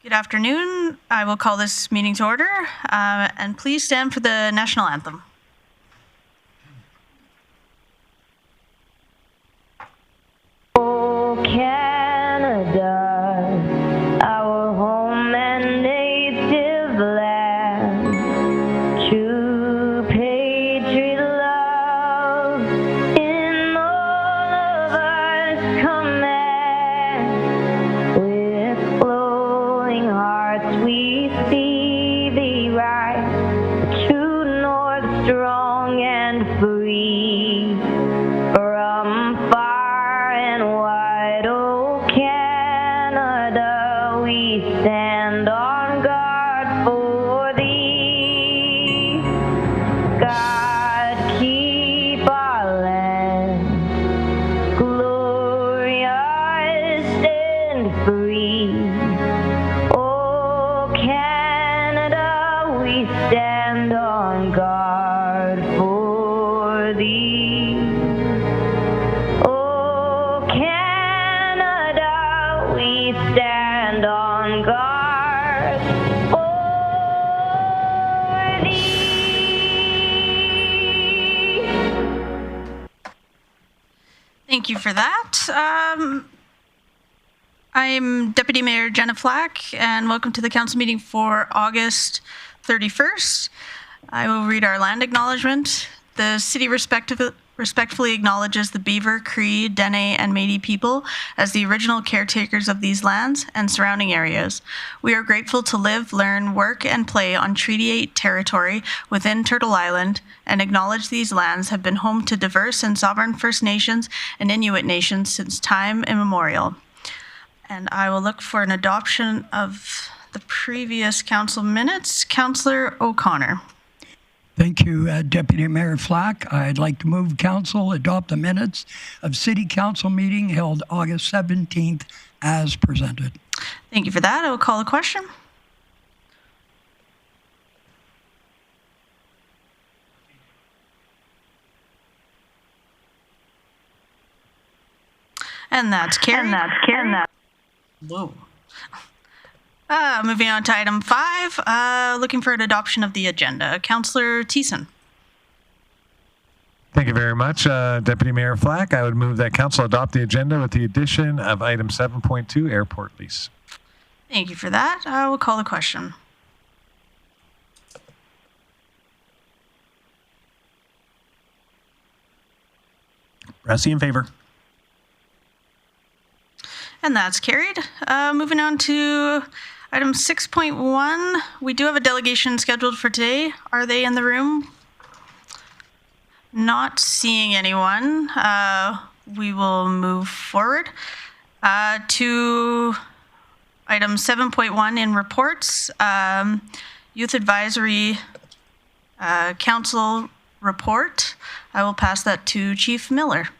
Good afternoon. I will call this meeting to order, and please stand for the national anthem. Oh, Canada, our home and native land, true patriot love in all of us command. With glowing hearts we see thee rise, the true north strong and free. From far and wide, oh Canada, we stand on guard for thee. God keep our land glorious and free. Oh Canada, we stand on guard for thee. Oh Canada, we stand on guard for thee. Thank you for that. I'm Deputy Mayor Jenna Flack, and welcome to the council meeting for August 31st. I will read our land acknowledgement. The city respectfully acknowledges the Beaver, Cree, Dene, and Métis people as the original caretakers of these lands and surrounding areas. We are grateful to live, learn, work, and play on Treaty 8 territory within Turtle Island, and acknowledge these lands have been home to diverse and sovereign First Nations and Inuit nations since time immemorial. And I will look for an adoption of the previous council minutes. Councillor O'Connor. Thank you, Deputy Mayor Flack. I'd like to move council adopt the minutes of City Council meeting held August 17th as presented. Thank you for that. I will call the question. And that's carried. Whoa. Moving on to item 5, looking for an adoption of the agenda. Councillor Thiessen. Thank you very much, Deputy Mayor Flack. I would move that council adopt the agenda with the addition of item 7.2, airport lease. Thank you for that. I will call the question. Rusty in favor. And that's carried. Moving on to item 6.1. We do have a delegation scheduled for today. Are they in the room? Not seeing anyone. We will move forward to item 7.1 in reports. Youth Advisory Council report. I will pass that to Chief Miller.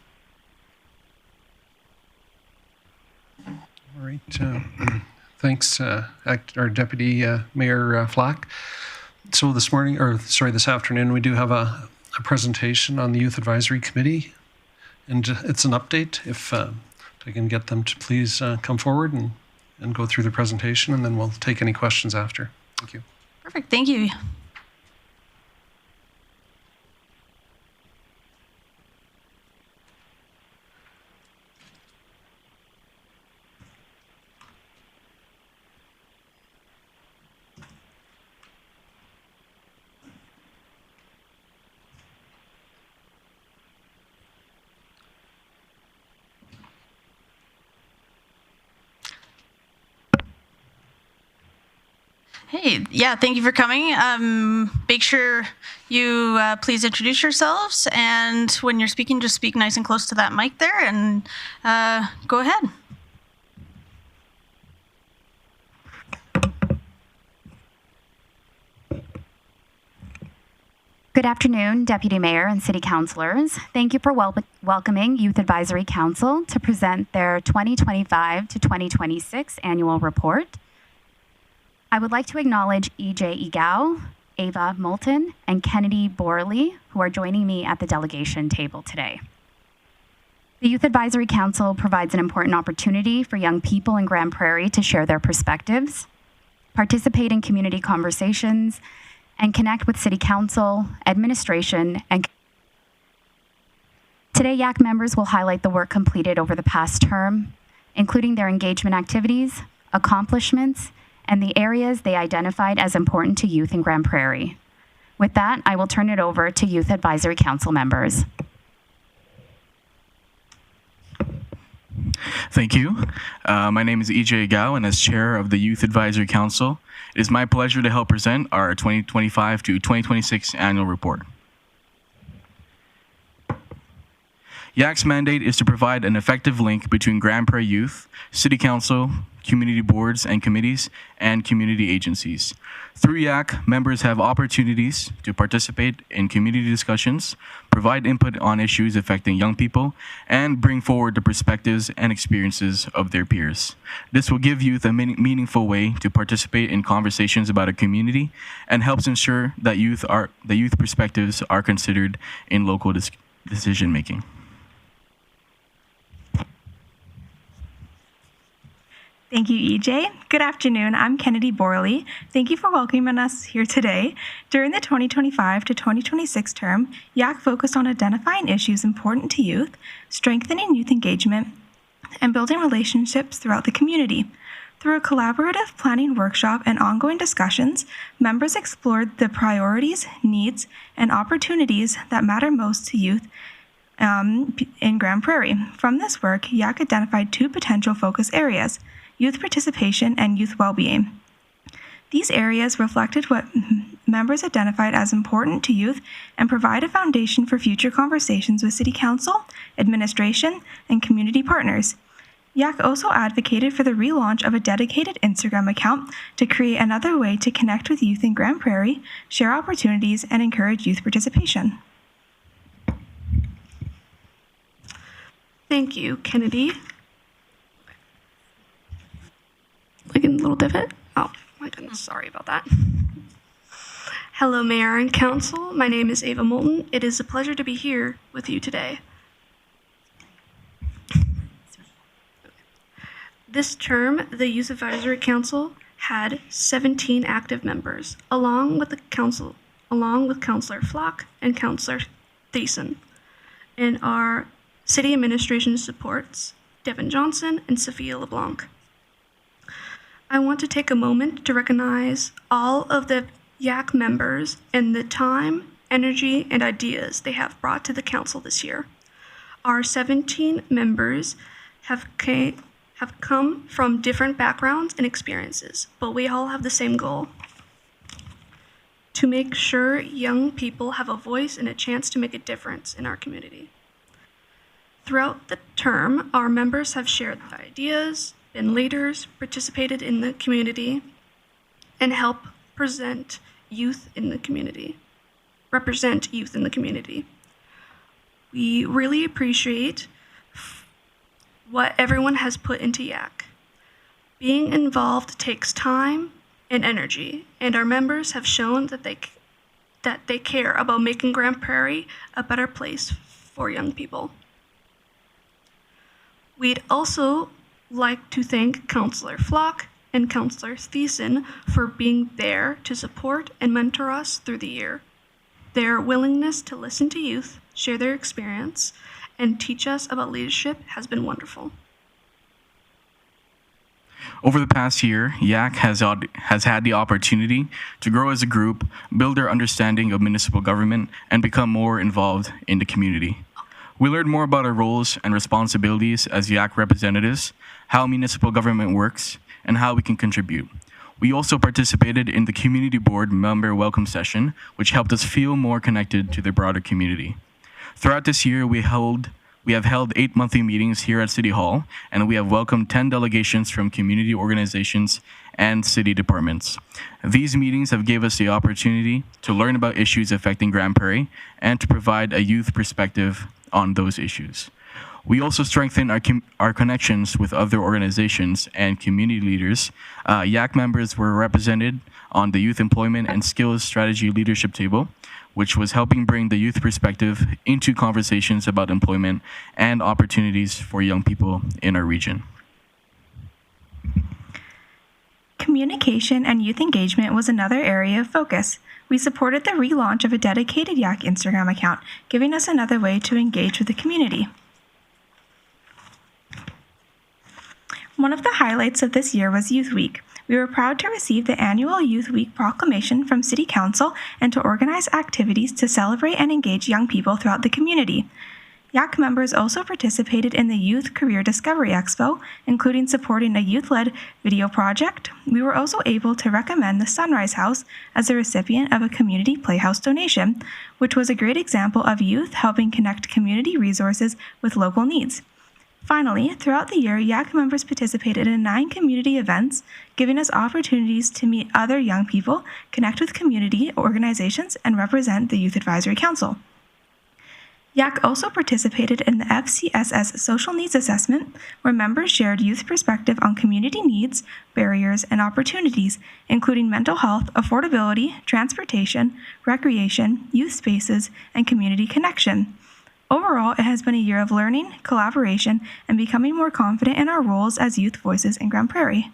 All right. Thanks, our Deputy Mayor Flack. So this afternoon, we do have a presentation on the Youth Advisory Committee, and it's an update. If I can get them to please come forward and go through the presentation, and then we'll take any questions after. Thank you. Perfect. Thank you. Hey, yeah, thank you for coming. Make sure you please introduce yourselves, and when you're speaking, just speak nice and close to that mic there, and go ahead. Good afternoon, Deputy Mayor and City Councillors. Thank you for welcoming Youth Advisory Council to present their 2025 to 2026 annual report. I would like to acknowledge E.J. Egao, Ava Moulton, and Kennedy Borley, who are joining me at the delegation table today. The Youth Advisory Council provides an important opportunity for young people in Grande Prairie to share their perspectives, participate in community conversations, and connect with City Council, administration, and today, YAC members will highlight the work completed over the past term, including their engagement activities, accomplishments, and the areas they identified as important to youth in Grande Prairie. With that, I will turn it over to Youth Advisory Council members. Thank you. My name is EJ Gao, and as chair of the Youth Advisory Council, it is my pleasure to help present our 2025 to 2026 annual report. YAC's mandate is to provide an effective link between Grande Prairie youth, City Council, community boards and committees, and community agencies. Through YAC, members have opportunities to participate in community discussions, provide input on issues affecting young people, and bring forward the perspectives and experiences of their peers. This will give youth a meaningful way to participate in conversations about a community and helps ensure that youth perspectives are considered in local decision making. Thank you, EJ. Good afternoon. I'm Kennedy Borley. Thank you for welcoming us here today. During the 2025 to 2026 term, YAC focused on identifying issues important to youth, strengthening youth engagement, and building relationships throughout the community. Through a collaborative planning workshop and ongoing discussions, members explored the priorities, needs, and opportunities that matter most to youth in Grande Prairie. From this work, YAC identified two potential focus areas: youth participation and youth well-being. These areas reflected what members identified as important to youth and provide a foundation for future conversations with City Council, administration, and community partners. YAC also advocated for the relaunch of a dedicated Instagram account to create another way to connect with youth in Grande Prairie, share opportunities, and encourage youth participation. Thank you, Kennedy. Like a little divot? Oh, my goodness, sorry about that. Hello, Mayor and Council. My name is Ava Moulton. It is a pleasure to be here with you today. This term, the Youth Advisory Council had 17 active members, along with Councillor Flock and Councillor Thiessen. And our city administration supports Devin Johnson and Sophia LeBlanc. I want to take a moment to recognize all of the YAC members and the time, energy, and ideas they have brought to the council this year. Our 17 members have come from different backgrounds and experiences, but we all have the same goal: to make sure young people have a voice and a chance to make a difference in our community. Throughout the term, our members have shared ideas, been leaders, participated in the community, and help represent youth in the community. We really appreciate what everyone has put into YAC. Being involved takes time and energy, and our members have shown that they care about making Grande Prairie a better place for young people. We'd also like to thank Councillor Flock and Councillor Thiessen for being there to support and mentor us through the year. Their willingness to listen to youth, share their experience, and teach us about leadership has been wonderful. Over the past year, YAC has had the opportunity to grow as a group, build our understanding of municipal government, and become more involved in the community. We learned more about our roles and responsibilities as YAC representatives, how municipal government works, and how we can contribute. We also participated in the Community Board member welcome session, which helped us feel more connected to the broader community. Throughout this year, we have held 8 monthly meetings here at City Hall, and we have welcomed 10 delegations from community organizations and city departments. These meetings have given us the opportunity to learn about issues affecting Grande Prairie and to provide a youth perspective on those issues. We also strengthen our connections with other organizations and community leaders. YAC members were represented on the Youth Employment and Skills Strategy Leadership Table, which was helping bring the youth perspective into conversations about employment and opportunities for young people in our region. Communication and youth engagement was another area of focus. We supported the relaunch of a dedicated Yak Instagram account, giving us another way to engage with the community. One of the highlights of this year was Youth Week. We were proud to receive the annual Youth Week proclamation from City Council and to organize activities to celebrate and engage young people throughout the community. Yak members also participated in the Youth Career Discovery Expo, including supporting a youth-led video project. We were also able to recommend the Sunrise House as a recipient of a community playhouse donation, which was a great example of youth helping connect community resources with local needs. Finally, throughout the year, Yak members participated in 9 community events, giving us opportunities to meet other young people, connect with community organizations, and represent the Youth Advisory Council. Yak also participated in the FCSS Social Needs Assessment, where members shared youth perspective on community needs, barriers, and opportunities, including mental health, affordability, transportation, recreation, youth spaces, and community connection. Overall, it has been a year of learning, collaboration, and becoming more confident in our roles as youth voices in Grande Prairie.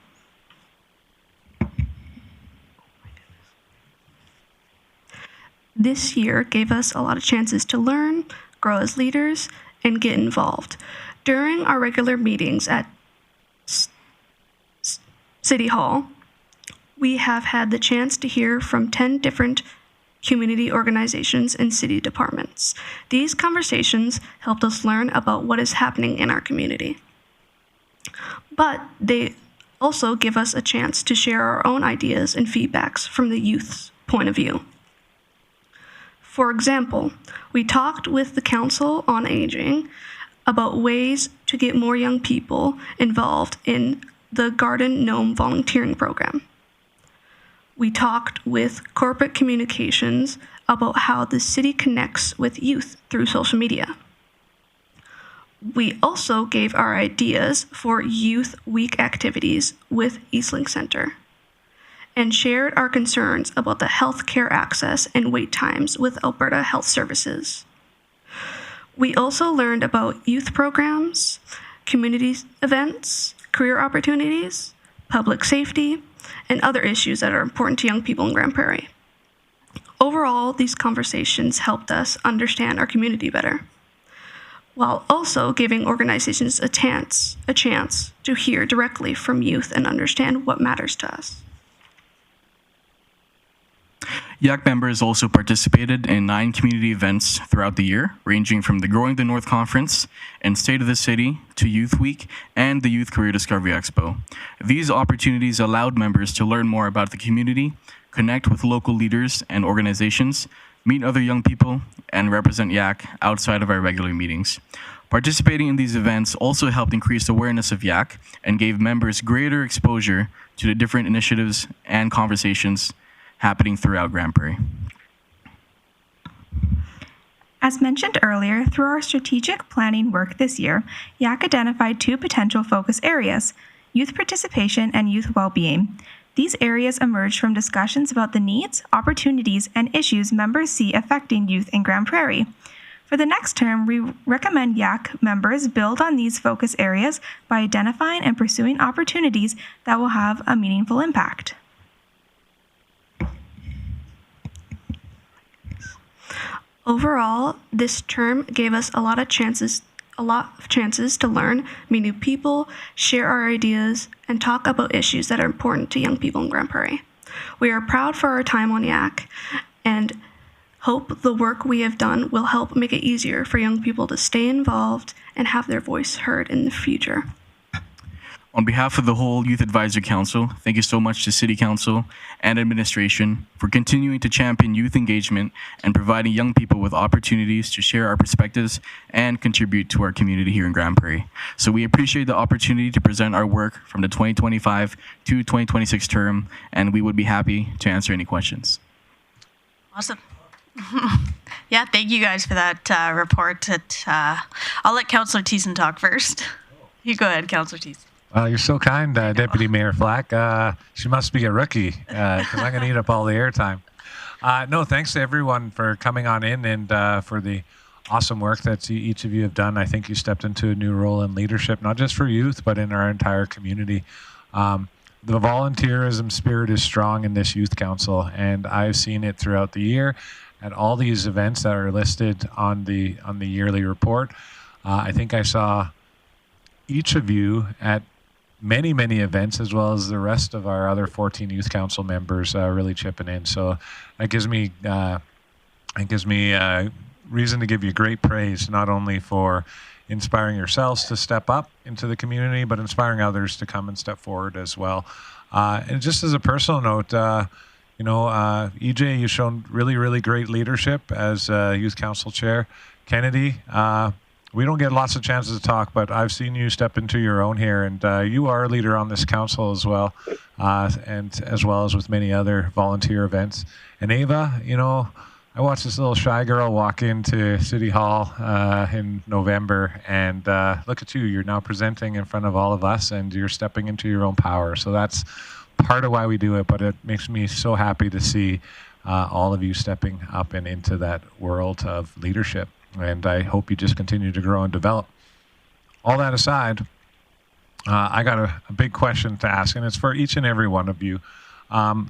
This year gave us a lot of chances to learn, grow as leaders, and get involved. During our regular meetings at City Hall, we have had the chance to hear from 10 different community organizations and city departments. These conversations helped us learn about what is happening in our community. But they also give us a chance to share our own ideas and feedbacks from the youth's point of view. For example, we talked with the Council on Aging about ways to get more young people involved in the Garden Gnome volunteering program. We talked with corporate communications about how the city connects with youth through social media. We also gave our ideas for Youth Week activities with Eastlink Center and shared our concerns about the healthcare access and wait times with Alberta Health Services. We also learned about youth programs, community events, career opportunities, public safety, and other issues that are important to young people in Grande Prairie. Overall, these conversations helped us understand our community better, while also giving organizations a chance to hear directly from youth and understand what matters to us. Yak members also participated in 9 community events throughout the year, ranging from the Growing the North Conference and State of the City to Youth Week and the Youth Career Discovery Expo. These opportunities allowed members to learn more about the community, connect with local leaders and organizations, meet other young people, and represent Yak outside of our regular meetings. Participating in these events also helped increase awareness of Yak and gave members greater exposure to the different initiatives and conversations happening throughout Grande Prairie. As mentioned earlier, through our strategic planning work this year, Yak identified 2 potential focus areas: youth participation and youth well-being. These areas emerged from discussions about the needs, opportunities, and issues members see affecting youth in Grande Prairie. For the next term, we recommend Yak members build on these focus areas by identifying and pursuing opportunities that will have a meaningful impact. Overall, this term gave us a lot of chances to learn, meet new people, share our ideas, and talk about issues that are important to young people in Grande Prairie. We are proud for our time on Yak and hope the work we have done will help make it easier for young people to stay involved and have their voice heard in the future. On behalf of the whole Youth Advisory Council, thank you so much to City Council and administration for continuing to champion youth engagement and providing young people with opportunities to share our perspectives and contribute to our community here in Grande Prairie. So we appreciate the opportunity to present our work from the 2025 to 2026 term, and we would be happy to answer any questions. Awesome. Yeah, thank you guys for that report. I'll let Councillor Thiessen talk first. You go ahead, Councillor Thiessen. You're so kind, Deputy Mayor Flack. She must be a rookie because I'm going to eat up all the airtime. No, thanks to everyone for coming on in and for the awesome work that each of you have done. I think you stepped into a new role in leadership, not just for youth, but in our entire community. the volunteerism spirit is strong in this youth council, and I've seen it throughout the year at all these events that are listed on the yearly report. I think I saw each of you at many events, as well as the rest of our other 14 youth council members really chipping in. So that gives me reason to give you great praise, not only for inspiring yourselves to step up into the community, but inspiring others to come and step forward as well. And just as a personal note, EJ, you've shown really great leadership as youth council chair. Kennedy, we don't get lots of chances to talk, but I've seen you step into your own here, and you are a leader on this council as well, and as well as with many other volunteer events. And Ava, I watched this little shy girl walk into City Hall in November, and look at you. You're now presenting in front of all of us, and you're stepping into your own power. So that's part of why we do it, but it makes me so happy to see all of you stepping up and into that world of leadership. And I hope you just continue to grow and develop. All that aside, I got a big question to ask, and it's for each and every one of you.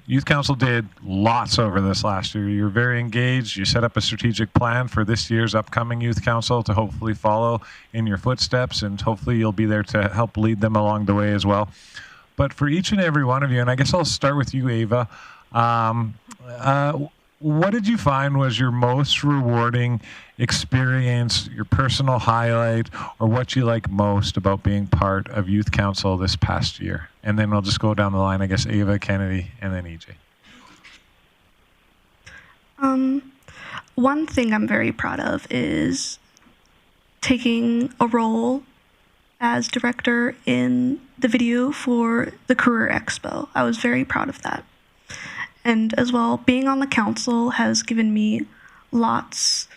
Youth Council did lots over this last year. You're very engaged. You set up a strategic plan for this year's upcoming Youth Council to hopefully follow in your footsteps, and hopefully you'll be there to help lead them along the way as well. But for each and every one of you, and I guess I'll start with you, Ava, what did you find was your most rewarding experience, your personal highlight, or what you like most about being part of Youth Council this past year? And then we'll just go down the line, I guess, Ava, Kennedy, and then EJ. One thing I'm very proud of is taking a role as director in the video for the Career Expo. I was very proud of that. And as well, being on the council has given me lots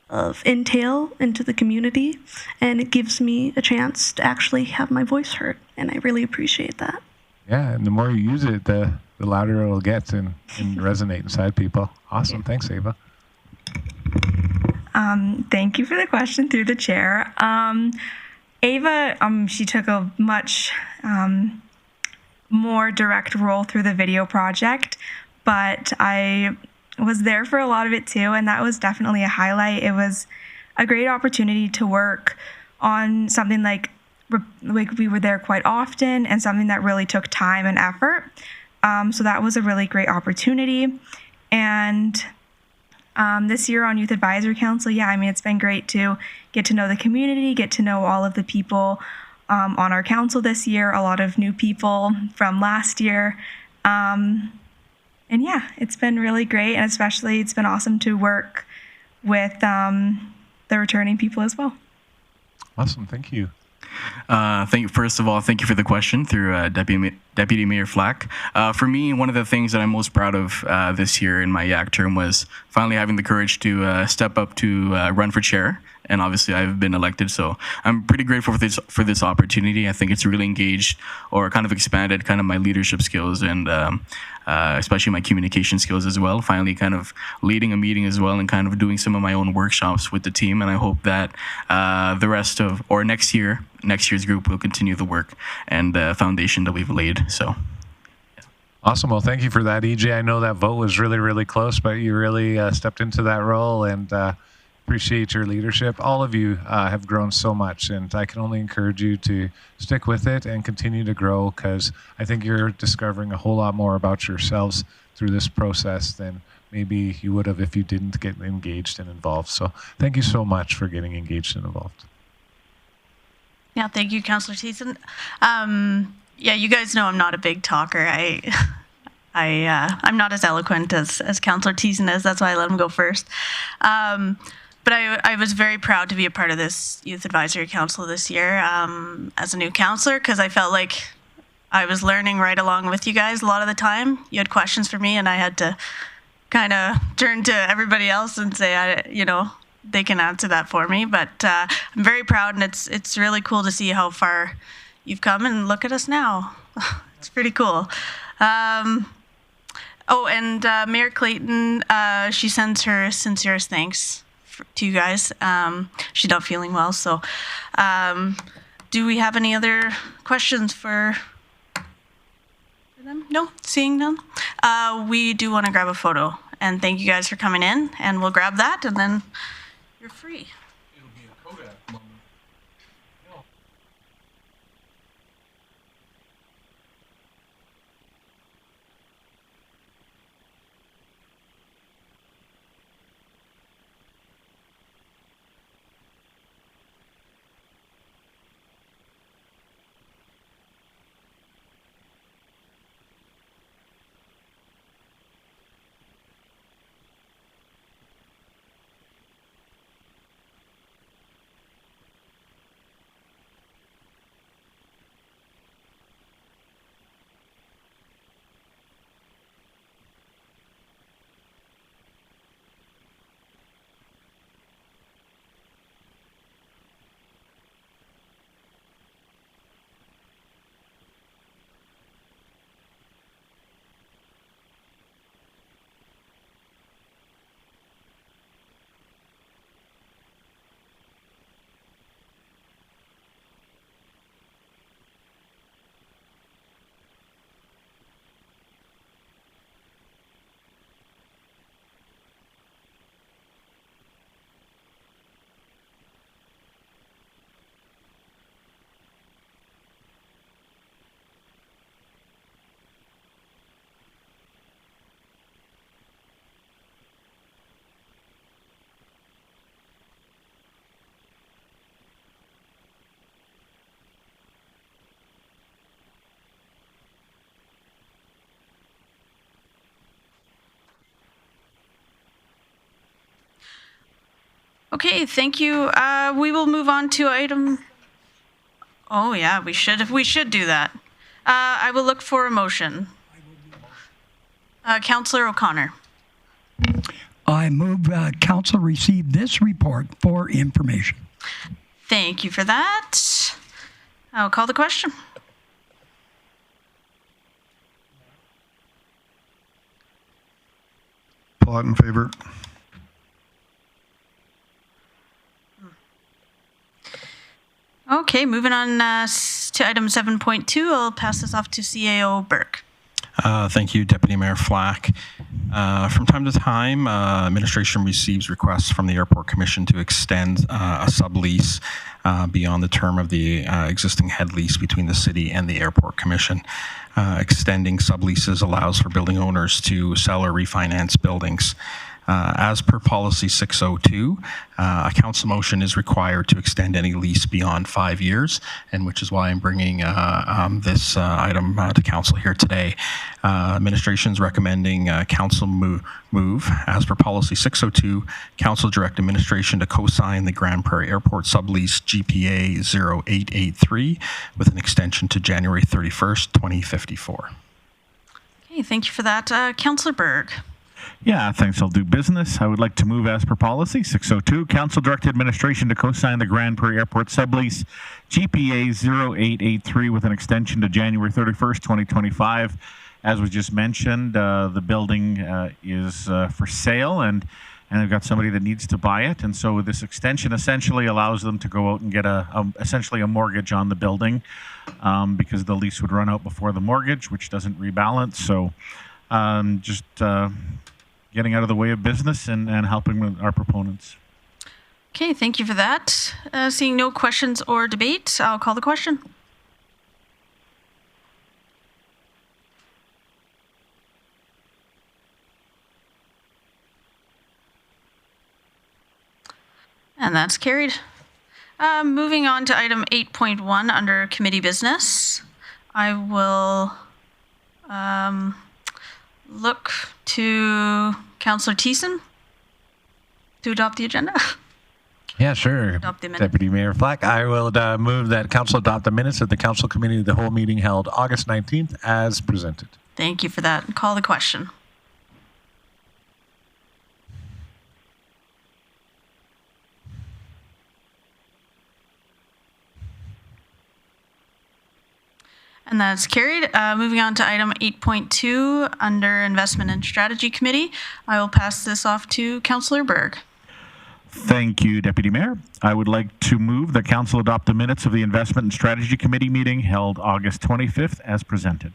of intel into the community, and it gives me a chance to actually have my voice heard, and I really appreciate that. Yeah, and the more you use it, the louder it'll get and resonate inside people. Awesome. Thanks, Ava. Thank you for the question through the chair. Ava, she took a much more direct role through the video project, but I was there for a lot of it too, and that was definitely a highlight. It was a great opportunity to work on something like we were there quite often, and something that really took time and effort. So that was a really great opportunity. And this year on Youth Advisory Council, it's been great to get to know the community, get to know all of the people on our council this year, a lot of new people from last year. It's been really great, and especially it's been awesome to work with the returning people as well. Awesome, thank you. First of all, thank you for the question through Deputy Mayor Flack. For me, one of the things that I'm most proud of this year in my YAC term was finally having the courage to step up to run for chair. And obviously, I've been elected, so I'm pretty grateful for this opportunity. I think it's really engaged or kind of expanded kind of my leadership skills and especially my communication skills as well. Finally, kind of leading a meeting as well and kind of doing some of my own workshops with the team. And I hope that the rest of or next year's group will continue the work and the foundation that we've laid. So. Awesome. Well, thank you for that, EJ. I know that vote was really close, but you really stepped into that role, and appreciate your leadership. All of you have grown so much, and I can only encourage you to stick with it and continue to grow, because I think you're discovering a whole lot more about yourselves through this process than maybe you would have if you didn't get engaged and involved. So thank you so much for getting engaged and involved. Yeah, thank you, Councillor Thiessen. You guys know I'm not a big talker. I'm not as eloquent as Councillor Thiessen is. That's why I let him go first. But I was very proud to be a part of this Youth Advisory Council this year as a new councillor, because I felt like I was learning right along with you guys a lot of the time. You had questions for me, and I had to kind of turn to everybody else and say, they can answer that for me. But I'm very proud, and it's really cool to see how far you've come, and look at us now. It's pretty cool. And Mayor Clayton, she sends her sincerest thanks to you guys. She's not feeling well, so do we have any other questions for No, seeing none. We do want to grab a photo, and thank you guys for coming in, and we'll grab that, and then you're free. It'll be a Kodak moment. Okay, thank you. We will move on to item. Oh yeah, we should. We should do that. I will look for a motion. Councillor O'Connor. I move council receive this report for information. Thank you for that. I'll call the question. Plot in favor. Okay, moving on to item 7.2. I'll pass this off to CAO Burke. Thank you, Deputy Mayor Flack. From time to time, administration receives requests from the Airport Commission to extend a sublease beyond the term of the existing head lease between the city and the Airport Commission. Extending subleases allows for building owners to sell or refinance buildings. As per Policy 602, a council motion is required to extend any lease beyond 5 years, and which is why I'm bringing this item to council here today. Administration is recommending council move, as per Policy 602, council direct administration to co-sign the Grande Prairie Airport sublease GPA 0883 with an extension to January 31st, 2054. Okay, thank you for that. Councillor Berg. Yeah, thanks. I'll do business. I would like to move as per policy 602, council direct administration to co-sign the Grande Prairie Airport sublease GPA 0883 with an extension to January 31st, 2025. As was just mentioned, the building is for sale and they've got somebody that needs to buy it. And so this extension essentially allows them to go out and get essentially a mortgage on the building because the lease would run out before the mortgage, which doesn't rebalance. So just getting out of the way of business and helping with our proponents. Okay, thank you for that. Seeing no questions or debate, I'll call the question. And that's carried. Moving on to item 8.1 under committee business, I will look to Councillor Thiessen to adopt the agenda. Yeah, sure. Adopt the minutes. Deputy Mayor Flack, I will move that council adopt the minutes of the council committee of the whole meeting held August 19th as presented. Thank you for that. Call the question. And that's carried. Moving on to item 8.2 under Investment and Strategy Committee, I will pass this off to Councillor Berg. Thank you, Deputy Mayor. I would like to move that council adopt the minutes of the Investment and Strategy Committee meeting held August 25th as presented.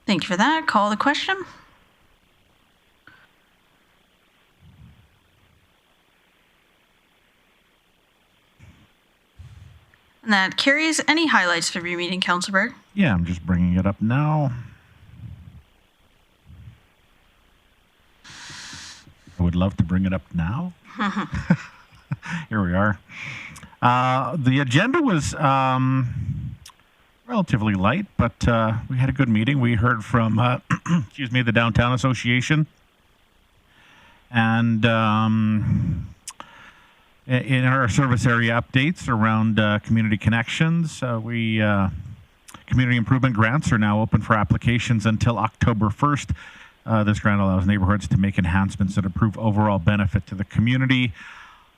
Thank you for that. Call the question. And that carries. Any highlights for your meeting, Councillor Berg? Yeah, I'm just bringing it up now. I would love to bring it up now. Here we are. The agenda was relatively light, but we had a good meeting. We heard from, excuse me, the Downtown Association. And in our service area updates around community connections, community improvement grants are now open for applications until October 1st. This grant allows neighborhoods to make enhancements that improve overall benefit to the community.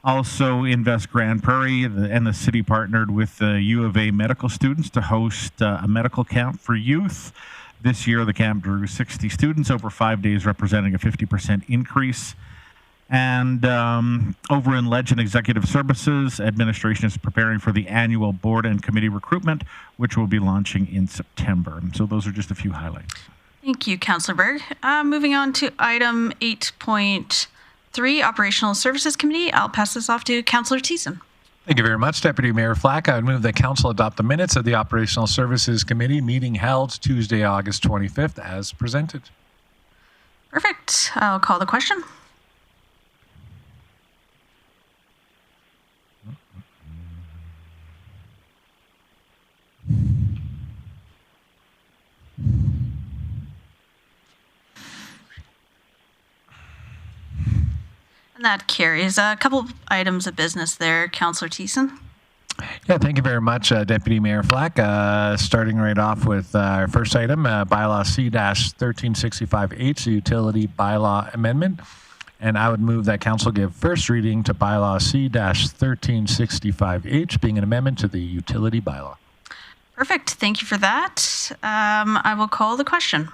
Also, Invest Grande Prairie and the city partnered with the U of A medical students to host a medical camp for youth. This year, the camp drew 60 students over 5 days, representing a 50% increase. And over in Legend Executive Services, administration is preparing for the annual board and committee recruitment, which will be launching in September. So those are just a few highlights. Thank you, Councillor Berg. Moving on to item 8.3, Operational Services Committee. I'll pass this off to Councillor Thiessen. Thank you very much, Deputy Mayor Flack. I would move that Council adopt the minutes of the Operational Services Committee meeting held Tuesday, August 25th as presented. Perfect. I'll call the question. And that carries. A couple of items of business there, Councillor Thiessen. Yeah, thank you very much, Deputy Mayor Flack. Starting right off with our first item, Bylaw C-1365H, the Utility Bylaw Amendment. And I would move that Council give first reading to Bylaw C-1365H, being an amendment to the Utility Bylaw. Perfect. Thank you for that. I will call the question.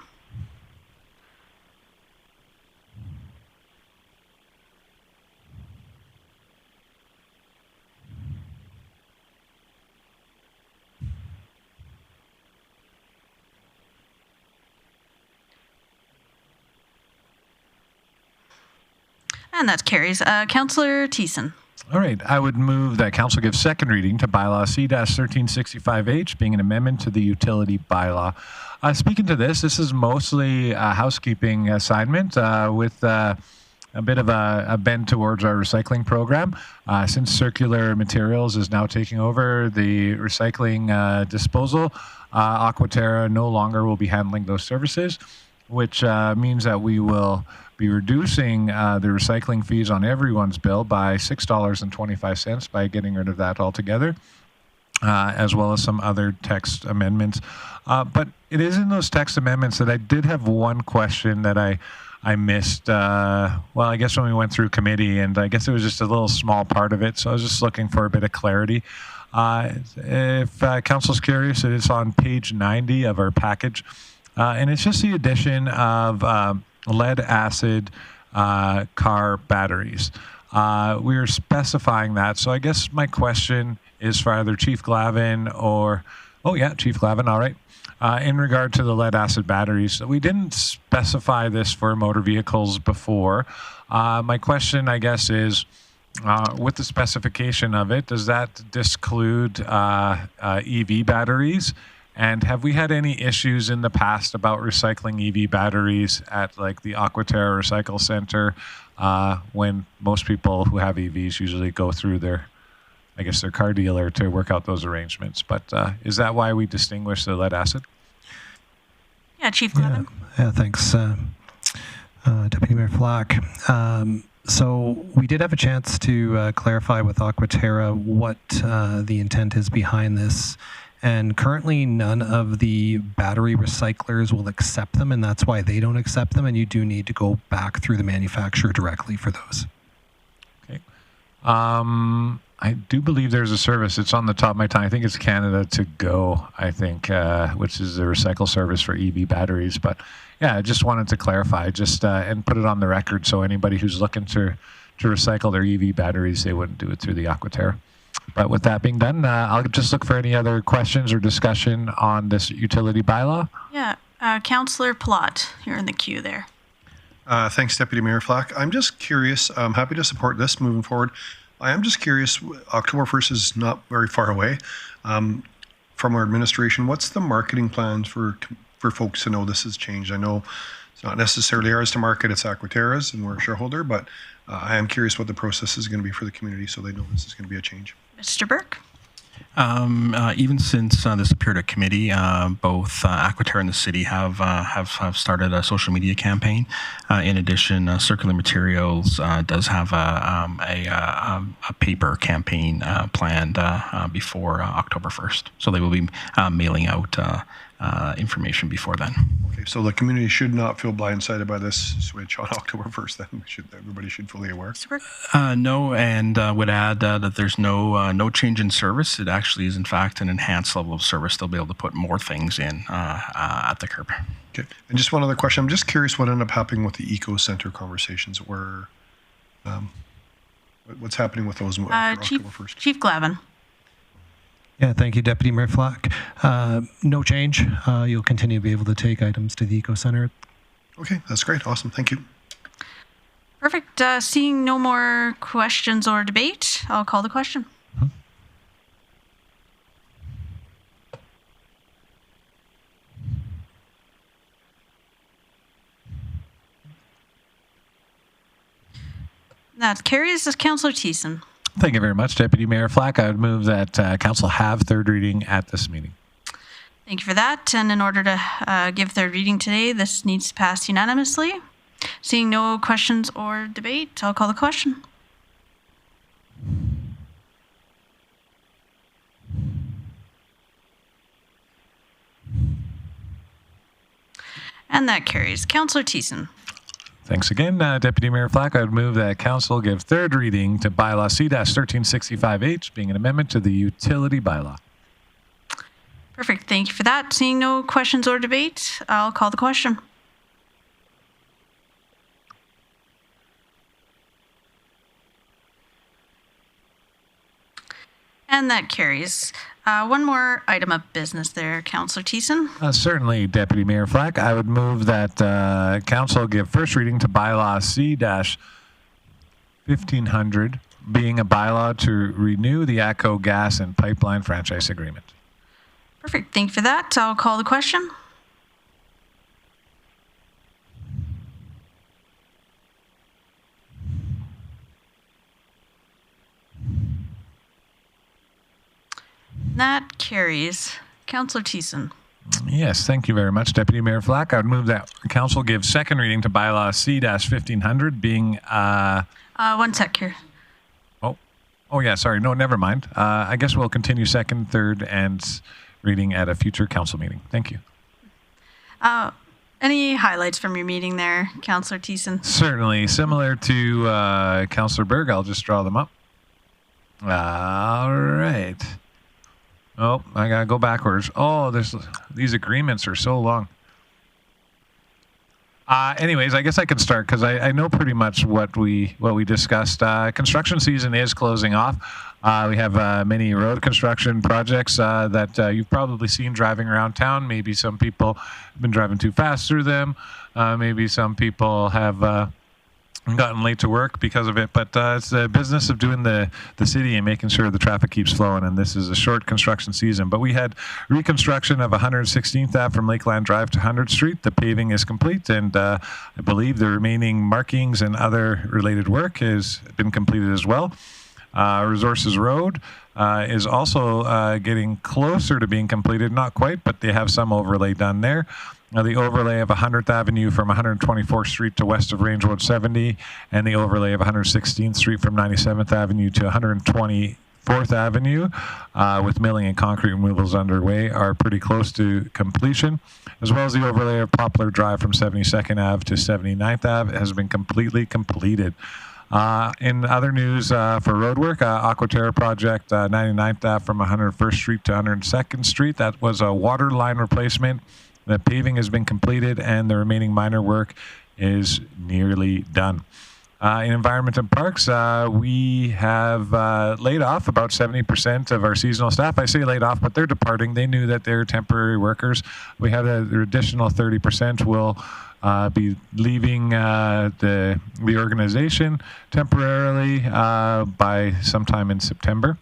And that carries. Councillor Thiessen. All right. I would move that Council give second reading to Bylaw C-1365H, being an amendment to the Utility Bylaw. Speaking to this is mostly a housekeeping assignment with a bit of a bend towards our recycling program. Since Circular Materials is now taking over the recycling disposal, Aquaterra no longer will be handling those services, which means that we will be reducing the recycling fees on everyone's bill by $6.25 by getting rid of that altogether, as well as some other text amendments. But it is in those text amendments that I did have one question that I missed, well, I guess when we went through committee, and I guess it was just a little small part of it, so I was just looking for a bit of clarity. If Council's curious, it is on page 90 of our package, and it's just the addition of lead acid car batteries. We are specifying that, so I guess my question is for either Chief Glavin or, oh yeah, Chief Glavin, all right. In regard to the lead acid batteries, we didn't specify this for motor vehicles before. My question, I guess, is with the specification of it, does that disclude EV batteries? And have we had any issues in the past about recycling EV batteries at like the Aquaterra Recycle Center when most people who have EVs usually go through their car dealer to work out those arrangements? But is that why we distinguish the lead acid? Yeah, Chief Glavin. Yeah, thanks, Deputy Mayor Flack. So we did have a chance to clarify with Aquaterra what the intent is behind this. And currently, none of the battery recyclers will accept them, and that's why they don't accept them, and you do need to go back through the manufacturer directly for those. Okay. I do believe there's a service. It's on the top of my tongue. I think it's Canada to Go, I think, which is a recycle service for EV batteries. But, yeah, I just wanted to clarify and put it on the record so anybody who's looking to recycle their EV batteries, they wouldn't do it through the Aquaterra. But with that being done, I'll just look for any other questions or discussion on this utility bylaw. Yeah. Councillor Plott, you're in the queue there. Thanks, Deputy Mayor Flack. I'm just curious. I'm happy to support this moving forward. I am just curious. October 1st is not very far away. From our administration, what's the marketing plans for folks to know this has changed? I know it's not necessarily ours to market, it's Aquaterra's, and we're a shareholder, but I am curious what the process is going to be for the community so they know this is going to be a change. Mr. Burke? Even since this appeared at committee, both Aquaterra and the city have started a social media campaign. In addition, Circular Materials does have a paper campaign planned before October 1st. So they will be mailing out information before then. Okay, so the community should not feel blindsided by this switch on October 1st. Then everybody should fully aware. No, and would add that there's no change in service. It actually is, in fact, an enhanced level of service. They'll be able to put more things in at the curb. Okay, and just one other question. I'm just curious what ended up happening with the Eco Center conversations. What's happening with those after October 1st? Chief Glavin. Yeah, thank you, Deputy Mayor Flack. No change. You'll continue to be able to take items to the Eco Center. Okay, that's great. Awesome. Thank you. Perfect. Seeing no more questions or debate, I'll call the question. That carries as Councillor Thiessen. Thank you very much, Deputy Mayor Flack. I would move that Council have third reading at this meeting. Thank you for that. And in order to give third reading today, this needs to pass unanimously. Seeing no questions or debate, I'll call the question. And that carries. Councillor Thiessen. Thanks again, Deputy Mayor Flack. I would move that Council give third reading to Bylaw C-1365H, being an amendment to the Utility Bylaw. Perfect. Thank you for that. Seeing no questions or debate, I'll call the question. And that carries. One more item of business there, Councillor Thiessen. Certainly, Deputy Mayor Flack. I would move that Council give first reading to Bylaw C-1500, being a bylaw to renew the ATCO gas and pipeline franchise agreement. Perfect. Thank you for that. I'll call the question. That carries. Councillor Thiessen. Yes, thank you very much, Deputy Mayor Flack. I would move that Council give second reading to Bylaw C-1500, being... One sec here. Oh yeah, sorry. No, never mind. I guess we'll continue second, third, and reading at a future Council meeting. Thank you. Any highlights from your meeting there, Councillor Thiessen? Certainly. Similar to Councillor Berg, I'll just draw them up. All right. Oh, I gotta go backwards. Oh, these agreements are so long. Anyways, I guess I can start because I know pretty much what we discussed. Construction season is closing off. We have many road construction projects that you've probably seen driving around town. Maybe some people have been driving too fast through them. Maybe some people have gotten late to work because of it, but it's the business of doing the city and making sure the traffic keeps flowing, and this is a short construction season. But we had reconstruction of 116th Ave from Lakeland Drive to 100th Street. The paving is complete, and I believe the remaining markings and other related work has been completed as well. Resources Road is also getting closer to being completed, not quite, but they have some overlay done there. The overlay of 100th Avenue from 124th Street to west of Range Road 70, and the overlay of 116th Street from 97th Avenue to 124th Avenue, with milling and concrete removals underway, are pretty close to completion, as well as the overlay of Poplar Drive from 72nd Ave to 79th Ave has been completely completed. In other news for roadwork, Aquaterra project 99th Ave from 101st Street to 102nd Street. That was a water line replacement. The paving has been completed and the remaining minor work is nearly done. In Environment and Parks, we have laid off about 70% of our seasonal staff. I say laid off, but they're departing. They knew that they're temporary workers. We have an additional 30% will be leaving the organization temporarily by sometime in September.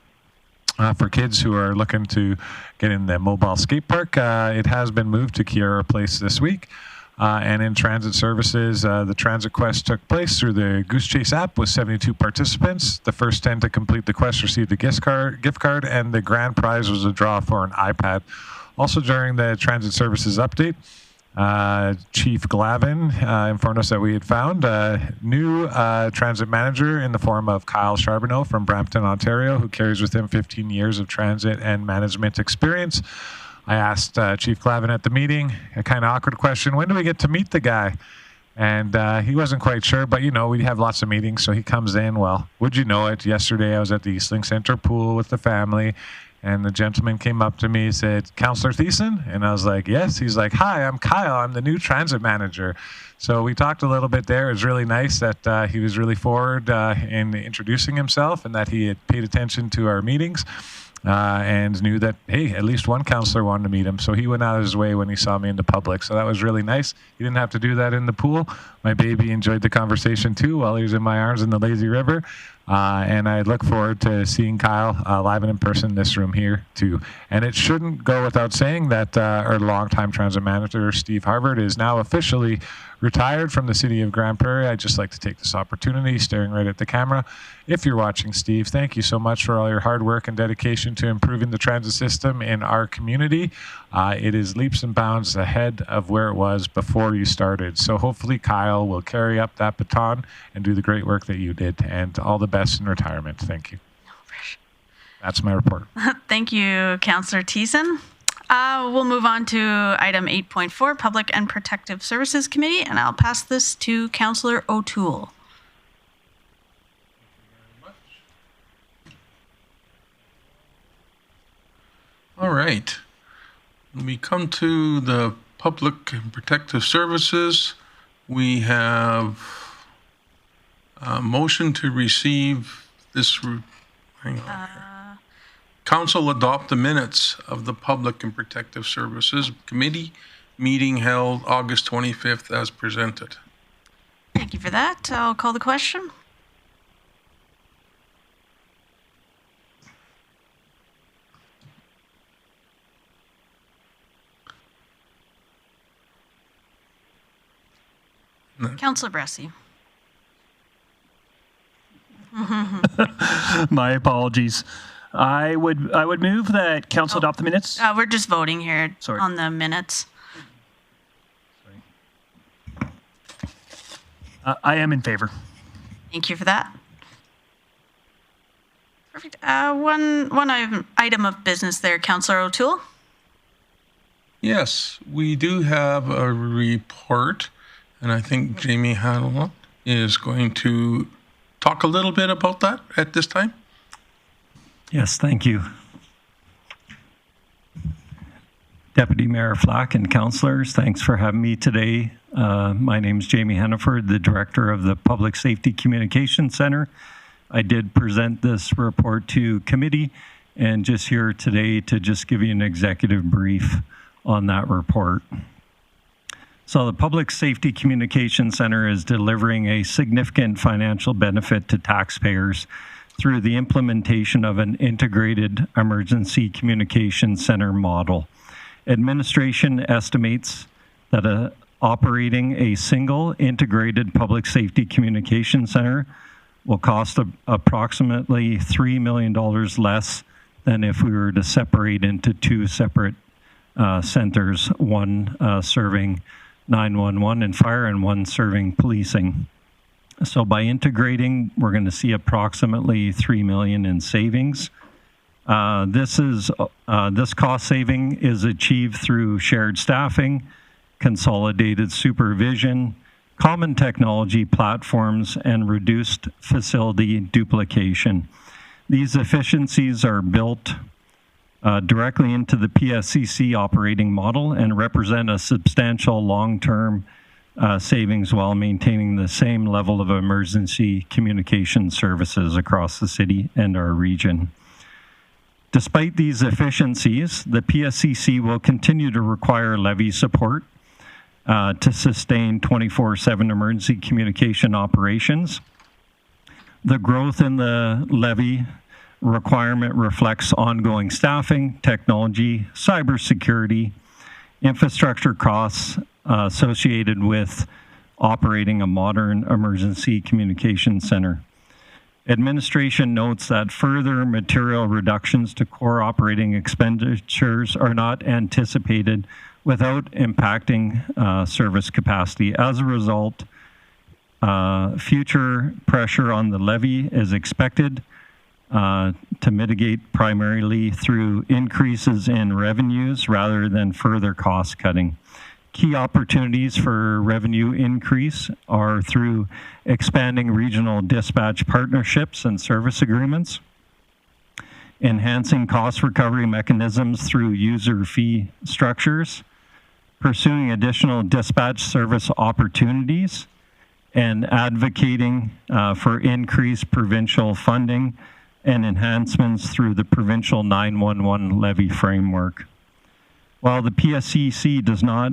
For kids who are looking to get in the mobile skate park, it has been moved to Kiara Place this week. And in transit services, the transit quest took place through the Goose Chase app with 72 participants. The first 10 to complete the quest received a gift card, and the grand prize was a draw for an iPad. Also during the transit services update, Chief Glavin informed us that we had found a new transit manager in the form of Kyle Charbonneau from Brampton, Ontario, who carries with him 15 years of transit and management experience. I asked Chief Glavin at the meeting a kind of awkward question: when do we get to meet the guy? And he wasn't quite sure, but we have lots of meetings, so he comes in. Well, would you know it? Yesterday I was at the Eastlink Center pool with the family, and the gentleman came up to me and said, "Councillor Thiessen?" And I was like, "Yes." He's like, "Hi, I'm Kyle. I'm the new transit manager." So we talked a little bit there. It was really nice that he was really forward in introducing himself and that he had paid attention to our meetings. And knew that, hey, at least one counselor wanted to meet him. So he went out of his way when he saw me in the public. So that was really nice. He didn't have to do that in the pool. My baby enjoyed the conversation too while he was in my arms in the lazy river. And I look forward to seeing Kyle live and in person in this room here too. And it shouldn't go without saying that our longtime transit manager, Steve Harvard, is now officially retired from the city of Grande Prairie. I'd just like to take this opportunity, staring right at the camera. If you're watching, Steve, thank you so much for all your hard work and dedication to improving the transit system in our community. It is leaps and bounds ahead of where it was before you started. So hopefully Kyle will carry up that baton and do the great work that you did. And all the best in retirement. Thank you. That's my report. Thank you, Councillor Thiessen. We'll move on to item 8.4, Public and Protective Services Committee, and I'll pass this to Councillor O'Toole. All right. When we come to the Public and Protective Services, we have a motion to receive this. Hang on here. Council adopt the minutes of the Public and Protective Services Committee meeting held August 25th as presented. Thank you for that. I'll call the question. No. Councillor Bressy. My apologies. I would move that council adopt the minutes. We're just voting here Sorry. on the minutes. I am in favor. Thank you for that. Perfect. One item of business there, Councillor O'Toole. Yes, we do have a report, and I think Jamie Hadlon is going to talk a little bit about that at this time. Yes, thank you. Deputy Mayor Flack and councillors, thanks for having me today. My name is Jamie Hannaford, the Director of the Public Safety Communications Center. I did present this report to committee and just here today to just give you an executive brief on that report. So the Public Safety Communications Center is delivering a significant financial benefit to taxpayers through the implementation of an integrated emergency communications center model. Administration estimates that operating a single integrated public safety communication center will cost approximately $3 million less than if we were to separate into two separate centers, one serving 911 and fire and one serving policing. So by integrating, we're going to see approximately $3 million in savings. This cost saving is achieved through shared staffing, consolidated supervision, common technology platforms, and reduced facility duplication. These efficiencies are built directly into the PSCC operating model and represent a substantial long-term savings while maintaining the same level of emergency communication services across the city and our region. Despite these efficiencies, the PSCC will continue to require levy support to sustain 24/7 emergency communication operations. The growth in the levy requirement reflects ongoing staffing, technology, cybersecurity, infrastructure costs associated with operating a modern emergency communication center. Administration notes that further material reductions to core operating expenditures are not anticipated without impacting service capacity. As a result, future pressure on the levy is expected to mitigate primarily through increases in revenues rather than further cost cutting. Key opportunities for revenue increase are through expanding regional dispatch partnerships and service agreements, enhancing cost recovery mechanisms through user fee structures, pursuing additional dispatch service opportunities, and advocating for increased provincial funding and enhancements through the provincial 911 levy framework. While the PSCC does not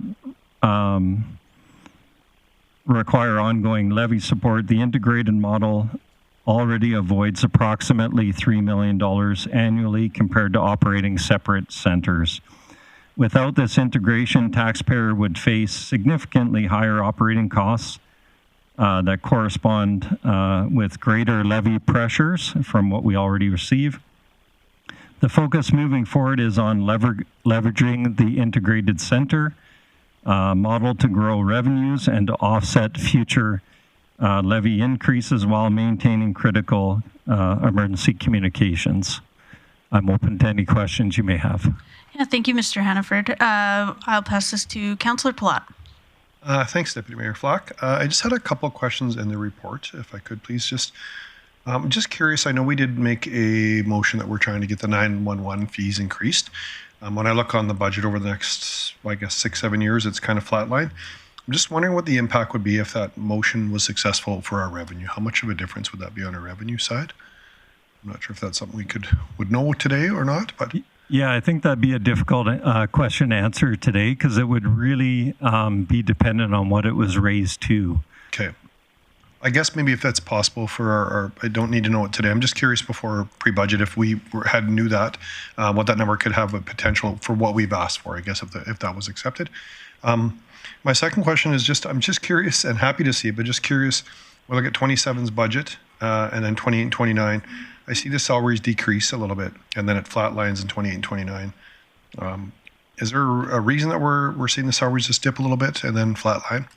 require ongoing levy support, the integrated model already avoids approximately $3 million annually compared to operating separate centers. Without this integration, taxpayer would face significantly higher operating costs that correspond with greater levy pressures from what we already receive. The focus moving forward is on leveraging the integrated center model to grow revenues and to offset future levy increases while maintaining critical emergency communications. I'm open to any questions you may have. Yeah, thank you, Mr. Hannaford. I'll pass this to Councillor Palat. Thanks, Deputy Mayor Flock. I just had a couple of questions in the report, if I could please. Just curious, I know we did make a motion that we're trying to get the 911 fees increased. When I look on the budget over the next, I guess, 6-7 years, it's kind of flatline. I'm just wondering what the impact would be if that motion was successful for our revenue. How much of a difference would that be on our revenue side? I'm not sure if that's something we would know today or not, but... Yeah, I think that'd be a difficult question to answer today because it would really be dependent on what it was raised to. Okay. I guess maybe if that's possible for our I don't need to know it today. I'm just curious before pre-budget if we knew that, what that number could have a potential for what we've asked for, I guess, if that was accepted. My second question is I'm just curious and happy to see it, but just curious, we look at 27's budget and then 28 and 29. I see the salaries decrease a little bit, and then it flatlines in 28 and 29. Is there a reason that we're seeing the salaries just dip a little bit and then flatline?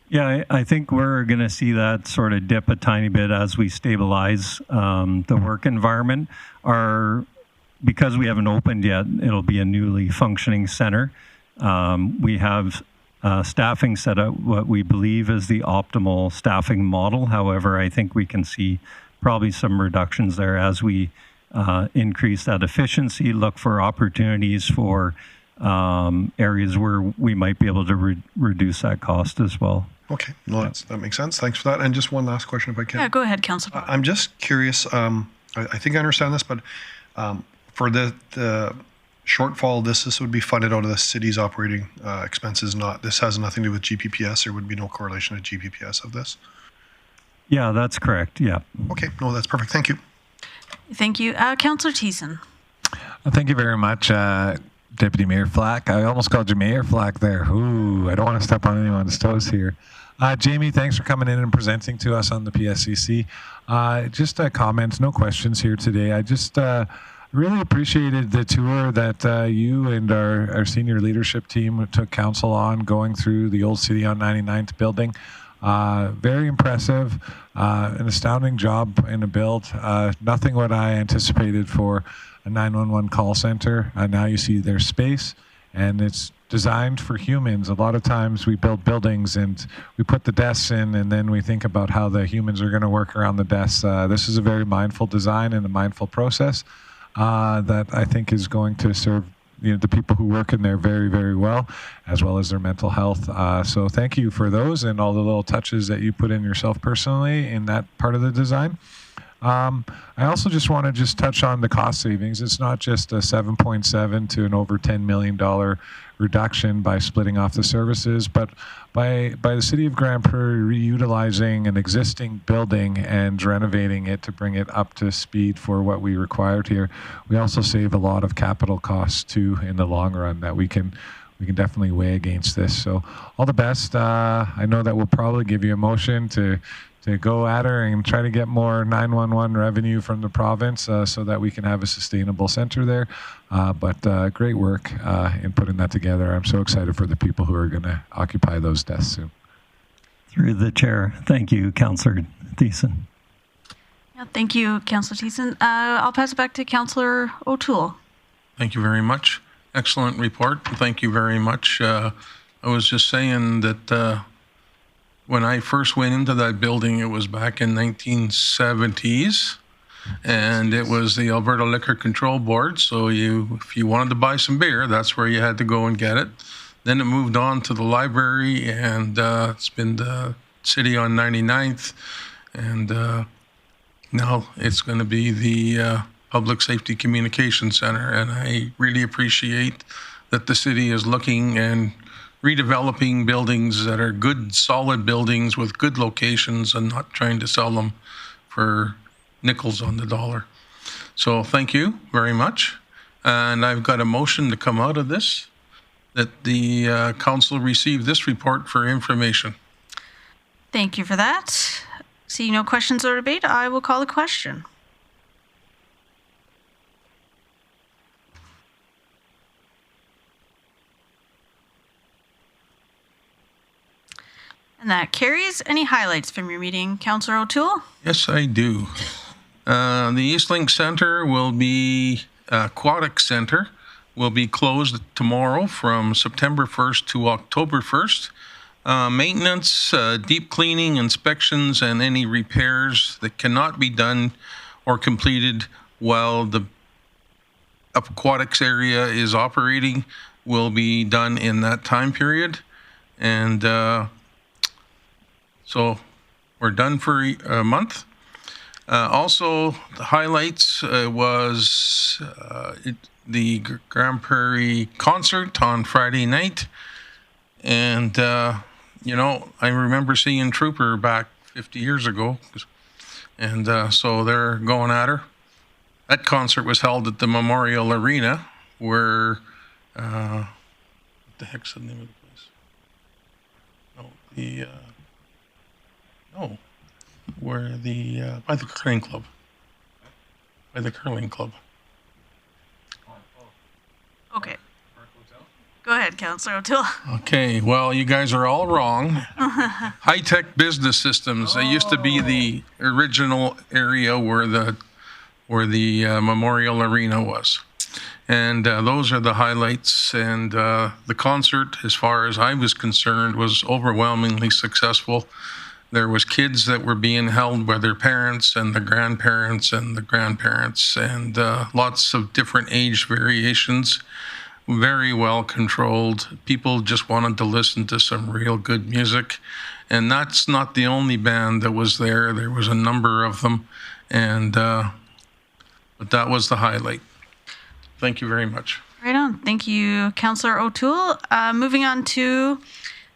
Yeah, I think we're going to see that sort of dip a tiny bit as we stabilize the work environment. Because we haven't opened yet, it'll be a newly functioning center. We have staffing set up what we believe is the optimal staffing model. However, I think we can see probably some reductions there as we increase that efficiency, look for opportunities for areas where we might be able to reduce that cost as well. Okay, no, that makes sense. Thanks for that. And just one last question, if I can. Yeah, go ahead, Councillor. I'm just curious. I think I understand this, but for the shortfall, this would be funded out of the city's operating expenses. This has nothing to do with GPPS. There would be no correlation to GPPS of this. Yeah, that's correct. Yeah. Okay. No, that's perfect. Thank you. Thank you. Councillor Thiessen. Thank you very much, Deputy Mayor Flack. I almost called you Mayor Flack there. Ooh, I don't want to step on anyone's toes here. Jamie, thanks for coming in and presenting to us on the PSCC. Just comments, no questions here today. I just really appreciated the tour that you and our senior leadership team took council on going through the old City on 99th building. Very impressive, an astounding job in a build. Nothing what I anticipated for a 911 call center. Now you see their space, and it's designed for humans. A lot of times we build buildings and we put the desks in, and then we think about how the humans are going to work around the desks. This is a very mindful design and a mindful process that I think is going to serve the people who work in there very, very well, as well as their mental health. So thank you for those and all the little touches that you put in yourself personally in that part of the design. I also just want to touch on the cost savings. It's not just a 7.7 to an over $10 million reduction by splitting off the services, but by the City of Grande Prairie reutilizing an existing building and renovating it to bring it up to speed for what we required here. We also save a lot of capital costs too in the long run that we can definitely weigh against this. So all the best. I know that we'll probably give you a motion to go at her and try to get more 911 revenue from the province so that we can have a sustainable center there. But great work in putting that together. I'm so excited for the people who are going to occupy those desks soon. Through the chair. Thank you, Councillor Thiessen. Yeah, thank you, Councillor Thiessen. I'll pass it back to Councillor O'Toole. Thank you very much. Excellent report. Thank you very much. I was just saying that when I first went into that building, it was back in 1970s, and it was the Alberta Liquor Control Board. So if you wanted to buy some beer, that's where you had to go and get it. Then it moved on to the library, and it's been the city on 99th, and now it's going to be the Public Safety Communication Center. And I really appreciate that the city is looking and redeveloping buildings that are good, solid buildings with good locations and not trying to sell them for nickels on the dollar. So thank you very much. And I've got a motion to come out of this, that the council receive this report for information. Thank you for that. Seeing no questions or debate, I will call the question. And that carries. Any highlights from your meeting, Councillor O'Toole? Yes, I do. The Eastlink Center will be, Aquatic Center will be closed tomorrow from September 1st to October 1st. Maintenance, deep cleaning, inspections, and any repairs that cannot be done or completed while the aquatics area is operating will be done in that time period. And so we're done for a month. Also, the highlights was the Grande Prairie concert on Friday night. And, you know, I remember seeing Trooper back 50 years ago. And so they're going at her. That concert was held at the Memorial Arena where, what the heck's the name of the place? No, where by the curling club. By the curling club. Okay. Go ahead, Councillor O'Toole. Okay, well, you guys are all wrong. High-tech business systems. It used to be the original area where the Memorial Arena was. And those are the highlights. And the concert, as far as I was concerned, was overwhelmingly successful. There was kids that were being held by their parents and the grandparents and the grandparents, and lots of different age variations. Very well controlled. People just wanted to listen to some real good music. And that's not the only band that was there. There was a number of them. And but that was the highlight. Thank you very much. Right on. Thank you, Councillor O'Toole. Moving on to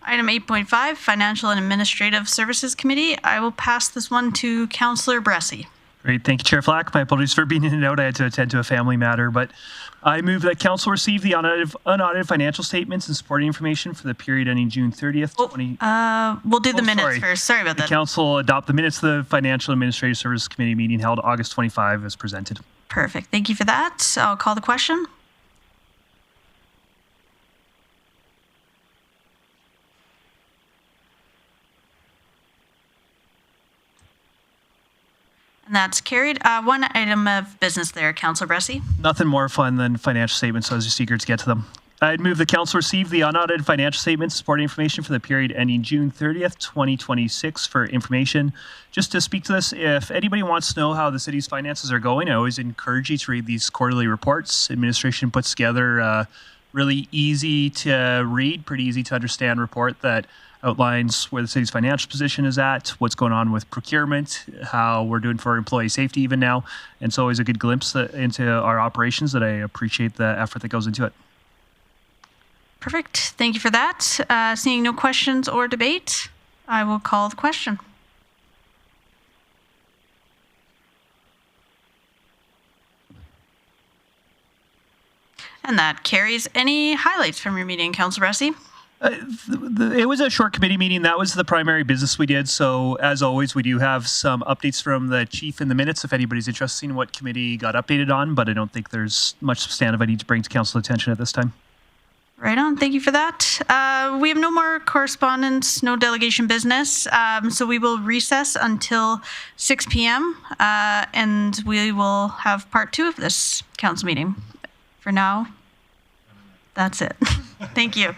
item 8.5, Financial and Administrative Services Committee. I will pass this one to Councillor Bressy. Great. Thank you, Chair Flack. My apologies for being in and out. I had to attend to a family matter, but I move that Council receive the unaudited financial statements and supporting information for the period ending June 30th, We'll do the minutes first. Sorry about that. Council adopt the minutes of the Financial and Administrative Services Committee meeting held August 25 as presented. Perfect. Thank you for that. I'll call the question. And that's carried. One item of business there, Councillor Bressy. Nothing more fun than financial statements, so I was just eager to get to them. I'd move the council receive the unaudited financial statements, supporting information for the period ending June 30th, 2026 for information. Just to speak to this, if anybody wants to know how the city's finances are going, I always encourage you to read these quarterly reports. Administration puts together a really easy to read, pretty easy to understand report that outlines where the city's financial position is at, what's going on with procurement, how we're doing for employee safety even now. And it's always a good glimpse into our operations that I appreciate the effort that goes into it. Perfect. Thank you for that. Seeing no questions or debate, I will call the question. And that carries. Any highlights from your meeting, Councillor Bressy? It was a short committee meeting. That was the primary business we did. So as always, we do have some updates from the chief in the minutes if anybody's interested in what committee got updated on, but I don't think there's much substantive I need to bring to council attention at this time. Right on. Thank you for that. We have no more correspondence, no delegation business. So we will recess until 6 p.m. And we will have part 2 of this council meeting. For now, that's it. Thank you.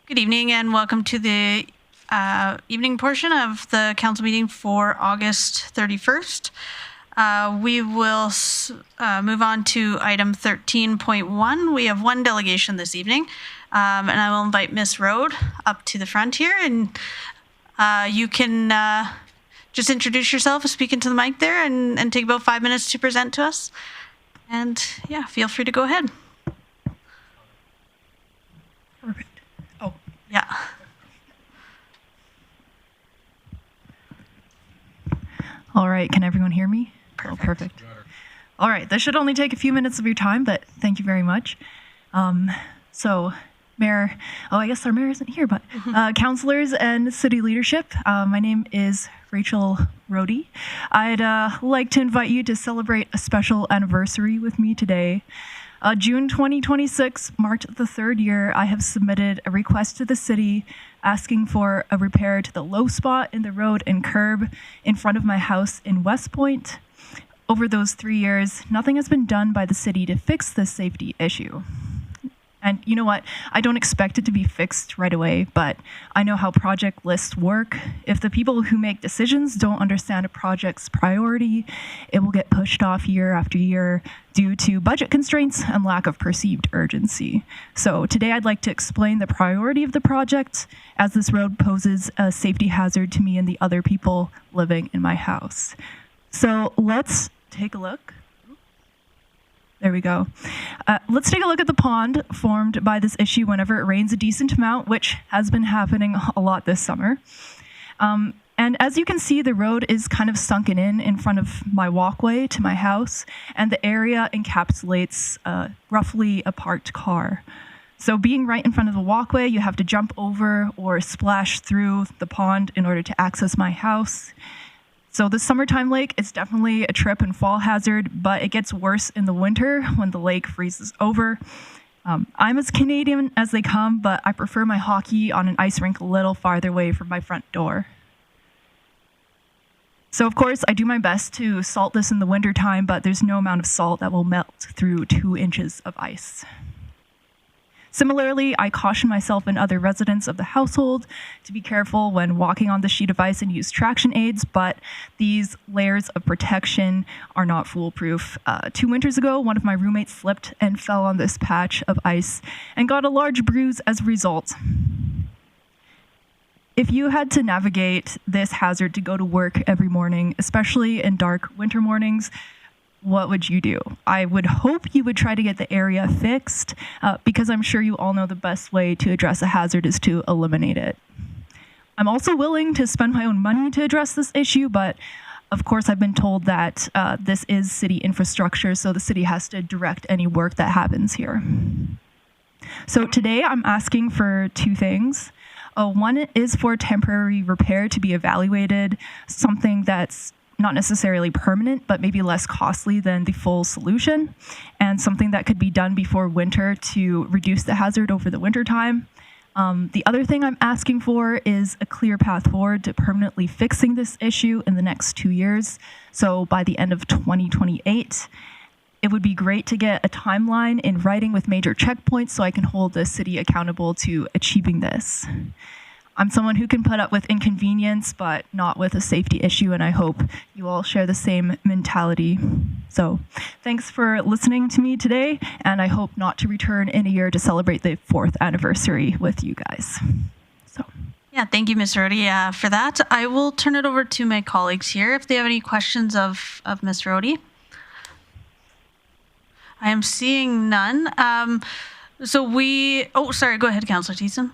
Good evening and welcome to the evening portion of the council meeting for August 31st. We will move on to item 13.1. We have one delegation this evening, and I will invite Ms. Rode up to the front here, and you can just introduce yourself, speak into the mic there, and take about 5 minutes to present to us. And yeah, feel free to go ahead. Perfect. Oh, yeah. All right, can everyone hear me? Perfect. Oh, perfect. All right, this should only take a few minutes of your time, but thank you very much. So, Mayor, I guess our mayor isn't here, but councilors and city leadership, my name is Rachael Rody. I'd like to invite you to celebrate a special anniversary with me today. June 2026 marked the third year I have submitted a request to the city asking for a repair to the low spot in the road and curb in front of my house in West Point. Over those 3 years, nothing has been done by the city to fix this safety issue. And you know what? I don't expect it to be fixed right away, but I know how project lists work. If the people who make decisions don't understand a project's priority, it will get pushed off year after year due to budget constraints and lack of perceived urgency. So today I'd like to explain the priority of the project, as this road poses a safety hazard to me and the other people living in my house. So let's take a look. There we go. Let's take a look at the pond formed by this issue whenever it rains a decent amount, which has been happening a lot this summer. And as you can see, the road is kind of sunken in front of my walkway to my house, and the area encapsulates roughly a parked car. So being right in front of the walkway, you have to jump over or splash through the pond in order to access my house. So the summertime lake is definitely a trip and fall hazard, but it gets worse in the winter when the lake freezes over. I'm as Canadian as they come, but I prefer my hockey on an ice rink a little farther away from my front door. So of course, I do my best to salt this in the wintertime, but there's no amount of salt that will melt through 2 inches of ice. Similarly, I caution myself and other residents of the household to be careful when walking on the sheet of ice and use traction aids, but these layers of protection are not foolproof. 2 winters ago, one of my roommates slipped and fell on this patch of ice and got a large bruise as a result. If you had to navigate this hazard to go to work every morning, especially in dark winter mornings, what would you do? I would hope you would try to get the area fixed because I'm sure you all know the best way to address a hazard is to eliminate it. I'm also willing to spend my own money to address this issue, but of course I've been told that this is city infrastructure, so the city has to direct any work that happens here. So today I'm asking for 2 things. One is for temporary repair to be evaluated, something that's not necessarily permanent, but maybe less costly than the full solution, and something that could be done before winter to reduce the hazard over the winter time. The other thing I'm asking for is a clear path forward to permanently fixing this issue in the next 2 years. So by the end of 2028, it would be great to get a timeline in writing with major checkpoints so I can hold the city accountable to achieving this. I'm someone who can put up with inconvenience, but not with a safety issue, and I hope you all share the same mentality. So thanks for listening to me today, and I hope not to return in a year to celebrate the 4th anniversary with you guys. Yeah, thank you, Ms. Rody, for that. I will turn it over to my colleagues here if they have any questions of Ms. Rody. I am seeing none. Sorry, go ahead, Councillor Thiessen.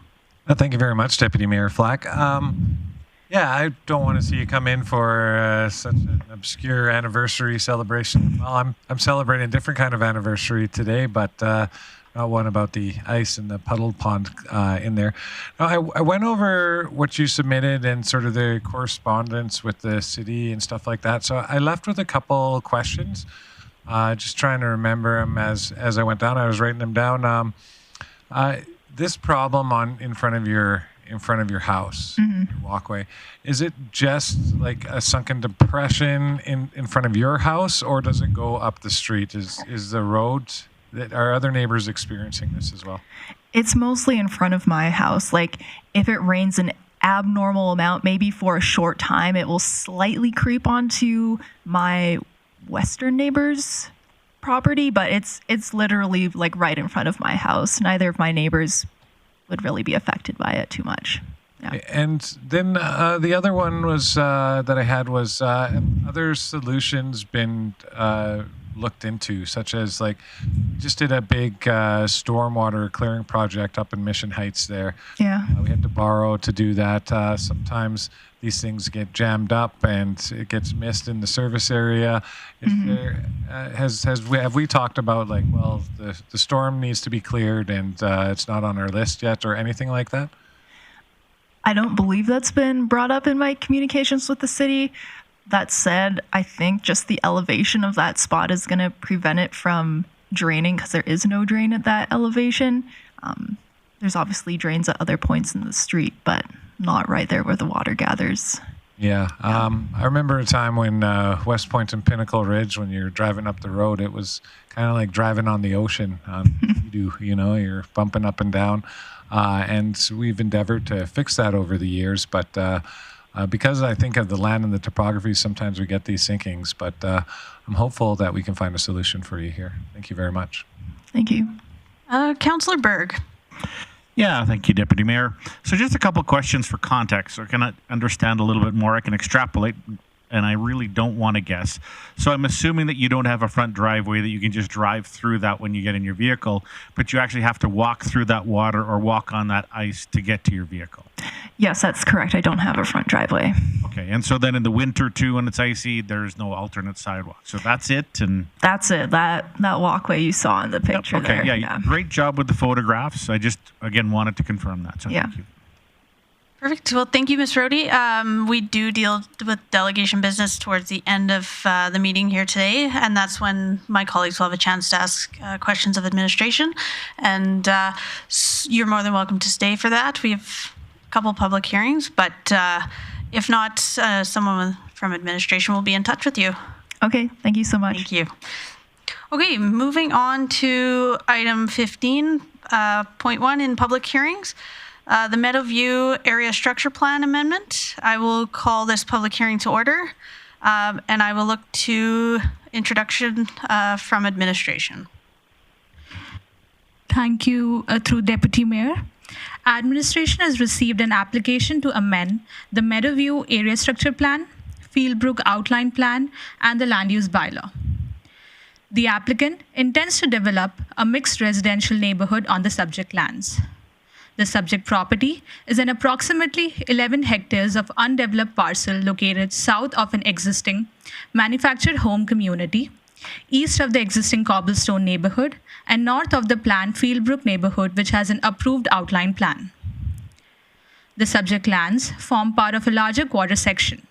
Thank you very much, Deputy Mayor Flack. Yeah, I don't want to see you come in for such an obscure anniversary celebration. Well, I'm celebrating a different kind of anniversary today, but not one about the ice and the puddle pond in there. Now, I went over what you submitted and sort of the correspondence with the city and stuff like that. So I left with a couple questions, just trying to remember them as I went down. I was writing them down. This problem in front of your house, your walkway, is it just like a sunken depression in front of your house, or does it go up the street? Is the road are other neighbors experiencing this as well? It's mostly in front of my house. Like if it rains an abnormal amount, maybe for a short time, it will slightly creep onto my western neighbor's property, but it's literally like right in front of my house. Neither of my neighbors would really be affected by it too much. Yeah. And then the other one was that I had was other solutions been looked into, such as like just did a big stormwater clearing project up in Mission Heights there. Yeah. We had to borrow to do that. Sometimes these things get jammed up and it gets missed in the service area. Is there, have we talked about like, well, the storm needs to be cleared and it's not on our list yet or anything like that? I don't believe that's been brought up in my communications with the city. That said, I think just the elevation of that spot is going to prevent it from draining because there is no drain at that elevation. There's obviously drains at other points in the street, but not right there where the water gathers. Yeah. I remember a time when West Point and Pinnacle Ridge, when you're driving up the road, it was kind of like driving on the ocean. You know, you're bumping up and down. And we've endeavored to fix that over the years, but because I think of the land and the topography, sometimes we get these sinkings, but I'm hopeful that we can find a solution for you here. Thank you very much. Thank you. Councillor Berg. Yeah, thank you, Deputy Mayor. So just a couple of questions for context. So I can understand a little bit more. I can extrapolate, and I really don't want to guess. So I'm assuming that you don't have a front driveway that you can just drive through that when you get in your vehicle, but you actually have to walk through that water or walk on that ice to get to your vehicle. Yes, that's correct. I don't have a front driveway. Okay, and so then in the winter too, when it's icy, there's no alternate sidewalk. So that's it, and that's it. That walkway you saw in the picture. Yep, okay, there. Yeah, great job with the photographs. I just again wanted to confirm that. So thank you. Perfect. Well, thank you, Ms. Rohde. We do deal with delegation business towards the end of the meeting here today, and that's when my colleagues will have a chance to ask questions of administration. And you're more than welcome to stay for that. We have a couple public hearings, but if not, someone from administration will be in touch with you. Okay. Thank you so much. Thank you. Okay, moving on to item 15.1 in public hearings. The Meadowview Area Structure Plan Amendment. I will call this public hearing to order, and I will look to introduction from administration. Thank you, through Deputy Mayor. Administration has received an application to amend the Meadowview Area Structure Plan, Fieldbrook Outline Plan, and the Land Use Bylaw. The applicant intends to develop a mixed residential neighborhood on the subject lands. The subject property is an approximately 11 hectares of undeveloped parcel located south of an existing manufactured home community, east of the existing cobblestone neighborhood, and north of the planned Fieldbrook neighborhood, which has an approved outline plan. The subject lands form part of a larger quarter section.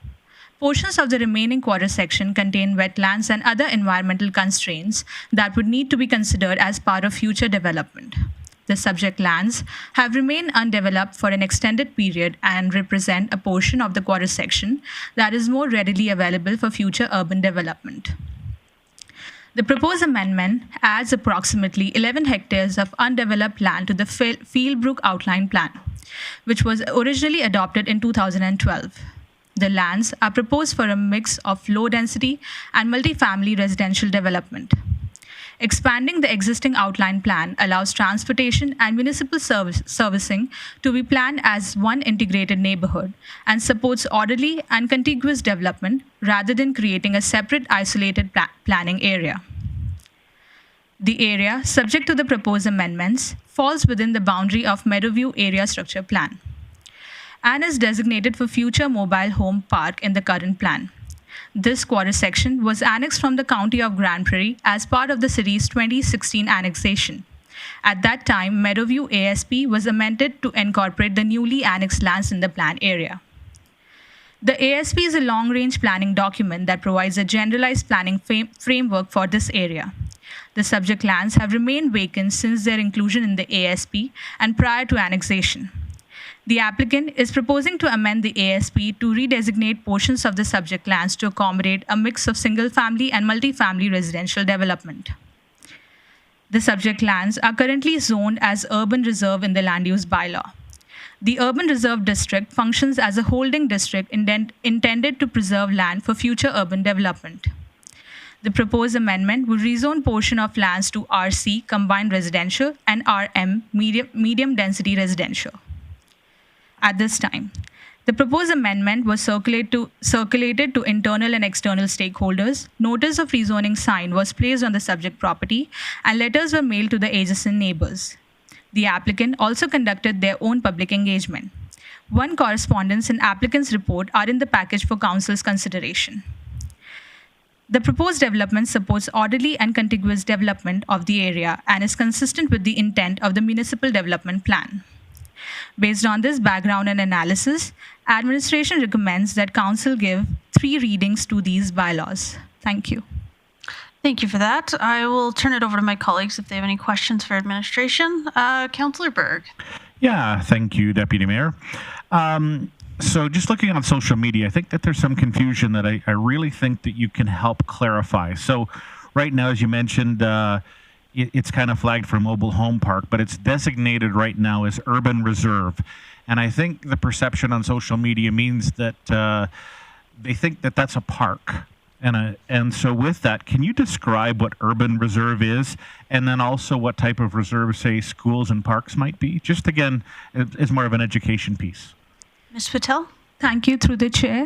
Portions of the remaining quarter section contain wetlands and other environmental constraints that would need to be considered as part of future development. The subject lands have remained undeveloped for an extended period and represent a portion of the quarter section that is more readily available for future urban development. The proposed amendment adds approximately 11 hectares of undeveloped land to the Fieldbrook Outline Plan, which was originally adopted in 2012. The lands are proposed for a mix of low-density and multifamily residential development. Expanding the existing outline plan allows transportation and municipal servicing to be planned as one integrated neighborhood and supports orderly and contiguous development rather than creating a separate isolated planning area. The area subject to the proposed amendments falls within the boundary of Meadowview Area Structure Plan and is designated for future mobile home park in the current plan. This quarter section was annexed from the County of Grande Prairie as part of the city's 2016 annexation. At that time, Meadowview ASP was amended to incorporate the newly annexed lands in the plan area. The ASP is a long-range planning document that provides a generalized planning framework for this area. The subject lands have remained vacant since their inclusion in the ASP and prior to annexation. The applicant is proposing to amend the ASP to redesignate portions of the subject lands to accommodate a mix of single-family and multifamily residential development. the subject lands, are currently zoned as urban reserve in the land use bylaw. The urban reserve district functions as a holding district intended to preserve land for future urban development. The proposed amendment would rezone portion of lands to RC, combined residential, and RM, medium density residential. At this time, the proposed amendment was circulated to internal and external stakeholders. Notice of rezoning sign was placed on the subject property, and letters were mailed to the adjacent neighbors. The applicant also conducted their own public engagement. One correspondence and applicant's report are in the package for council's consideration. The proposed development supports orderly and contiguous development of the area and is consistent with the intent of the municipal development plan. Based on this background and analysis, administration recommends that council give 3 readings to these bylaws. Thank you. Thank you for that. I will turn it over to my colleagues if they have any questions for administration. Councillor Berg. Yeah, thank you, Deputy Mayor. So just looking on social media, I think that there's some confusion that I really think that you can help clarify. So right now, as you mentioned, it's kind of flagged for mobile home park, but it's designated right now as urban reserve. And I think the perception on social media means that they think that that's a park. And so with that, can you describe what urban reserve is, and then also what type of reserve, say, schools and parks might be? Just again, it's more of an education piece. Ms. Patel? Thank you, through the chair.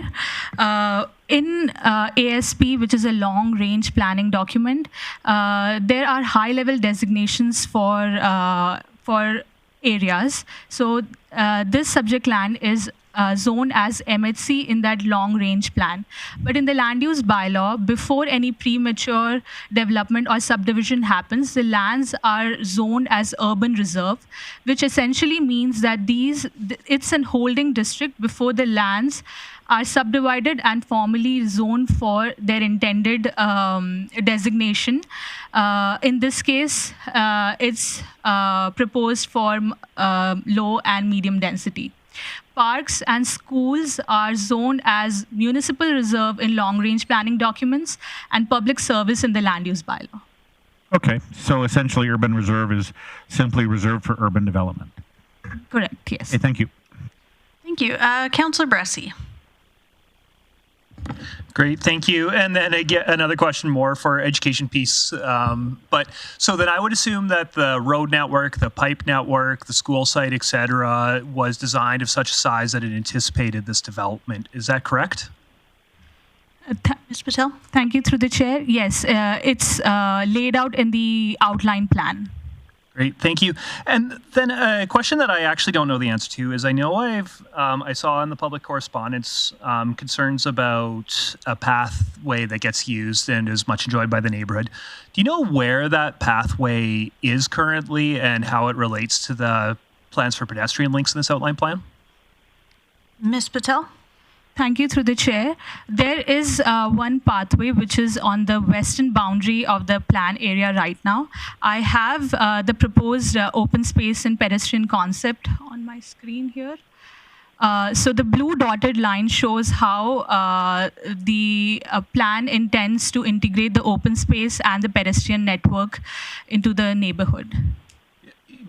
In ASP, which is a long-range planning document, there are high-level designations for areas. So this subject land is zoned as MHC in that long-range plan. But in the land use bylaw, before any premature development or subdivision happens, the lands are zoned as urban reserve, which essentially means that it's an holding district before the lands are subdivided and formally zoned for their intended designation. In this case, it's proposed for low and medium density. Parks and schools are zoned as municipal reserve in long-range planning documents and public service in the land use bylaw. Okay, so essentially urban reserve is simply reserved for urban development. Correct, yes. Okay, thank you. Thank you. Councillor Bressie. Great, thank you. And then again, another question more for education piece. But so then I would assume that the road network, the pipe network, the school site, et cetera, was designed of such a size that it anticipated this development. Is that correct? Ms. Patel? Thank you, through the chair. Yes, it's laid out in the outline plan. Great, thank you. And then a question that I actually don't know the answer to is I know I saw in the public correspondence concerns about a pathway that gets used and is much enjoyed by the neighborhood. Do you know where that pathway is currently and how it relates to the plans for pedestrian links in this outline plan? Ms. Patel? Thank you, through the chair. There is one pathway which is on the western boundary of the plan area right now. I have the proposed open space and pedestrian concept on my screen here. So the blue dotted line shows how the plan intends to integrate the open space and the pedestrian network into the neighborhood.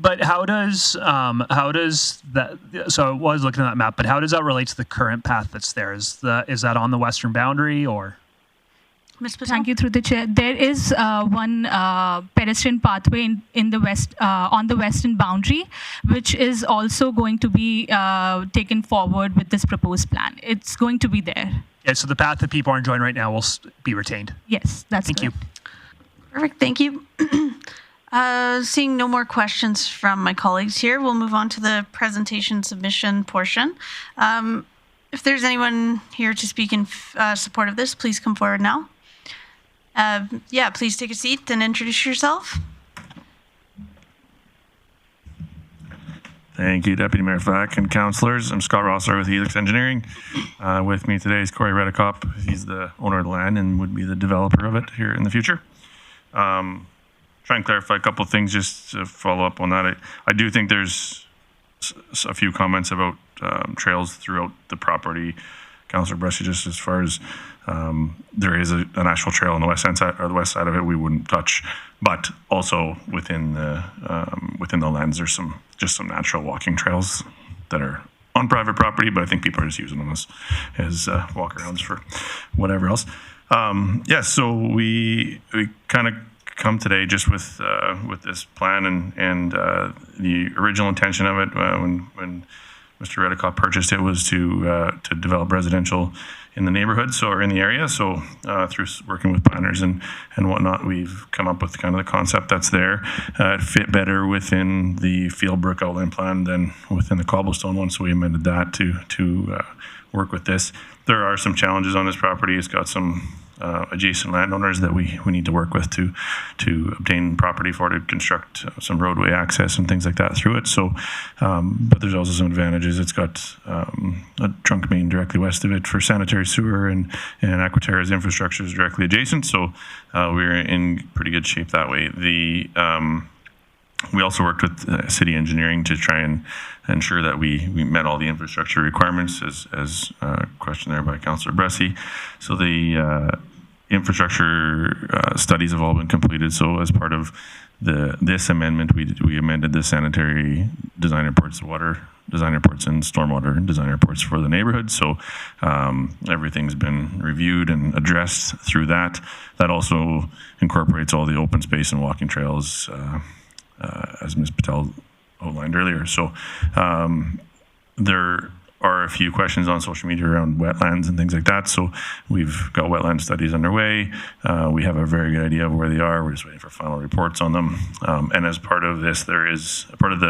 But how does that? So I was looking at that map, but how does that relate to the current path that's there? Is that on the western boundary or? Ms. Patel? Thank you, through the chair. There is one pedestrian pathway in the west on the western boundary, which is also going to be taken forward with this proposed plan. It's going to be there. Yeah. So the path that people are enjoying right now will be retained. Yes, that's Thank you. Perfect. Thank you. Seeing no more questions from my colleagues here, we'll move on to the presentation submission portion. If there's anyone here to speak in support of this, please come forward now. Yeah, please take a seat and introduce yourself. Thank you, Deputy Mayor Flack and councillors. I'm Scott Rossler with Helix Engineering. With me today is Corey Redekop. He's the owner of the land and would be the developer of it here in the future. Try and clarify a couple of things just to follow up on that. I do think there's a few comments about trails throughout the property Councillor Bressy, just as far as there is a national trail on the west side or the west side of it we wouldn't touch, but also within the lands there's some natural walking trails that are on private property, but I think people are just using them as walkarounds for whatever else. So we kind of come today just with this plan and the original intention of it when Mr. Redicott purchased it was to develop residential in the neighborhood, or in the area. So through working with planners and whatnot, we've come up with kind of the concept that's there. It fit better within the Fieldbrook outline plan than within the cobblestone one, so we amended that to work with this. There are some challenges on this property. It's got some adjacent landowners that we need to work with to obtain property for to construct some roadway access and things like that through it. So, but there's also some advantages. It's got a trunk main directly west of it for sanitary sewer, and Aquaterra's infrastructure is directly adjacent. So we're in pretty good shape that way. We also worked with city engineering to try and ensure that we met all the infrastructure requirements, as questioned there by Councillor Bressy. So the infrastructure studies have all been completed. So as part of this amendment, we amended the sanitary design reports, water design reports, and stormwater design reports for the neighborhood. So everything's been reviewed and addressed through that. That also incorporates all the open space and walking trails, as Ms. Patel outlined earlier. So there are a few questions on social media around wetlands and things like that. So we've got wetland studies underway. We have a very good idea of where they are. We're just waiting for final reports on them. And as part of this, there is a part of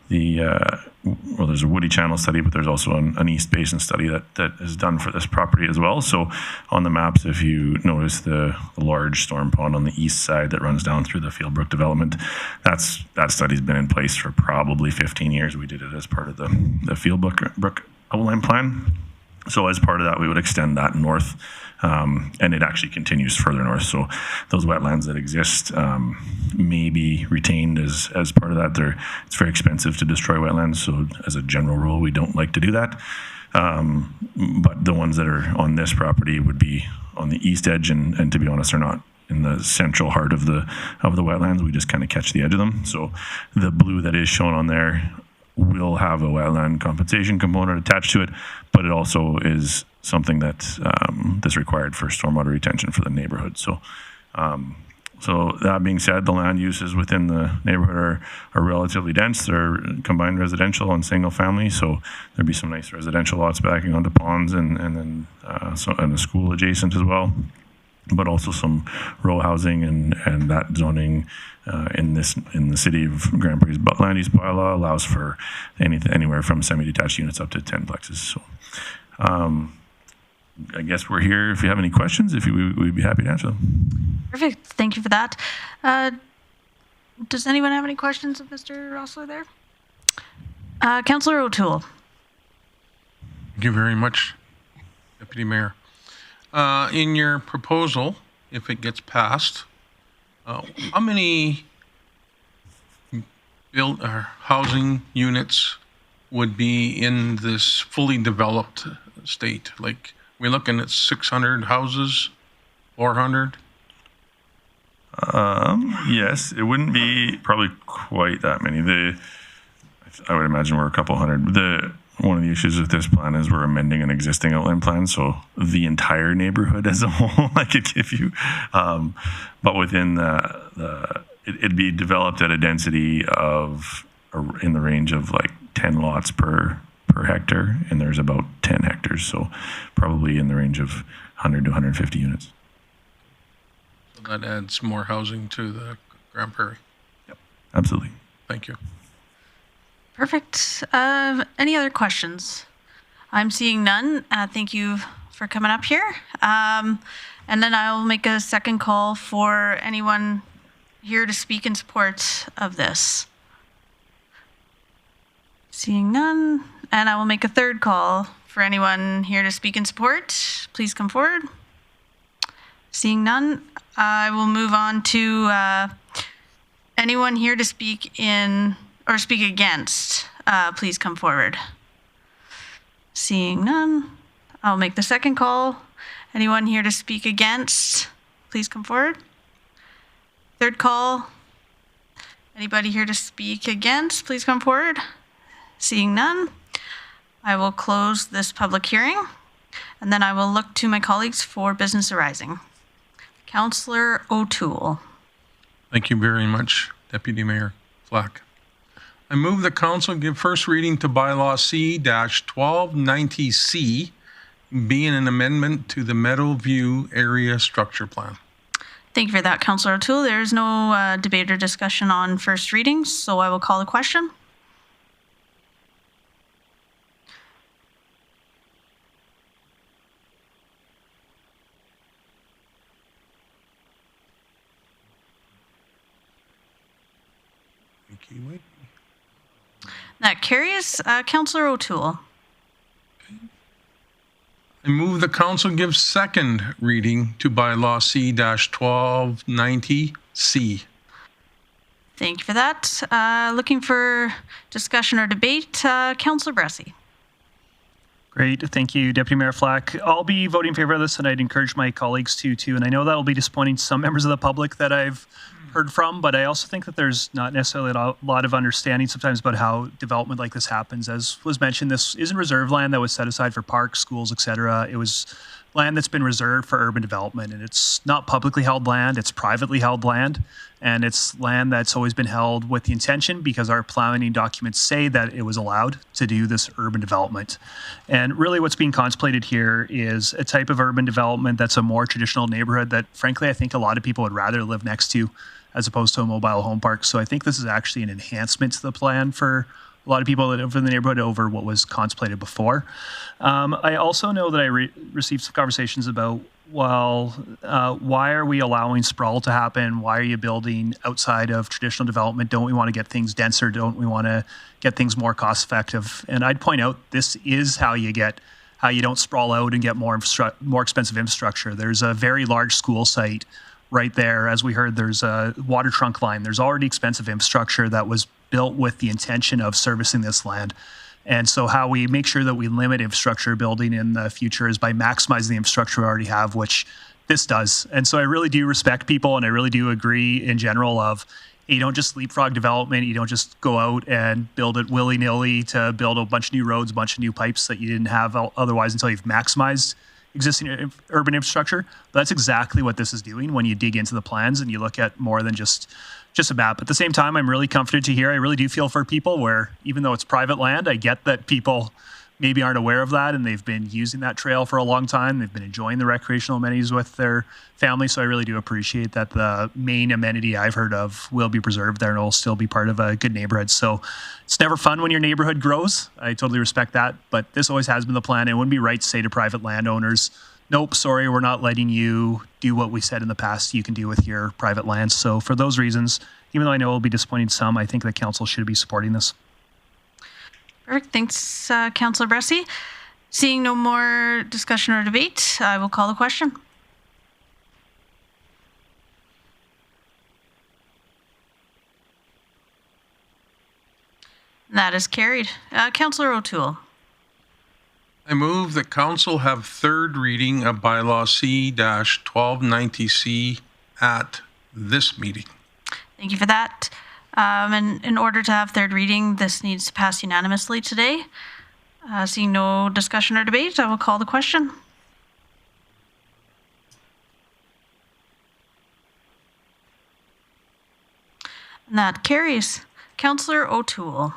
there's a woody channel study, but there's also an east basin study that is done for this property as well. So on the maps, if you notice the large storm pond on the east side that runs down through the Fieldbrook development, that study's been in place for probably 15 years. We did it as part of the Fieldbrook outline plan. So as part of that, we would extend that north, and it actually continues further north. So those wetlands that exist may be retained as part of that. It's very expensive to destroy wetlands, so as a general rule, we don't like to do that. But the ones that are on this property would be on the east edge, and to be honest, are not in the central heart of the wetlands. We just kind of catch the edge of them. So the blue that is shown on there will have a wetland compensation component attached to it, but it also is something that's required for stormwater retention for the neighborhood. So that being said, the land uses within the neighborhood are relatively dense. They're combined residential and single family, so there'd be some nice residential lots backing onto ponds and then and a school adjacent as well, but also some row housing and that zoning in the city of Grande Prairie's land use bylaw allows for anywhere from semi-detached units up to 10 plexes. So I guess we're here if you have any questions. We'd be happy to answer them. Perfect. Thank you for that. Does anyone have any questions of Mr. Rossler there? Councillor O'Toole. Thank you very much, Deputy Mayor. In your proposal, if it gets passed, how many housing units would be in this fully developed state? Like, we're looking at 600 houses, 400? Yes, it wouldn't be probably quite that many. I would imagine we're a couple hundred. One of the issues with this plan is we're amending an existing outline plan, so the neighborhood as a whole I could give you. But within it'd be developed at a density of in the range of like 10 lots per hectare, and there's about 10 hectares, so probably in the range of 100 to 150 units. So that adds more housing to the Grande Prairie. Yep, absolutely. Thank you. Perfect. Any other questions? I'm seeing none. Thank you for coming up here. And then I'll make a second call for anyone here to speak in support of this. Seeing none. And I will make a third call for anyone here to speak in support. Please come forward. Seeing none, I will move on to anyone here to speak in or speak against. Please come forward. Seeing none, I'll make the second call. Anyone here to speak against, please come forward. Third call. Anybody here to speak against, please come forward. Seeing none, I will close this public hearing, and then I will look to my colleagues for business arising. Councillor O'Toole. Thank you very much, Deputy Mayor Flack. I move the council give first reading to Bylaw C-1290C, being an amendment to the Meadowview Area Structure Plan. Thank you for that, Councillor O'Toole. There is no debate or discussion on first readings, so I will call the question. That carries. Councillor O'Toole. I move the council give second reading to Bylaw C-1290C. Thank you for that. Looking for discussion or debate, Councillor Bressie. Great. Thank you, Deputy Mayor Flack. I'll be voting in favor of this, and I'd encourage my colleagues to too. And I know that'll be disappointing to some members of the public that I've heard from, but I also think that there's not necessarily a lot of understanding sometimes about how development like this happens. As was mentioned, this isn't reserve land that was set aside for parks, schools, etc. It was land that's been reserved for urban development, and it's not publicly held land, it's privately held land, and it's land that's always been held with the intention, because our planning documents say that it was allowed to do this urban development. And really what's being contemplated here is a type of urban development that's a more traditional neighborhood that frankly I think a lot of people would rather live next to as opposed to a mobile home park. So I think this is actually an enhancement to the plan for a lot of people that live in the neighborhood over what was contemplated before. I also know that I received some conversations about, well, why are we allowing sprawl to happen? Why are you building outside of traditional development? Don't we want to get things denser? Don't we want to get things more cost effective? And I'd point out this is how you don't sprawl out and get more expensive infrastructure. There's a very large school site right there. As we heard, there's a water trunk line. There's already expensive infrastructure that was built with the intention of servicing this land. And so how we make sure that we limit infrastructure building in the future is by maximizing the infrastructure we already have, which this does. And so I really do respect people, and I really do agree in general of, you don't just leapfrog development. You don't just go out and build it willy-nilly to build a bunch of new roads, a bunch of new pipes that you didn't have otherwise until you've maximized existing urban infrastructure. But that's exactly what this is doing when you dig into the plans and you look at more than just a map. At the same time, I'm really comforted to hear, I really do feel for people where, even though it's private land, I get that people maybe aren't aware of that, and they've been using that trail for a long time. They've been enjoying the recreational amenities with their family. So I really do appreciate that the main amenity I've heard of will be preserved there and will still be part of a good neighborhood. So it's never fun when your neighborhood grows. I totally respect that, but this always has been the plan. It wouldn't be right to say to private landowners, nope, sorry, we're not letting you do what we said in the past you can do with your private lands. So for those reasons, even though I know it'll be disappointing to some, I think the council should be supporting this. Perfect. Thanks, Councillor Bressie. Seeing no more discussion or debate, I will call the question. That is carried. Councillor O'Toole. I move that council have third reading of Bylaw C-1290C at this meeting. Thank you for that. And in order to have third reading, this needs to pass unanimously today. Seeing no discussion or debate, I will call the question. And that carries. Councillor O'Toole. All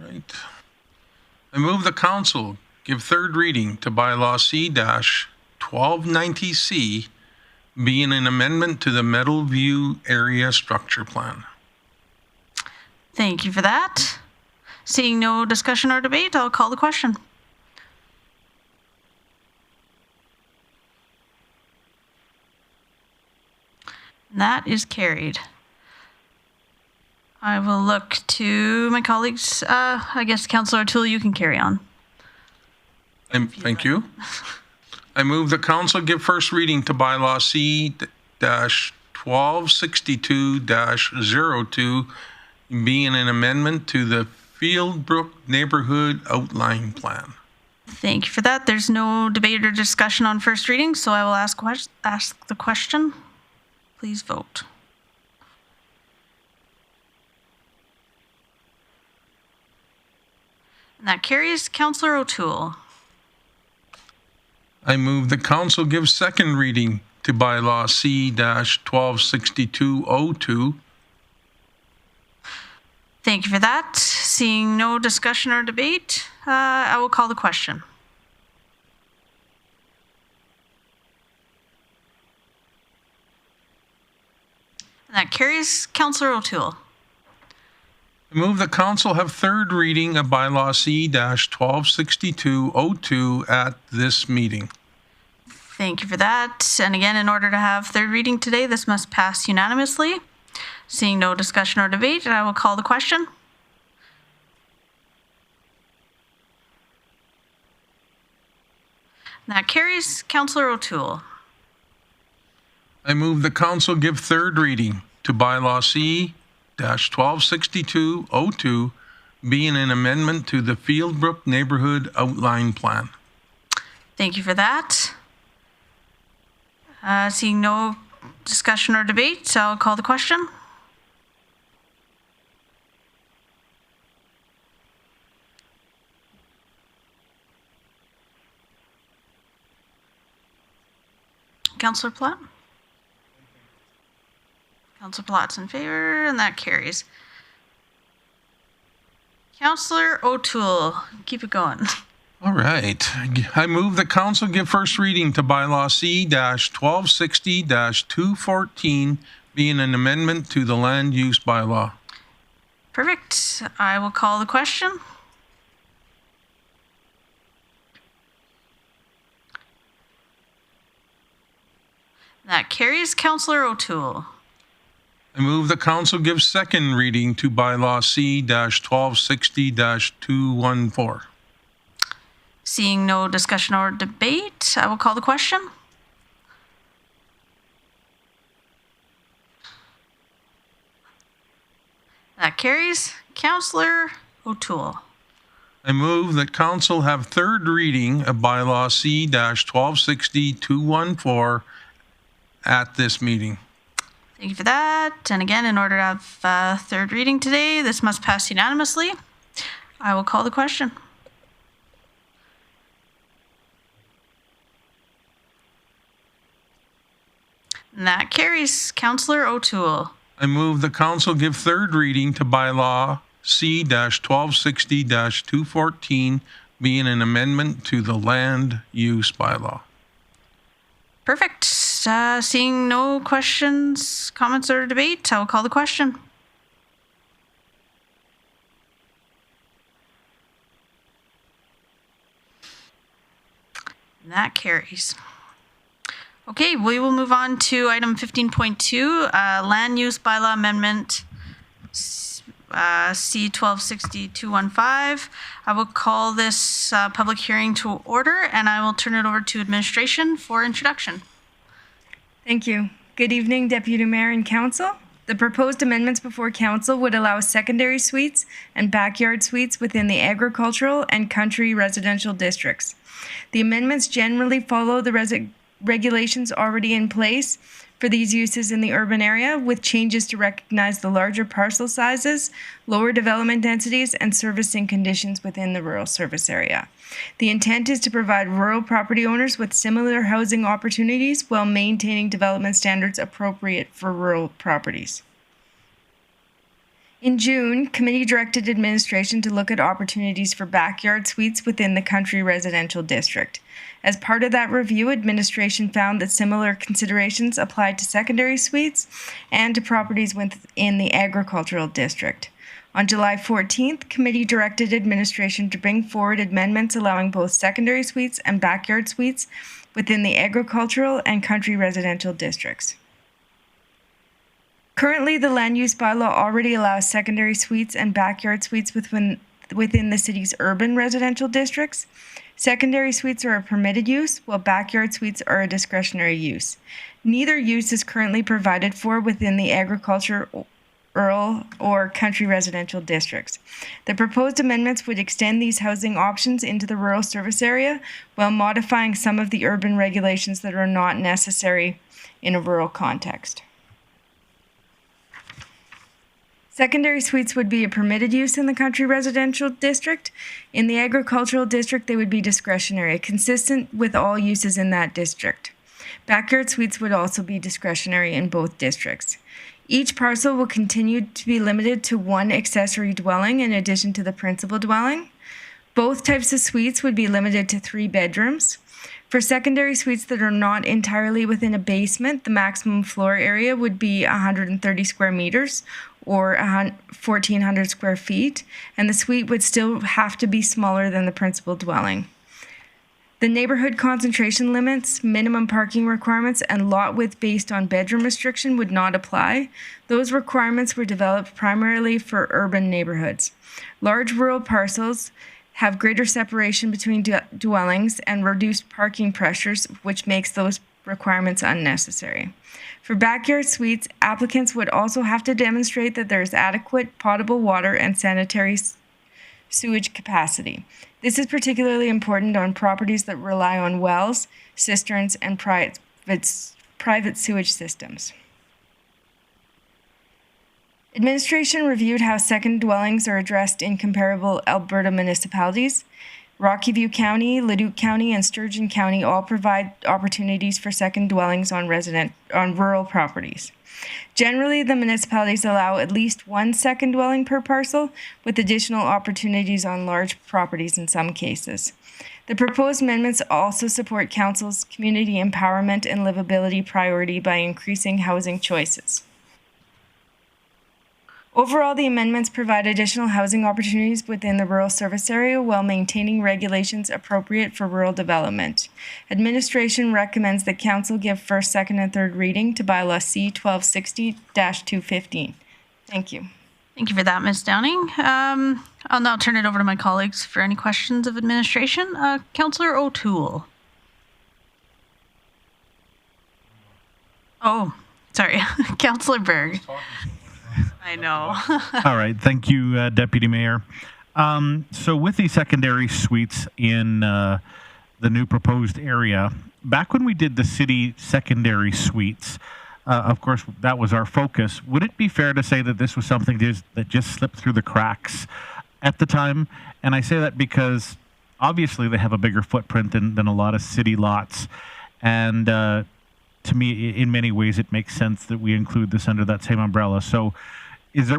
right. I move the council give third reading to Bylaw C-1290C, being an amendment to the Meadowview Area Structure Plan. Thank you for that. Seeing no discussion or debate, I'll call the question. And that is carried. I will look to my colleagues. I guess, Councillor O'Toole, you can carry on. Thank you. I move the council give first reading to Bylaw C-1262-02, being an amendment to the Fieldbrook Neighborhood Outline Plan. Thank you for that. There's no debate or discussion on first reading, so I will ask the question. Please vote. And that carries. Councillor O'Toole. I move the council give second reading to Bylaw C-126202. Thank you for that. Seeing no discussion or debate, I will call the question. And that carries. Councillor O'Toole. I move the council have third reading of Bylaw C-126202 at this meeting. Thank you for that. And again, in order to have third reading today, this must pass unanimously. Seeing no discussion or debate, I will call the question. And that carries. Councillor O'Toole. I move the council give third reading to Bylaw C-126202, being an amendment to the Fieldbrook Neighborhood Outline Plan. Thank you for that. Seeing no discussion or debate, I'll call the question. Councillor Platt? Councillor Platt's in favor, and that carries. Councillor O'Toole, keep it going. All right. I move the council give first reading to Bylaw C-1260-214, being an amendment to the Land Use Bylaw. Perfect. I will call the question. That carries. Councillor O'Toole. I move the council give second reading to Bylaw C-1260-214. Seeing no discussion or debate, I will call the question. That carries. Councillor O'Toole. I move that council have third reading of Bylaw C-1260-214 at this meeting. Thank you for that. And again, in order to have third reading today, this must pass unanimously. I will call the question. And that carries. Councillor O'Toole. I move the council give third reading to Bylaw C-1260-214, being an amendment to the Land Use Bylaw. Perfect. Seeing no questions, comments, or debate, I will call the question. And that carries. Okay, we will move on to item 15.2, Land Use Bylaw Amendment C-1260-215. I will call this public hearing to order, and I will turn it over to administration for introduction. Thank you. Good evening, Deputy Mayor and Council. The proposed amendments before Council would allow secondary suites and backyard suites within the agricultural and country residential districts. The amendments generally follow the regulations already in place for these uses in the urban area, with changes to recognize the larger parcel sizes, lower development densities, and servicing conditions within the rural service area. The intent is to provide rural property owners with similar housing opportunities while maintaining development standards appropriate for rural properties. In June, committee directed administration to look at opportunities for backyard suites within the country residential district. As part of that review, administration found that similar considerations applied to secondary suites and to properties within the agricultural district. On July 14th, committee directed administration to bring forward amendments allowing both secondary suites and backyard suites within the agricultural and country residential districts. Currently, the land use bylaw already allows secondary suites and backyard suites within the city's urban residential districts. Secondary suites are a permitted use, while backyard suites are a discretionary use. Neither use is currently provided for within the agriculture rural or country residential districts. The proposed amendments would extend these housing options into the rural service area while modifying some of the urban regulations that are not necessary in a rural context. Secondary suites would be a permitted use in the country residential district. In the agricultural district, they would be discretionary, consistent with all uses in that district. Backyard suites would also be discretionary in both districts. Each parcel will continue to be limited to one accessory dwelling in addition to the principal dwelling. Both types of suites would be limited to 3 bedrooms. For secondary suites that are not entirely within a basement, the maximum floor area would be 130 square meters or 1,400 square feet, and the suite would still have to be smaller than the principal dwelling. The neighborhood concentration limits, minimum parking requirements, and lot width based on bedroom restriction would not apply. Those requirements were developed primarily for urban neighborhoods. Large rural parcels have greater separation between dwellings and reduced parking pressures, which makes those requirements unnecessary. For backyard suites, applicants would also have to demonstrate that there is adequate potable water and sanitary sewage capacity. This is particularly important on properties that rely on wells, cisterns, and private sewage systems. Administration reviewed how second dwellings are addressed in comparable Alberta municipalities. Rocky View County, Leduc County, and Sturgeon County all provide opportunities for second dwellings on rural properties. Generally, the municipalities allow at least one second dwelling per parcel, with additional opportunities on large properties in some cases. The proposed amendments also support Council's community empowerment and livability priority by increasing housing choices. Overall, the amendments provide additional housing opportunities within the rural service area while maintaining regulations appropriate for rural development. Administration recommends that Council give first, second, and third reading to Bylaw C 1260-215. Thank you. Thank you for that, Ms. Downing. I'll now turn it over to my colleagues for any questions of administration. Councillor O'Toole. Oh, sorry. Councillor Berg. I know. All right. Thank you, Deputy Mayor. So with these secondary suites in the new proposed area, back when we did the city secondary suites, of course, that was our focus. Would it be fair to say that this was something that just slipped through the cracks at the time? And I say that because obviously they have a bigger footprint than a lot of city lots. And to me, in many ways, it makes sense that we include this under that same umbrella. So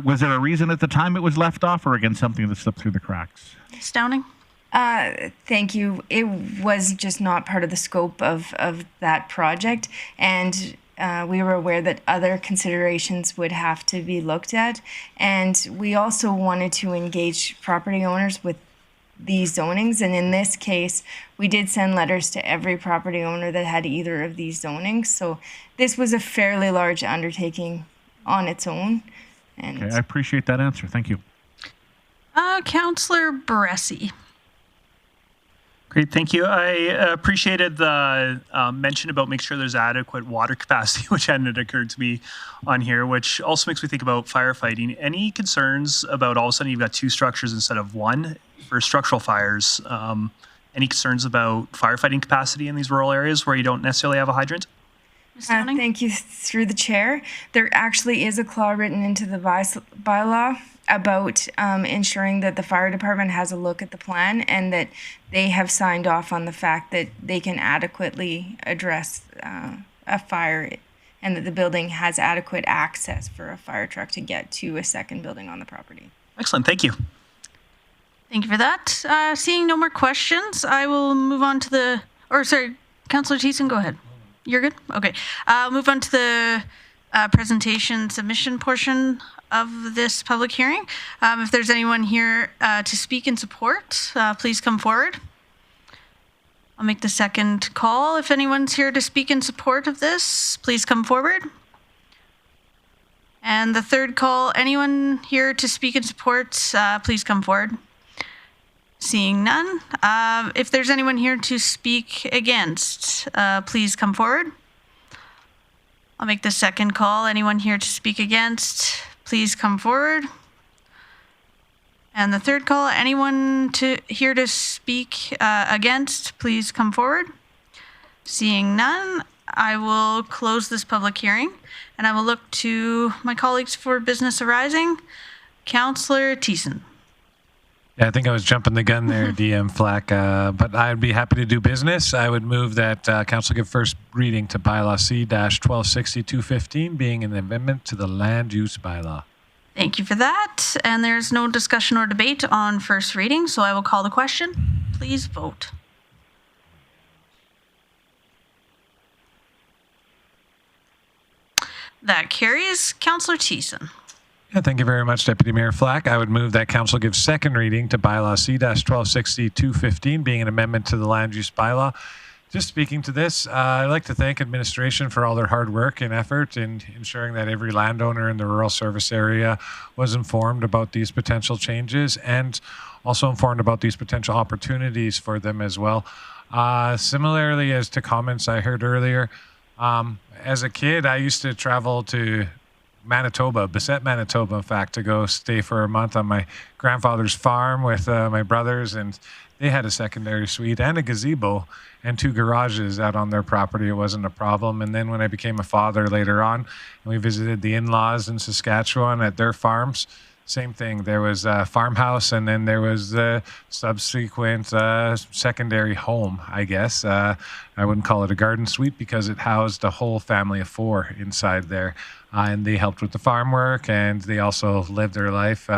was there a reason at the time it was left off, or again, something that slipped through the cracks? Ms. Downing? Thank you. It was just not part of the scope of that project. And we were aware that other considerations would have to be looked at. And we also wanted to engage property owners with these zonings. And in this case, we did send letters to every property owner that had either of these zonings. So this was a fairly large undertaking on its own. And okay, I appreciate that answer. Thank you. Councillor Baresi. Great, thank you. I appreciated the mention about make sure there's adequate water capacity, which hadn't occurred to me on here, which also makes me think about firefighting. Any concerns about all of a sudden you've got 2 structures instead of 1 for structural fires? Any concerns about firefighting capacity in these rural areas where you don't necessarily have a hydrant? Thank you. Through the chair, there actually is a clause written into the bylaw about ensuring that the fire department has a look at the plan and that they have signed off on the fact that they can adequately address a fire and that the building has adequate access for a fire truck to get to a second building on the property. Excellent. Thank you. Thank you for that. Seeing no more questions, I will move on to the, Councillor Thiessen, go ahead. You're good? Okay. Move on to the presentation submission portion of this public hearing. If there's anyone here to speak in support, please come forward. I'll make the second call. If anyone's here to speak in support of this, please come forward. And the third call, anyone here to speak in support, please come forward. Seeing none. If there's anyone here to speak against, please come forward. I'll make the second call. Anyone here to speak against, please come forward. And the third call, anyone here to speak against, please come forward. Seeing none, I will close this public hearing, and I will look to my colleagues for business arising. Councillor Thiessen. Yeah, I think I was jumping the gun there, DM Flack, but I'd be happy to do business. I would move that Council give first reading to Bylaw C-1260-215, being an amendment to the Land Use Bylaw. Thank you for that. And there's no discussion or debate on first reading, so I will call the question. Please vote. That carries. Councillor Thiessen. Yeah, thank you very much, Deputy Mayor Flack. I would move that Council give second reading to Bylaw C-1260-215, being an amendment to the Land Use Bylaw. Just speaking to this, I'd like to thank administration for all their hard work and effort in ensuring that every landowner in the rural service area was informed about these potential changes and also informed about these potential opportunities for them as well. Similarly, as to comments I heard earlier, as a kid, I used to travel to Manitoba, Bissett, Manitoba, in fact, to go stay for a month on my grandfather's farm with my brothers, and they had a secondary suite and a gazebo and 2 garages out on their property. It wasn't a problem. And then when I became a father later on, and we visited the in-laws in Saskatchewan at their farms, same thing. There was a farmhouse, and then there was the subsequent secondary home, I guess. I wouldn't call it a garden suite because it housed a whole family of 4 inside there. And they helped with the farm work, and they also lived their life,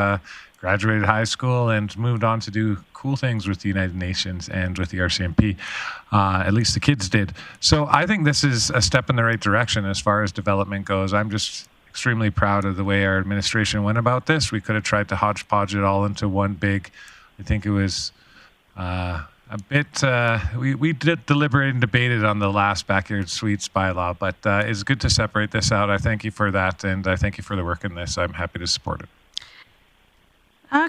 graduated high school, and moved on to do cool things with the United Nations and with the RCMP. At least the kids did. So I think this is a step in the right direction as far as development goes. I'm just extremely proud of the way our administration went about this. We could have tried to hodgepodge it all into one big, I think it was a bit, we did deliberate and debated on the last backyard suites bylaw, but it's good to separate this out. I thank you for that, and I thank you for the work in this. I'm happy to support it.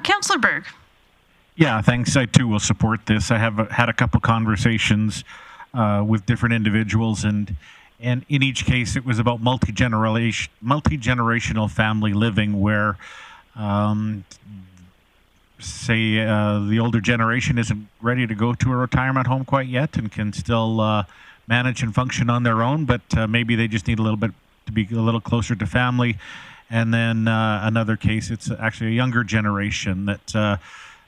Councillor Berg. Yeah, thanks. I too will support this. I have had a couple conversations with different individuals, and in each case, it was about multi-generational family living, where, say, the older generation isn't ready to go to a retirement home quite yet and can still manage and function on their own, but maybe they just need a little bit to be a little closer to family. And then another case, it's actually a younger generation that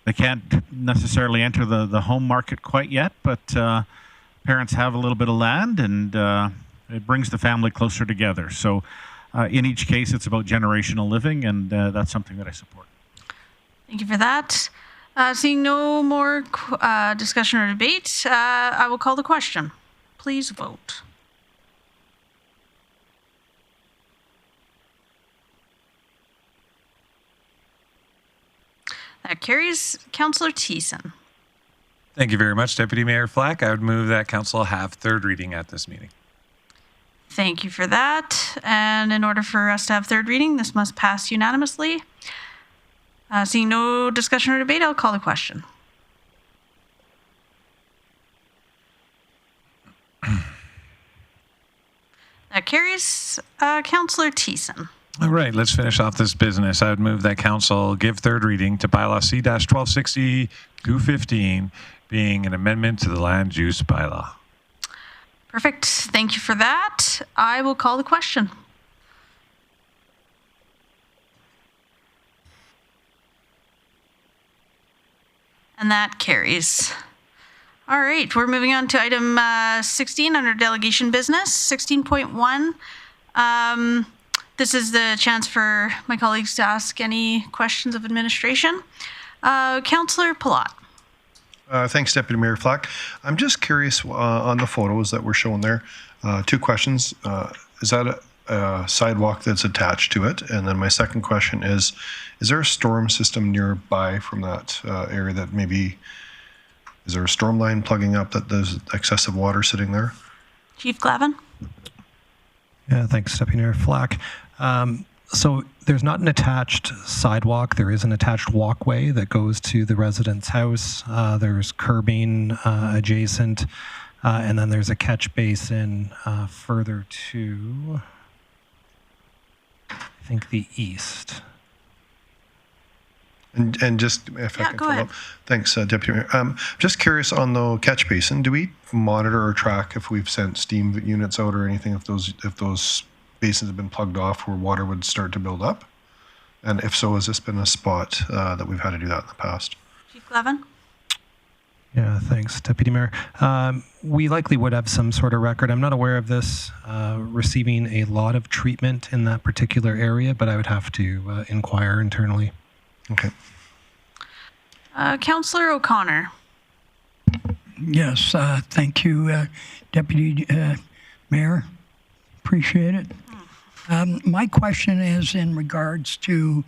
they can't necessarily enter the home market quite yet, but parents have a little bit of land, and it brings the family closer together. So in each case, it's about generational living, and that's something that I support. Thank you for that. Seeing no more discussion or debate, I will call the question. Please vote. That carries. Councillor Thiessen. Thank you very much, Deputy Mayor Flack. I would move that Council have third reading at this meeting. Thank you for that. And in order for us to have third reading, this must pass unanimously. Seeing no discussion or debate, I'll call the question. That carries. Councillor Thiessen. All right, let's finish off this business. I would move that Council give third reading to Bylaw C-1260-215, being an amendment to the Land Use Bylaw. Perfect. Thank you for that. I will call the question. And that carries. All right, we're moving on to item 16 under delegation business. 16.1. This is the chance for my colleagues to ask any questions of administration. Councillor Palat. Thanks, Deputy Mayor Flack. I'm just curious on the photos that were shown there. 2 questions. Is that a sidewalk that's attached to it? And then my second question is there a storm system nearby from that area that maybe, is there a storm line plugging up that there's excessive water sitting there? Chief Glavin. Yeah, thanks, Deputy Mayor Flack. So there's not an attached sidewalk. There is an attached walkway that goes to the resident's house. There's curbing adjacent, and then there's a catch basin further to, think the east. And just if I can go follow ahead. up. Thanks, Deputy Mayor. Just curious on the catch basin, do we monitor or track if we've sent steam units out or anything if those basins have been plugged off where water would start to build up? And if so, has this been a spot that we've had to do that in the past? Chief Levin? Yeah, thanks, Deputy Mayor. We likely would have some sort of record. I'm not aware of this receiving a lot of treatment in that particular area, but I would have to inquire internally. Okay. Councillor O'Connor. Yes, thank you, Deputy Mayor. Appreciate it. My question is in regards to,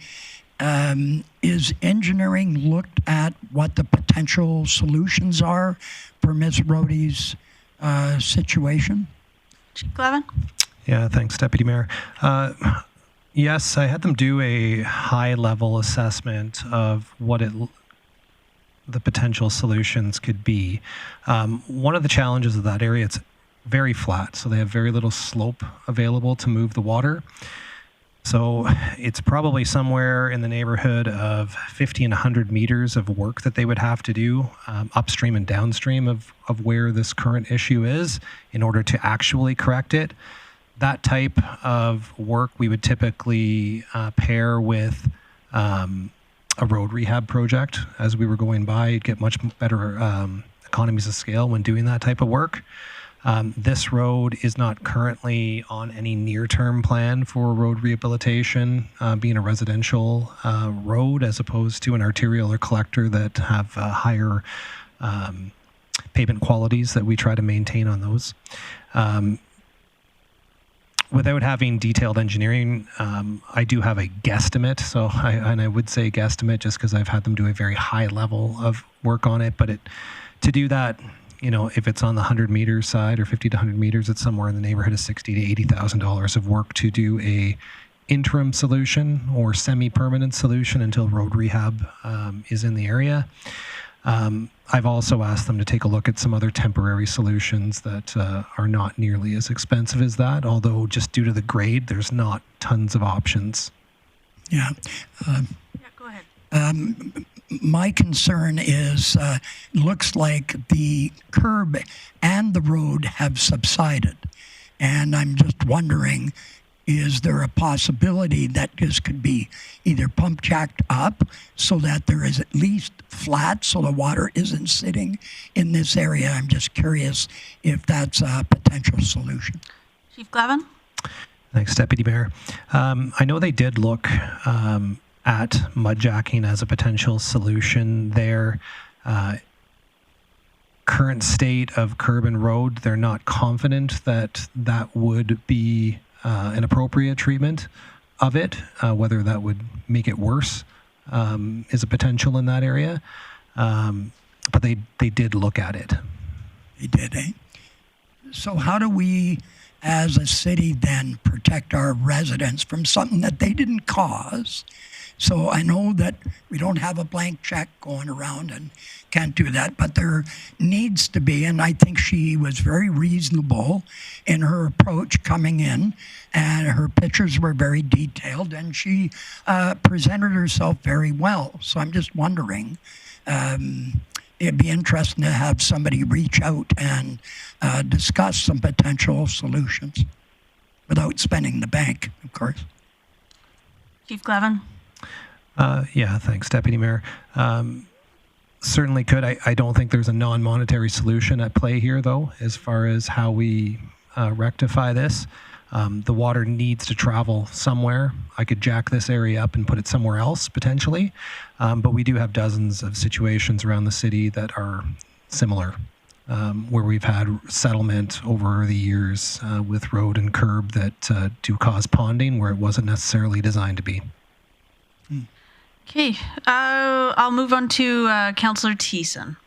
is engineering looked at what the potential solutions are for Ms. Rohde's situation? Chief Levin? Yeah, thanks, Deputy Mayor. Yes, I had them do a high-level assessment of what the potential solutions could be. One of the challenges of that area, it's very flat, so they have very little slope available to move the water. So it's probably somewhere in the neighborhood of 50 and 100 meters of work that they would have to do upstream and downstream of where this current issue is in order to actually correct it. That type of work we would typically pair with a road rehab project. As we were going by, you'd get much better economies of scale when doing that type of work. This road is not currently on any near-term plan for road rehabilitation, being a residential road as opposed to an arterial or collector that have higher pavement qualities that we try to maintain on those. Without having detailed engineering, I do have a guesstimate. So I would say guesstimate just because I've had them do a very high level of work on it. But to do that, you know, if it's on the 100 meter side or 50 to 100 meters, it's somewhere in the neighborhood of $60,000 to $80,000 of work to do a interim solution or semi-permanent solution until road rehab is in the area. I've also asked them to take a look at some other temporary solutions that are not nearly as expensive as that, although just due to the grade, there's not tons of options. Yeah. Go ahead. My concern is, looks like the curb and the road have subsided. And I'm just wondering, is there a possibility that this could be either pump jacked up so that there is at least flat so the water isn't sitting in this area? I'm just curious if that's a potential solution. Chief Glavin? Thanks, Deputy Mayor. I know they did look at mudjacking as a potential solution there. Current state of curb and road, they're not confident that that would be an appropriate treatment of it. Whether that would make it worse is a potential in that area. But they did look at it. They did, eh? So how do we, as a city, then protect our residents from something that they didn't cause? So I know that we don't have a blank check going around and can't do that, but there needs to be, and I think she was very reasonable in her approach coming in, and her pictures were very detailed, and she presented herself very well. So I'm just wondering, it'd be interesting to have somebody reach out and discuss some potential solutions without spending the bank, of course. Chief Glavin? Yeah, thanks, Deputy Mayor. Certainly could. I don't think there's a non-monetary solution at play here, though, as far as how we rectify this. The water needs to travel somewhere. I could jack this area up and put it somewhere else, potentially. But we do have dozens of situations around the city that are similar, where we've had settlement over the years with road and curb that do cause ponding where it wasn't necessarily designed to be. Okay, I'll move on to Councillor Thiessen.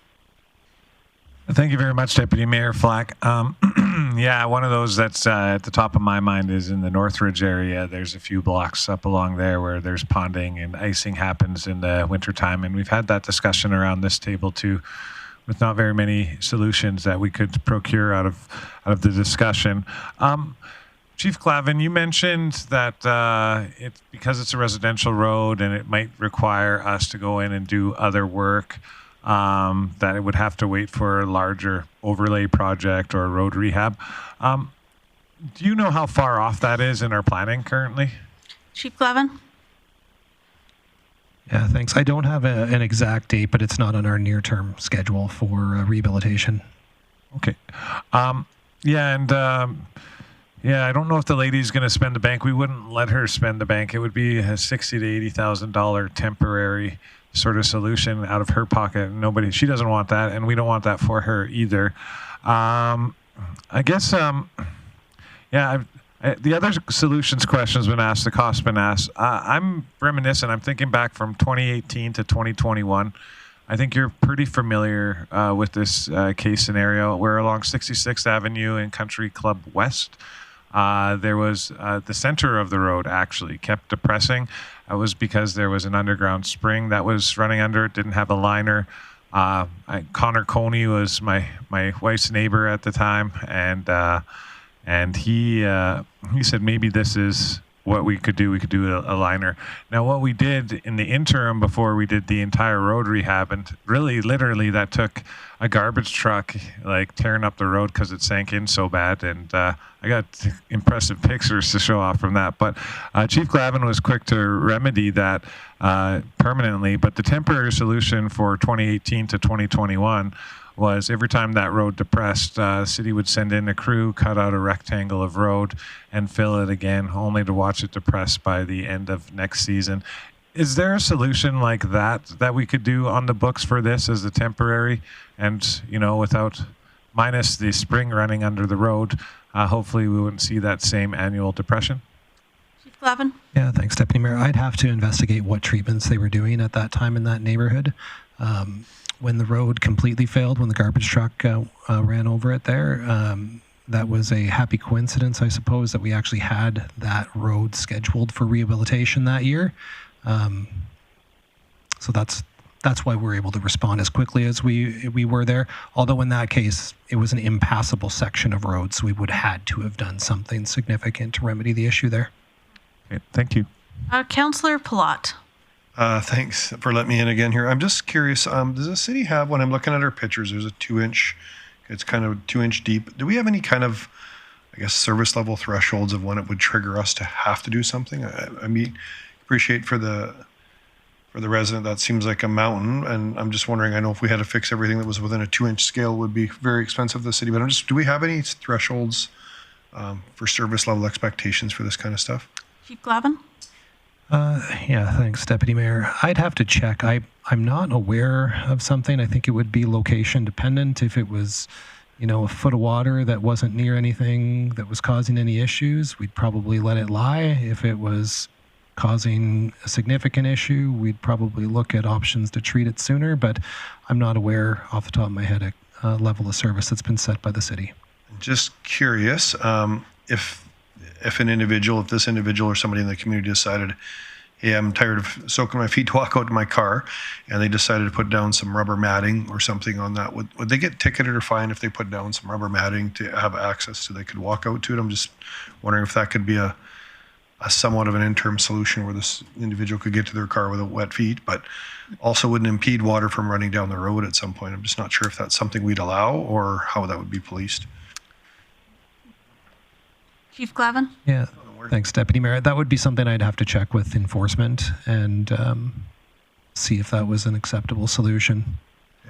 Thank you very much, Deputy Mayor Flack. Yeah, one of those that's at the top of my mind is in the Northridge area. There's a few blocks up along there where there's ponding and icing happens in the wintertime. And we've had that discussion around this table too, with not very many solutions that we could procure out of the discussion. Chief Clavin, you mentioned that because it's a residential road and it might require us to go in and do other work, that it would have to wait for a larger overlay project or road rehab. Do you know how far off that is in our planning currently? Chief Clavin? Yeah, thanks. I don't have an exact date, but it's not on our near-term schedule for rehabilitation. Okay. Yeah, I don't know if the lady's going to spend the bank. We wouldn't let her spend the bank. It would be a $60,000 to $80,000 temporary sort of solution out of her pocket. She doesn't want that, and we don't want that for her either. I guess, the other solutions question has been asked, the cost has been asked. I'm reminiscent. I'm thinking back from 2018 to 2021. I think you're pretty familiar with this case scenario where along 66th Avenue and Country Club West, there was the center of the road actually kept depressing. It was because there was an underground spring that was running under it, didn't have a liner. Connor Coney was my wife's neighbor at the time, and he said maybe this is what we could do. We could do a liner. Now, what we did in the interim before we did the entire road rehab, and really, literally, that took a garbage truck like tearing up the road because it sank in so bad. And I got impressive pictures to show off from that. But Chief Clavin was quick to remedy that permanently. But the temporary solution for 2018 to 2021 was every time that road depressed, the city would send in a crew, cut out a rectangle of road, and fill it again, only to watch it depress by the end of next season. Is there a solution like that we could do on the books for this as a temporary, and without minus the spring running under the road, hopefully we wouldn't see that same annual depression? Chief Clavin? Yeah, thanks, Deputy Mayor. I'd have to investigate what treatments they were doing at that time in that neighborhood. When the road completely failed, when the garbage truck ran over it there, that was a happy coincidence, I suppose, that we actually had that road scheduled for rehabilitation that year. So that's why we're able to respond as quickly as we were there. Although in that case, it was an impassable section of road, so we would have had to have done something significant to remedy the issue there. Okay, thank you. Councillor Palat. Thanks for letting me in again here. I'm just curious, does the city have, when I'm looking at our pictures, there's a 2-inch, it's kind of 2-inch deep. Do we have any kind of, I guess, service level thresholds of when it would trigger us to have to do something? I mean, appreciate for the resident, that seems like a mountain, and I'm just wondering, I know if we had to fix everything that was within a 2-inch scale, it would be very expensive to the city, but do we have any thresholds for service level expectations for this kind of stuff? Chief Clavin? Yeah, thanks, Deputy Mayor. I'd have to check. I'm not aware of something. I think it would be location dependent. If it was, a foot of water that wasn't near anything that was causing any issues, we'd probably let it lie. If it was causing a significant issue, we'd probably look at options to treat it sooner, but I'm not aware off the top of my head a level of service that's been set by the city. Just curious, if this individual or somebody in the community decided, hey, I'm tired of soaking my feet to walk out to my car, and they decided to put down some rubber matting or something on that, would they get ticketed or fined if they put down some rubber matting to have access so they could walk out to it? I'm just wondering if that could be a somewhat of an interim solution where this individual could get to their car without wet feet, but also wouldn't impede water from running down the road at some point. I'm just not sure if that's something we'd allow or how that would be policed. Chief Clavin? Yeah, thanks, Deputy Mayor. That would be something I'd have to check with enforcement and see if that was an acceptable solution.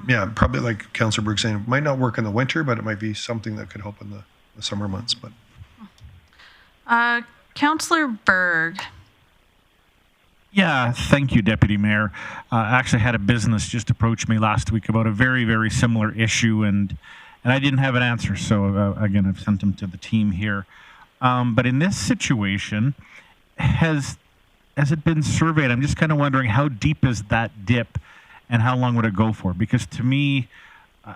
Yeah, probably like Councillor Berg saying, it might not work in the winter, but it might be something that could help in the summer months. But Councillor Berg. Yeah, thank you, Deputy Mayor. I actually had a business just approach me last week about a very, very similar issue, and I didn't have an answer. So again, I've sent them to the team here. But in this situation, has it been surveyed? I'm just kind of wondering, how deep is that dip and how long would it go for? Because to me,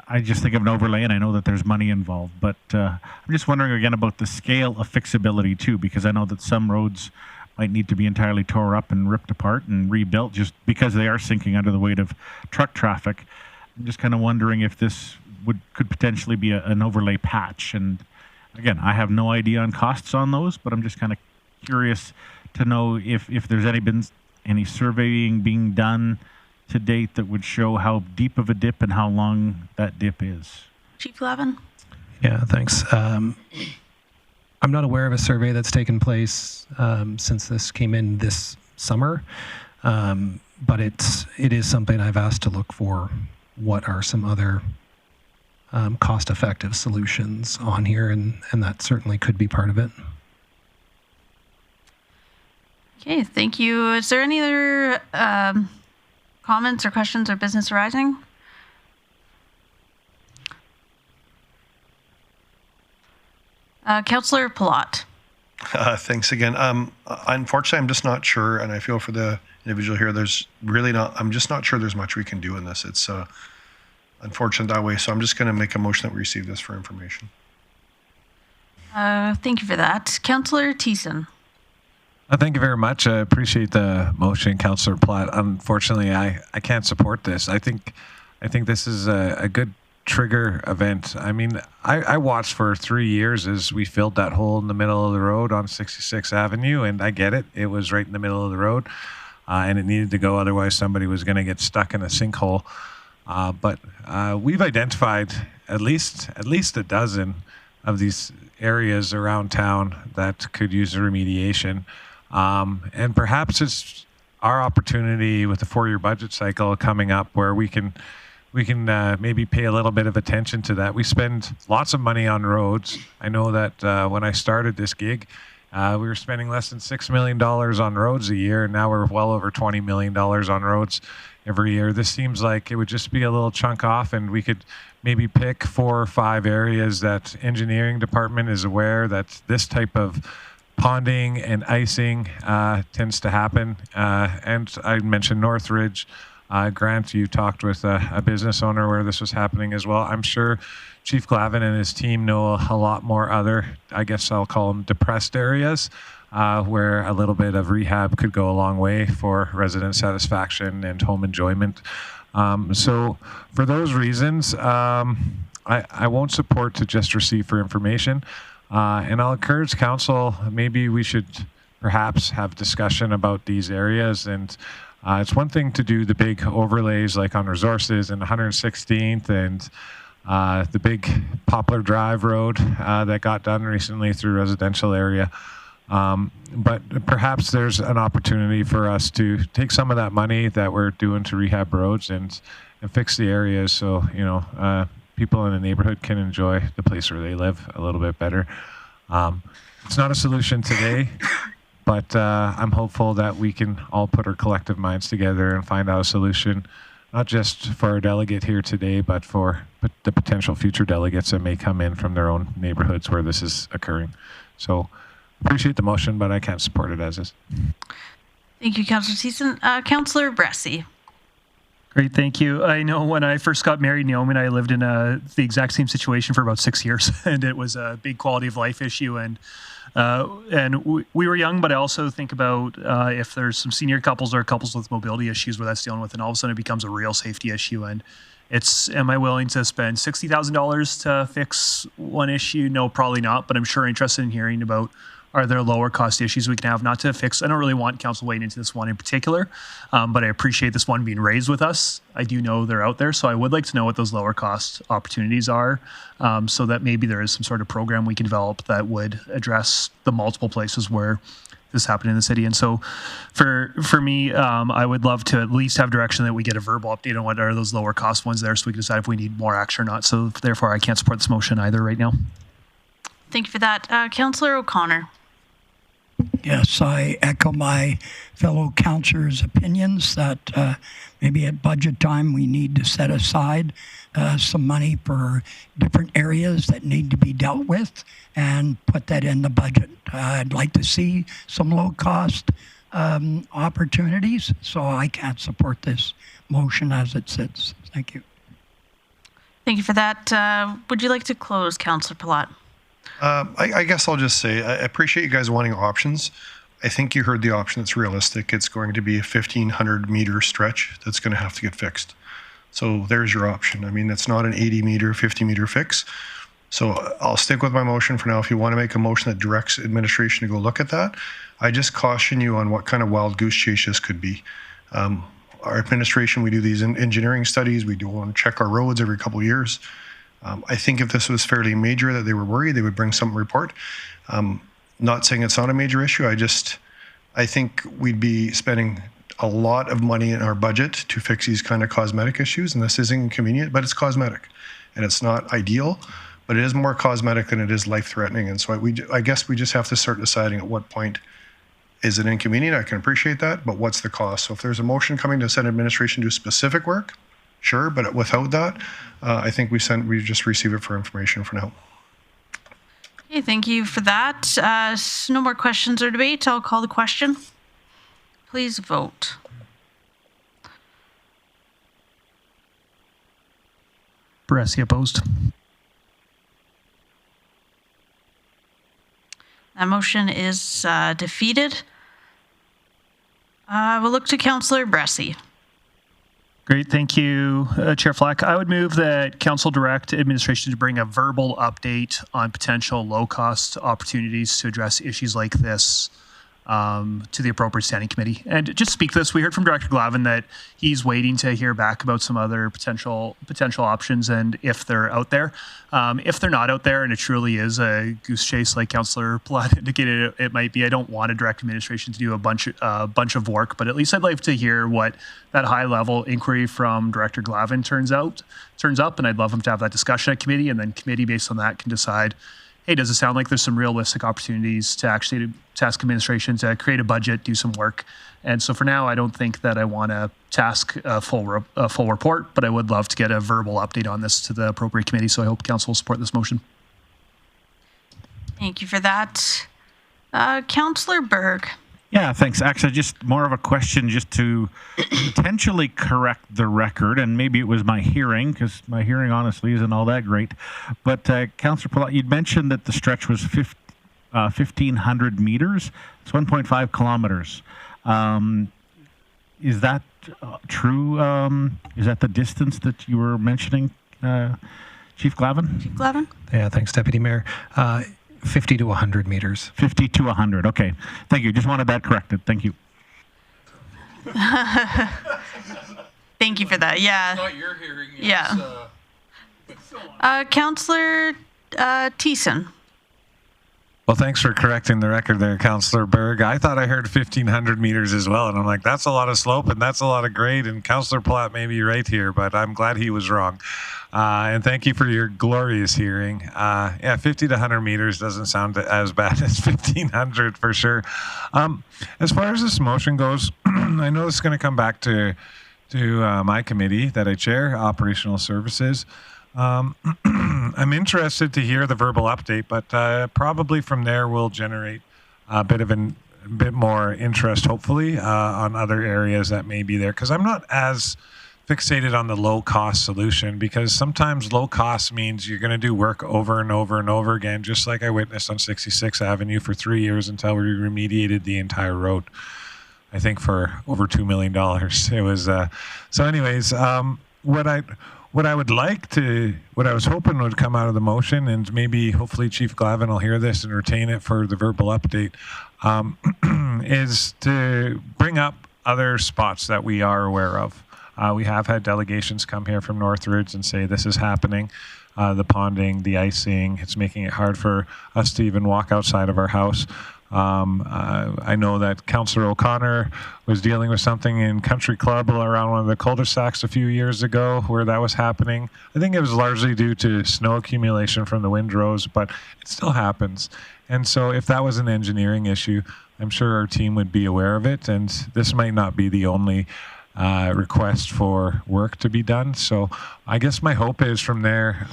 I just think of an overlay, and I know that there's money involved, but I'm just wondering again about the scale of fixability too, because I know that some roads might need to be entirely tore up and ripped apart and rebuilt just because they are sinking under the weight of truck traffic. I'm just kind of wondering if this could potentially be an overlay patch, and Again, I have no idea on costs on those, but I'm just kind of curious to know if there's been any surveying being done to date that would show how deep of a dip and how long that dip is. Chief Glavin? Yeah, thanks. I'm not aware of a survey that's taken place since this came in this summer, but it is something I've asked to look for. What are some other cost-effective solutions on here, and that certainly could be part of it. Okay, thank you. Is there any other comments or questions or business arising? Councillor Palat. Thanks again. Unfortunately, I'm just not sure, and I feel for the individual here, I'm just not sure there's much we can do in this. It's unfortunate that way, so I'm just going to make a motion that we receive this for information. Thank you for that. Councillor Thiessen. Thank you very much. I appreciate the motion, Councillor Platt. Unfortunately, I can't support this. I think this is a good trigger event. I mean, I watched for 3 years as we filled that hole in the middle of the road on 66th Avenue, and I get it. It was right in the middle of the road, and it needed to go. Otherwise, somebody was going to get stuck in a sinkhole. But we've identified at least a dozen of these areas around town that could use a remediation. And perhaps it's our opportunity with the 4-year budget cycle coming up where we can maybe pay a little bit of attention to that. We spend lots of money on roads. I know that when I started this gig, we were spending less than $6 million on roads a year, and now we're well over $20 million on roads every year. This seems like it would just be a little chunk off, and we could maybe pick 4 or 5 areas that engineering department is aware that this type of ponding and icing tends to happen. And I mentioned Northridge. Grant, you talked with a business owner where this was happening as well. I'm sure Chief Glavin and his team know a lot more other, I guess I'll call them depressed areas, where a little bit of rehab could go a long way for resident satisfaction and home enjoyment. So for those reasons, I won't support to just receive for information. And I'll encourage council, maybe we should perhaps have discussion about these areas. And it's one thing to do the big overlays like on Resources and 116th and the big Poplar Drive Road that got done recently through residential area. But perhaps there's an opportunity for us to take some of that money that we're doing to rehab roads and fix the areas so, people in the neighborhood can enjoy the place where they live a little bit better. It's not a solution today, but I'm hopeful that we can all put our collective minds together and find out a solution, not just for our delegate here today, but for the potential future delegates that may come in from their own neighborhoods where this is occurring. So appreciate the motion, but I can't support it as is. Thank you, Councillor Thiessen. Councillor Bressy. Great, thank you. I know when I first got married, Naomi and I lived in the exact same situation for about 6 years, and it was a big quality of life issue. And we were young, but I also think about if there's some senior couples or couples with mobility issues where that's dealing with, and all of a sudden it becomes a real safety issue. And am I willing to spend $60,000 to fix one issue? No, probably not, but I'm sure interested in hearing about are there lower cost issues we can have not to fix? I don't really want council weighing into this one in particular, but I appreciate this one being raised with us. I do know they're out there, so I would like to know what those lower cost opportunities are, so that maybe there is some sort of program we can develop that would address the multiple places where this happened in the city. And so for me, I would love to at least have direction that we get a verbal update on what are those lower cost ones there so we can decide if we need more action or not. So therefore, I can't support this motion either right now. Thank you for that. Councillor O'Connor. Yes, I echo my fellow councillors' opinions that maybe at budget time we need to set aside some money for different areas that need to be dealt with and put that in the budget. I'd like to see some low-cost opportunities, so I can't support this motion as it sits. Thank you. Thank you for that. Would you like to close, Councillor Palat? I guess I'll just say I appreciate you guys wanting options. I think you heard the option that's realistic. It's going to be a 1,500 meter stretch that's going to have to get fixed. So there's your option. I mean, it's not an 80 meter, 50 meter fix. So I'll stick with my motion for now. If you want to make a motion that directs administration to go look at that, I just caution you on what kind of wild goose chase this could be. Our administration, we do these engineering studies. We do want to check our roads every couple of years. I think if this was fairly major that they were worried, they would bring some report. Not saying it's not a major issue. I think we'd be spending a lot of money in our budget to fix these kind of cosmetic issues, and this is inconvenient, but it's cosmetic, and it's not ideal, but it is more cosmetic than it is life-threatening. And so I guess we just have to start deciding at what point is it inconvenient. I can appreciate that, but what's the cost? So if there's a motion coming to send administration to do specific work, sure, but without that, I think we just receive it for information for now. Okay, thank you for that. No more questions or debate. I'll call the question. Please vote. Barassi opposed. That motion is defeated. We'll look to Councillor Barassi. Great, thank you, Chair Flack. I would move that Council direct administration to bring a verbal update on potential low-cost opportunities to address issues like this to the appropriate standing committee. And just speak to this, we heard from Director Glavin that he's waiting to hear back about some other potential options, and if they're out there. If they're not out there and it truly is a goose chase like Councillor Platt indicated it might be, I don't want to direct administration to do a bunch of work, but at least I'd like to hear what that high-level inquiry from Director Glavin turns up, and I'd love him to have that discussion at committee, and then committee based on that can decide, hey, does it sound like there's some realistic opportunities to actually task administration to create a budget, do some work? And so for now, I don't think that I want to task a full report, but I would love to get a verbal update on this to the appropriate committee. So I hope Council will support this motion. Thank you for that. Councillor Berg. Yeah, thanks. Actually, just more of a question just to potentially correct the record, and maybe it was my hearing, because my hearing honestly isn't all that great. But Councillor Palat, you'd mentioned that the stretch was 1,500 meters. It's 1.5 kilometers. Is that true? Is that the distance that you were mentioning, Chief Glavin? Chief Glavin? Yeah, thanks, Deputy Mayor. 50 to 100 meters. 50 to 100. Okay. Thank you. Just wanted that corrected. Thank you. Thank you for that. Yeah. It's not your hearing. Yeah. Councillor Thiessen. Well, thanks for correcting the record there, Councillor Berg. I thought I heard 1,500 meters as well, and I'm like, that's a lot of slope and that's a lot of grade, and Councillor Platt may be right here, but I'm glad he was wrong. And thank you for your glorious hearing. Yeah, 50 to 100 meters doesn't sound as bad as 1,500 for sure. As far as this motion goes, I know it's going to come back to my committee that I chair, Operational Services. I'm interested to hear the verbal update, but probably from there we'll generate a bit more interest, hopefully, on other areas that may be there. Because I'm not as fixated on the low-cost solution, because sometimes low cost means you're going to do work over and over and over again, just like I witnessed on 66th Avenue for 3 years until we remediated the entire road. I think for over $2 million. It was so. Anyways, what I was hoping would come out of the motion, and maybe hopefully Chief Glavin will hear this and retain it for the verbal update, is to bring up other spots that we are aware of. We have had delegations come here from Northridge and say this is happening. The ponding, the icing, it's making it hard for us to even walk outside of our house. I know that Councillor O'Connor was dealing with something in Country Club around one of the cul-de-sacs a few years ago where that was happening. I think it was largely due to snow accumulation from the windrows, but it still happens. And so if that was an engineering issue, I'm sure our team would be aware of it, and this might not be the only request for work to be done. So I guess my hope is from there,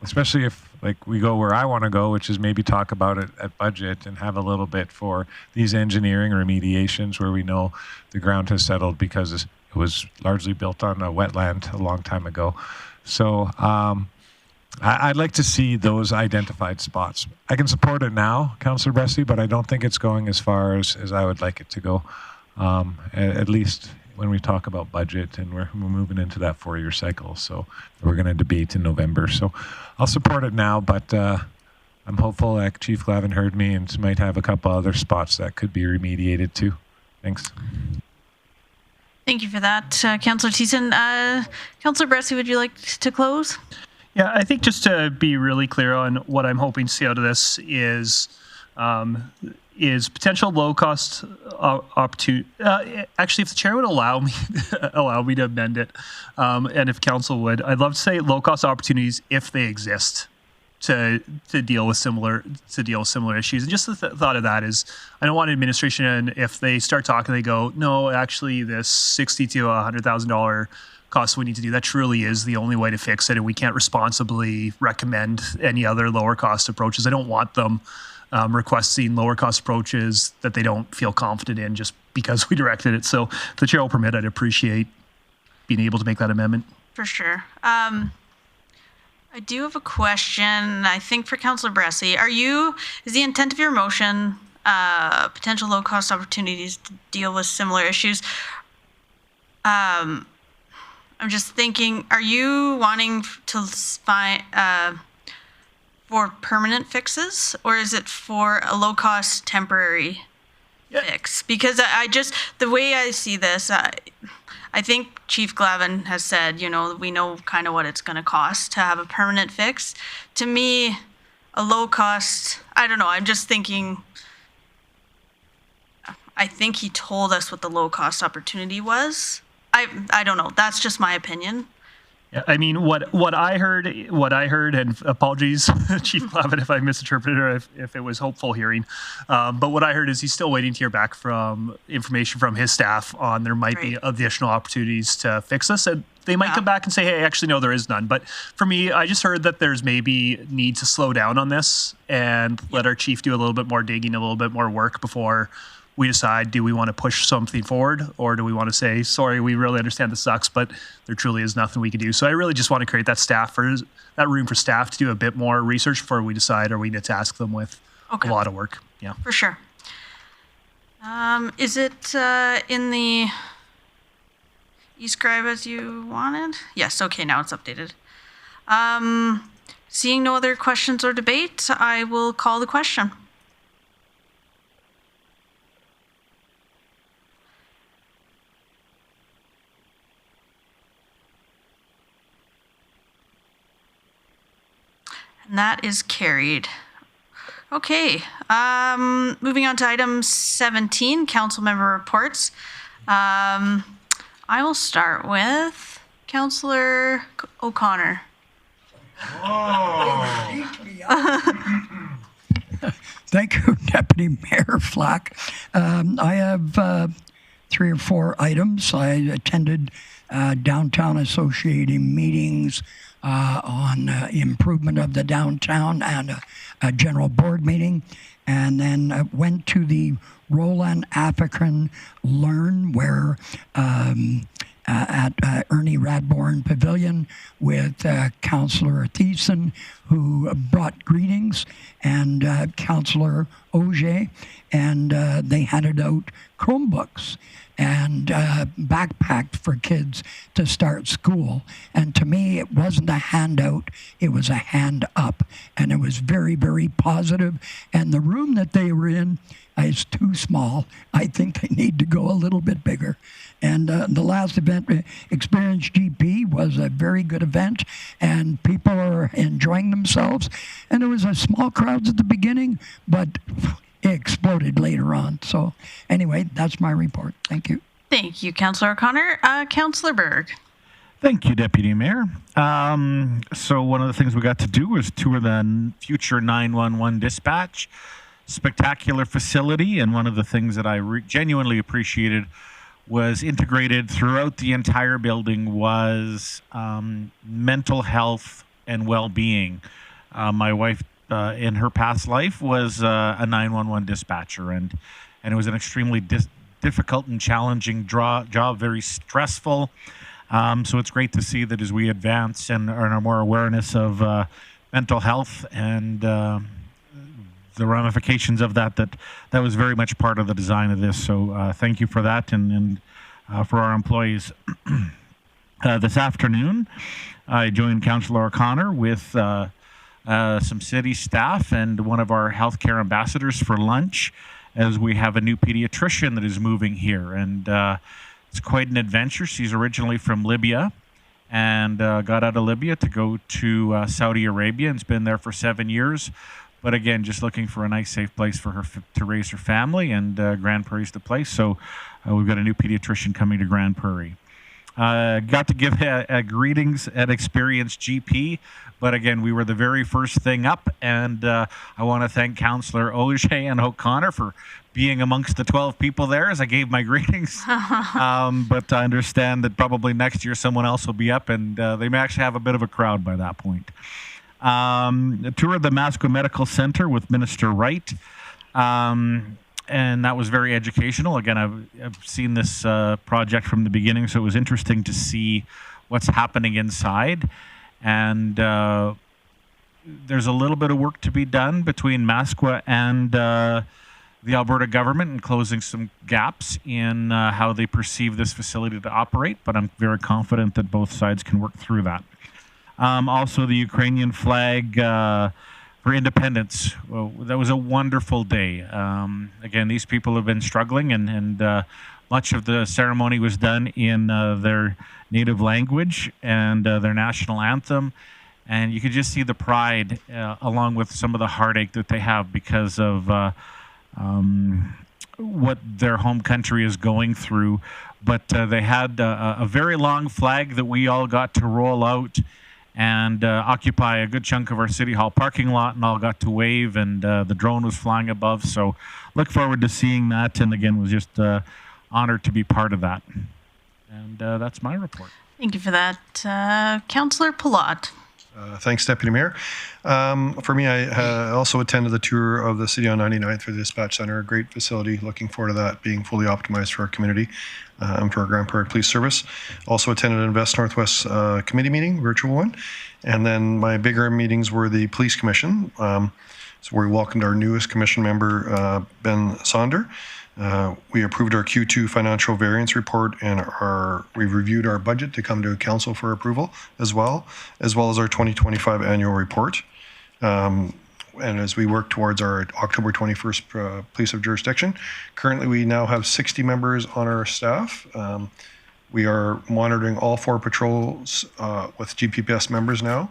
especially if we go where I want to go, which is maybe talk about it at budget and have a little bit for these engineering remediations where we know the ground has settled because it was largely built on a wetland a long time ago. So I'd like to see those identified spots. I can support it now, Councillor Barassi, but I don't think it's going as far as I would like it to go, at least when we talk about budget, and we're moving into that 4-year cycle. So we're going to debate in November. So I'll support it now, but I'm hopeful that Chief Glavin heard me and might have a couple other spots that could be remediated too. Thanks. Thank you for that, Councillor Thiessen. Councillor Bressie, would you like to close? Yeah, I think just to be really clear on what I'm hoping to see out of this is potential low-cost opportunity. Actually, if the chair would allow me to amend it, and if council would, I'd love to say low-cost opportunities if they exist to deal with similar issues. And just the thought of that is, I don't want administration, if they start talking, they go, no, actually, this $60,000 to $100,000 cost we need to do, that truly is the only way to fix it, and we can't responsibly recommend any other lower cost approaches. I don't want them requesting lower cost approaches that they don't feel confident in just because we directed it. So if the chair will permit, I'd appreciate being able to make that amendment. For sure. I do have a question, I think, for Councillor Bressie. Is the intent of your motion potential low cost opportunities to deal with similar issues? I'm just thinking, are you wanting to find for permanent fixes, or is it for a low-cost temporary fix? Because the way I see this, I think Chief Glavin has said, we know kind of what it's going to cost to have a permanent fix. To me, a low-cost, I don't know, I'm just thinking, I think he told us what the low-cost opportunity was. I don't know. That's just my opinion. Yeah, I mean, what I heard, and apologies, Chief Glavin, if I misinterpreted or if it was hopeful hearing, but what I heard is he's still waiting to hear back from information from his staff on there might be additional opportunities to fix this, and they might come back and say, hey, actually, no, there is none. But for me, I just heard that there's maybe need to slow down on this and let our chief do a little bit more digging, a little bit more work before we decide, do we want to push something forward, or do we want to say, sorry, we really understand this sucks, but there truly is nothing we can do. So I really just want to create that room for staff to do a bit more research before we decide, or we need to task them with a lot of work. Yeah, for sure. Is it in the e-scribe as you wanted? Yes, okay, now it's updated. Seeing no other questions or debate, I will call the question. And that is carried. Okay, moving on to item 17, council member reports. I will start with Councillor O'Connor. Thank you, Deputy Mayor Flack. I have 3 or 4 items. I attended downtown associating meetings on improvement of the downtown and a general board meeting, and then went to the Roland African Learn, where at Ernie Radbourne Pavilion with Councillor Thiessen, who brought greetings, and Councillor Auger, and they handed out Chromebooks and backpacked for kids to start school. And to me, it wasn't a handout, it was a hand up. And it was very, very positive. And the room that they were in is too small. I think they need to go a little bit bigger. And the last event, Experience GP, was a very good event, and people are enjoying themselves. And there was a small crowds at the beginning, but it exploded later on. So anyway, that's my report. Thank you. Thank you, Councillor O'Connor. Councillor Berg. Thank you, Deputy Mayor. So one of the things we got to do was tour the future 911 dispatch. Spectacular facility, and one of the things that I genuinely appreciated was integrated throughout the entire building was mental health and well-being. My wife, in her past life, was a 911 dispatcher, and it was an extremely difficult and challenging job, very stressful. So it's great to see that as we advance and are more awareness of mental health and the ramifications of that was very much part of the design of this. So thank you for that, and for our employees. This afternoon, I joined Councillor O'Connor with some city staff and one of our healthcare ambassadors for lunch, as we have a new pediatrician that is moving here. And it's quite an adventure. She's originally from Libya and got out of Libya to go to Saudi Arabia and's been there for 7 years. But again, just looking for a nice, safe place for her to raise her family, and Grande Prairie's the place. So we've got a new pediatrician coming to Grande Prairie. Got to give a greetings at Experienced GP, but again, we were the very first thing up, and I want to thank Councillor Auger and O'Connor for being amongst the 12 people there as I gave my greetings. But I understand that probably next year someone else will be up, and they may actually have a bit of a crowd by that point. A tour of the Masco Medical Center with Minister Wright. And that was very educational. Again, I've seen this project from the beginning, so it was interesting to see what's happening inside. And there's a little bit of work to be done between Masqua and the Alberta government in closing some gaps in how they perceive this facility to operate, but I'm very confident that both sides can work through that. Also, the Ukrainian flag for independence. Well, that was a wonderful day. Again, these people have been struggling, and much of the ceremony was done in their native language and their national anthem. And you could just see the pride along with some of the heartache that they have because of what their home country is going through. But they had a very long flag that we all got to roll out and occupy a good chunk of our City Hall parking lot, and all got to wave, and the drone was flying above. So look forward to seeing that, and again, was just honored to be part of that. And that's my report. Thank you for that. Councillor Palat. Thanks, Deputy Mayor. For me, I also attended the tour of the City on 99th for the Dispatch Center, a great facility. Looking forward to that being fully optimized for our community and for our Grande Prairie Police Service. Also attended an Invest Northwest committee meeting, virtual one. And then my bigger meetings were the Police Commission. So we welcomed our newest commission member, Ben Sonder. We approved our Q2 financial variance report, and we've reviewed our budget to come to council for approval as well as our 2025 annual report. And as we work towards our October 21st police of jurisdiction, currently we now have 60 members on our staff. We are monitoring all 4 patrols with GPPS members now,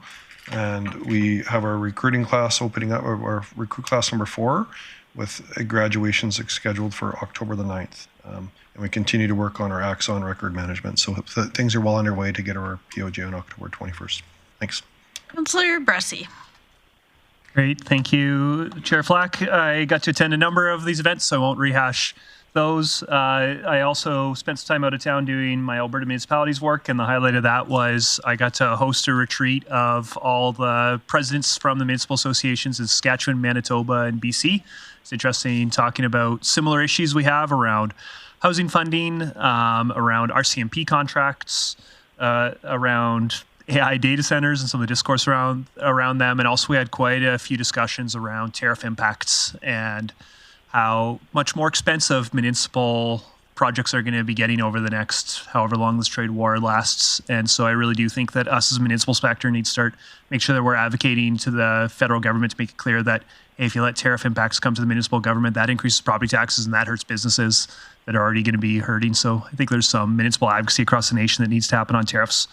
and we have our recruiting class opening up, our recruit class number 4, with graduations scheduled for October the 9th. And we continue to work on our Axon record management. So things are well underway to get our POJ on October 21st. Thanks. Councillor Bressy. Great, thank you, Chair Flack. I got to attend a number of these events, so I won't rehash those. I also spent some time out of town doing my Alberta Municipalities work, and the highlight of that was I got to host a retreat of all the presidents from the municipal associations in Saskatchewan, Manitoba, and BC. It's interesting talking about similar issues we have around housing funding, around RCMP contracts, around AI data centers and some of the discourse around them. And also we had quite a few discussions around tariff impacts and how much more expensive municipal projects are going to be getting over the next however long this trade war lasts. And so I really do think that us as a municipal sector need to make sure that we're advocating to the federal government to make it clear that if you let tariff impacts come to the municipal government, that increases property taxes and that hurts businesses that are already going to be hurting. So I think there's some municipal advocacy across the nation that needs to happen on tariffs.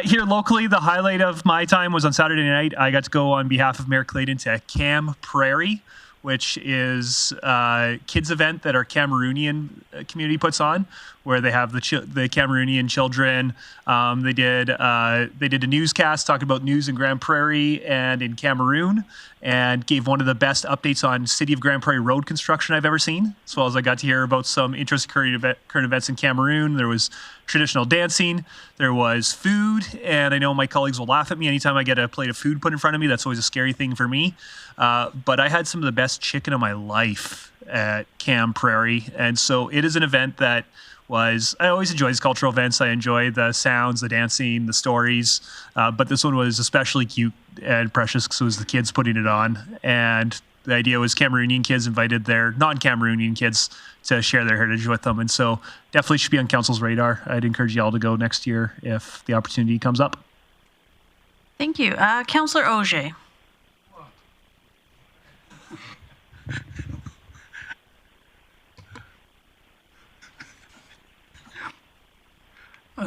Here locally, the highlight of my time was on Saturday night. I got to go on behalf of Mayor Clayton to Grande Prairie, which is a kids event that our Cameroonian community puts on, where they have the Cameroonian children. They did a newscast talking about news in Grande Prairie and in Cameroon, and gave one of the best updates on City of Grande Prairie road construction I've ever seen, as well as I got to hear about some interesting current events in Cameroon. There was traditional dancing, there was food, and I know my colleagues will laugh at me anytime I get a plate of food put in front of me. That's always a scary thing for me. But I had some of the best chicken of my life at Grande Prairie, and so it is an event that I always enjoy these cultural events. I enjoy the sounds, the dancing, the stories, but this one was especially cute and precious because it was the kids putting it on. And the idea was Cameroonian kids invited their non-Cameroonian kids to share their heritage with them. And so definitely should be on council's radar. I'd encourage you all to go next year if the opportunity comes up. Thank you. Councillor Auger.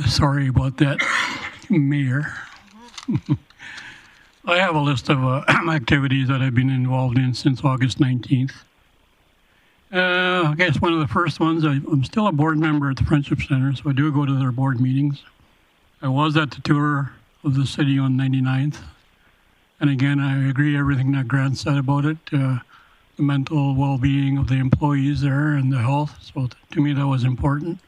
Sorry about that, Mayor. I have a list of activities that I've been involved in since August 19th. I guess one of the first ones, I'm still a board member at the Friendship Center, so I do go to their board meetings. I was at the tour of the city on 99th. And again, I agree everything that Grant said about it, the mental well-being of the employees there and the health. So to me, that was important.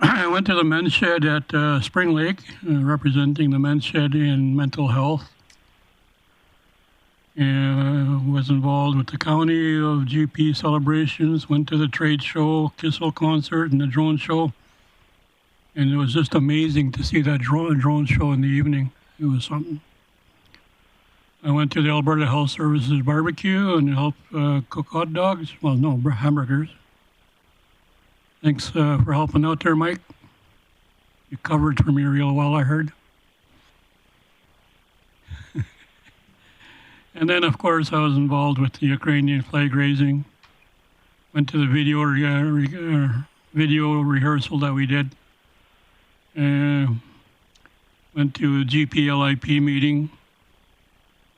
I went to the men's shed at Spring Lake, representing the men's shed in mental health. Was involved with the county of GP celebrations, went to the trade show, Kissel concert, and the drone show. And it was just amazing to see that drone show in the evening. It was something. I went to the Alberta Health Services barbecue and helped cook hot dogs. Well, no, hamburgers. Thanks for helping out there, Mike. You covered for me real well, I heard. And then, of course, I was involved with the Ukrainian flag raising. Went to the video rehearsal that we did. Went to a GPLIP meeting.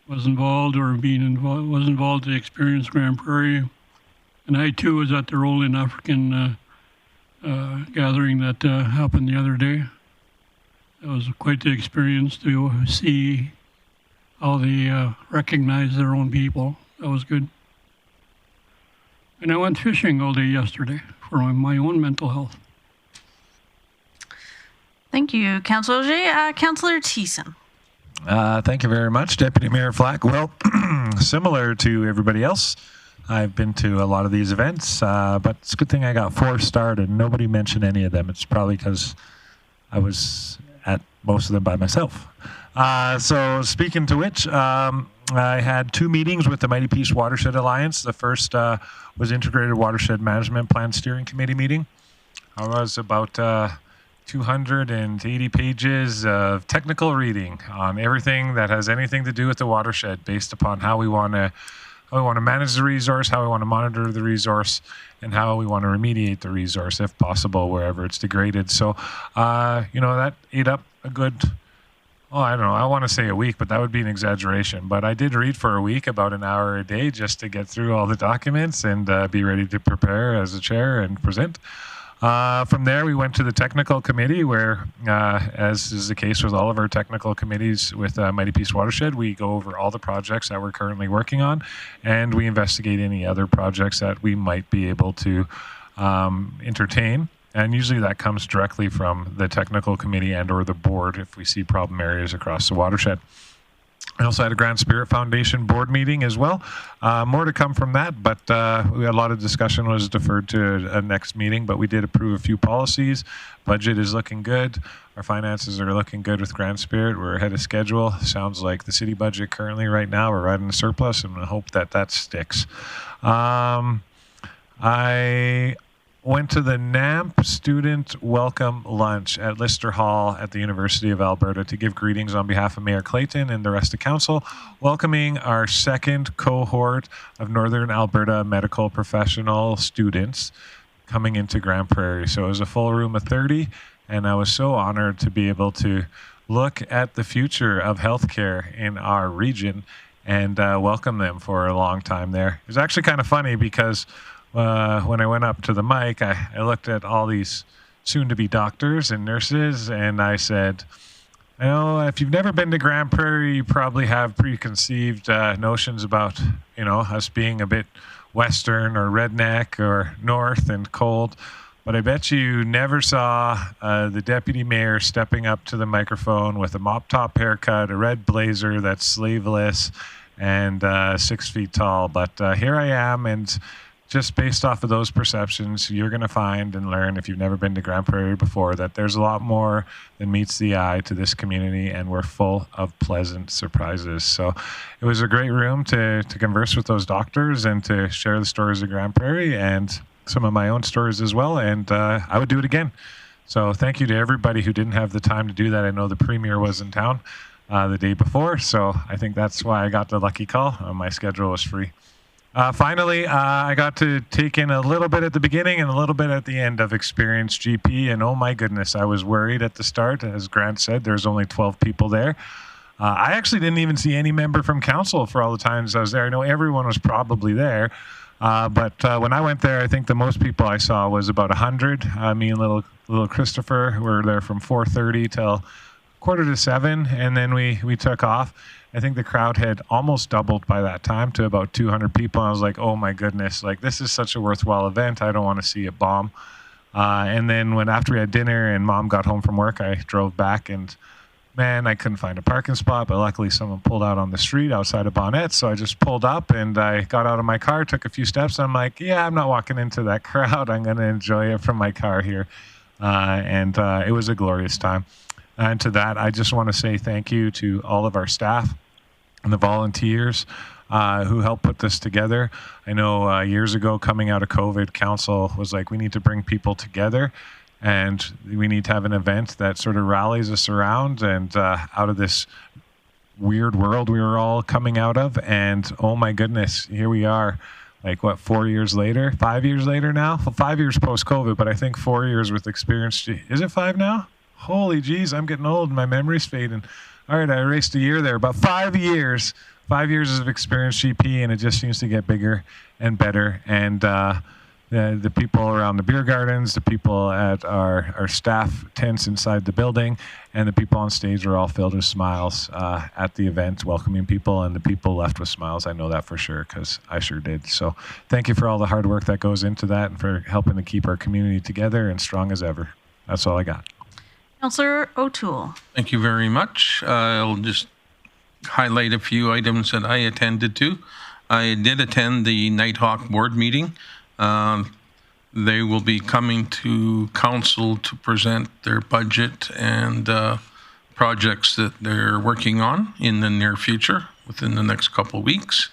Was involved at the Experience Grande Prairie. And I, too, was at the Rolling African gathering that happened the other day. It was quite the experience to see how they recognize their own people. That was good. And I went fishing all day yesterday for my own mental health. Thank you, Councillor Auger. Councillor Thiessen. Thank you very much, Deputy Mayor Flack. Well, similar to everybody else, I've been to a lot of these events, but it's a good thing I got 4-starred and nobody mentioned any of them. It's probably because I was at most of them by myself. So speaking to which, I had 2 meetings with the Mighty Peace Watershed Alliance. The first was Integrated Watershed Management Plan Steering Committee meeting. I was about 280 pages of technical reading on everything that has anything to do with the watershed based upon how we want to manage the resource, how we want to monitor the resource, and how we want to remediate the resource if possible wherever it's degraded. So, that ate up a good, I don't know, I want to say a week, but that would be an exaggeration. But I did read for a week about an hour a day just to get through all the documents and be ready to prepare as a chair and present. From there, we went to the technical committee where, as is the case with all of our technical committees with Mighty Peace Watershed, we go over all the projects that we're currently working on, and we investigate any other projects that we might be able to entertain. And usually that comes directly from the technical committee and or the board if we see problem areas across the watershed. I also had a Grand Spirit Foundation board meeting as well. More to come from that, but we had a lot of discussion was deferred to a next meeting, but we did approve a few policies. Budget is looking good. Our finances are looking good with Grand Spirit. We're ahead of schedule. Sounds like the city budget currently right now, we're right in the surplus, and I hope that sticks. I went to the NAMP Student Welcome Lunch at Lister Hall at the University of Alberta to give greetings on behalf of Mayor Clayton and the rest of Council, welcoming our second cohort of Northern Alberta medical professional students coming into Grande Prairie. So it was a full room of 30, and I was so honored to be able to look at the future of healthcare in our region and welcome them for a long time there. It was actually kind of funny because when I went up to the mic, I looked at all these soon-to-be doctors and nurses, and I said, if you've never been to Grande Prairie, you probably have preconceived notions about, us being a bit western or redneck or north and cold. But I bet you never saw the deputy mayor stepping up to the microphone with a mop-top haircut, a red blazer that's sleeveless, and 6 feet tall. But here I am, and just based off of those perceptions, you're going to find and learn, if you've never been to Grande Prairie before, that there's a lot more than meets the eye to this community, and we're full of pleasant surprises. So it was a great room to converse with those doctors and to share the stories of Grande Prairie and some of my own stories as well, and I would do it again. So thank you to everybody who didn't have the time to do that. I know the Premier was in town the day before, so I think that's why I got the lucky call. My schedule was free. Finally, I got to take in a little bit at the beginning and a little bit at the end of Experienced GP, and oh my goodness, I was worried at the start. As Grant said, there's only 12 people there. I actually didn't even see any member from council for all the times I was there. I know everyone was probably there, but when I went there, I think the most people I saw was about 100. Me and little Christopher were there from 4:30 till 6:45, and then we took off. I think the crowd had almost doubled by that time to about 200 people. And I was like, oh my goodness, like this is such a worthwhile event. I don't want to see it bomb. And then after we had dinner and Mom got home from work, I drove back, and man, I couldn't find a parking spot, but luckily someone pulled out on the street outside of Bonnet. So I just pulled up and I got out of my car, took a few steps. And I'm like, yeah, I'm not walking into that crowd. I'm going to enjoy it from my car here. And it was a glorious time. And to that, I just want to say thank you to all of our staff and the volunteers who helped put this together. I know years ago, coming out of COVID, council was like, we need to bring people together, and we need to have an event that sort of rallies us around and out of this weird world we were all coming out of. And oh my goodness, here we are. Like what, 4 years later, 5 years later now? Well, 5 years post-COVID, but I think 4 years with experience. Is it 5 now? Holy geez, I'm getting old. My memory's fading. All right, I erased a year there. About 5 years. 5 years of experience GP, and it just seems to get bigger and better. And the people around the beer gardens, the people at our staff tents inside the building, and the people on stage are all filled with smiles at the event, welcoming people, and the people left with smiles. I know that for sure because I sure did. So thank you for all the hard work that goes into that and for helping to keep our community together and strong as ever. That's all I got. Councillor O'Toole. Thank you very much. I'll just highlight a few items that I attended to. I did attend the Nighthawk board meeting. They will be coming to council to present their budget and projects that they're working on in the near future, within the next couple of weeks.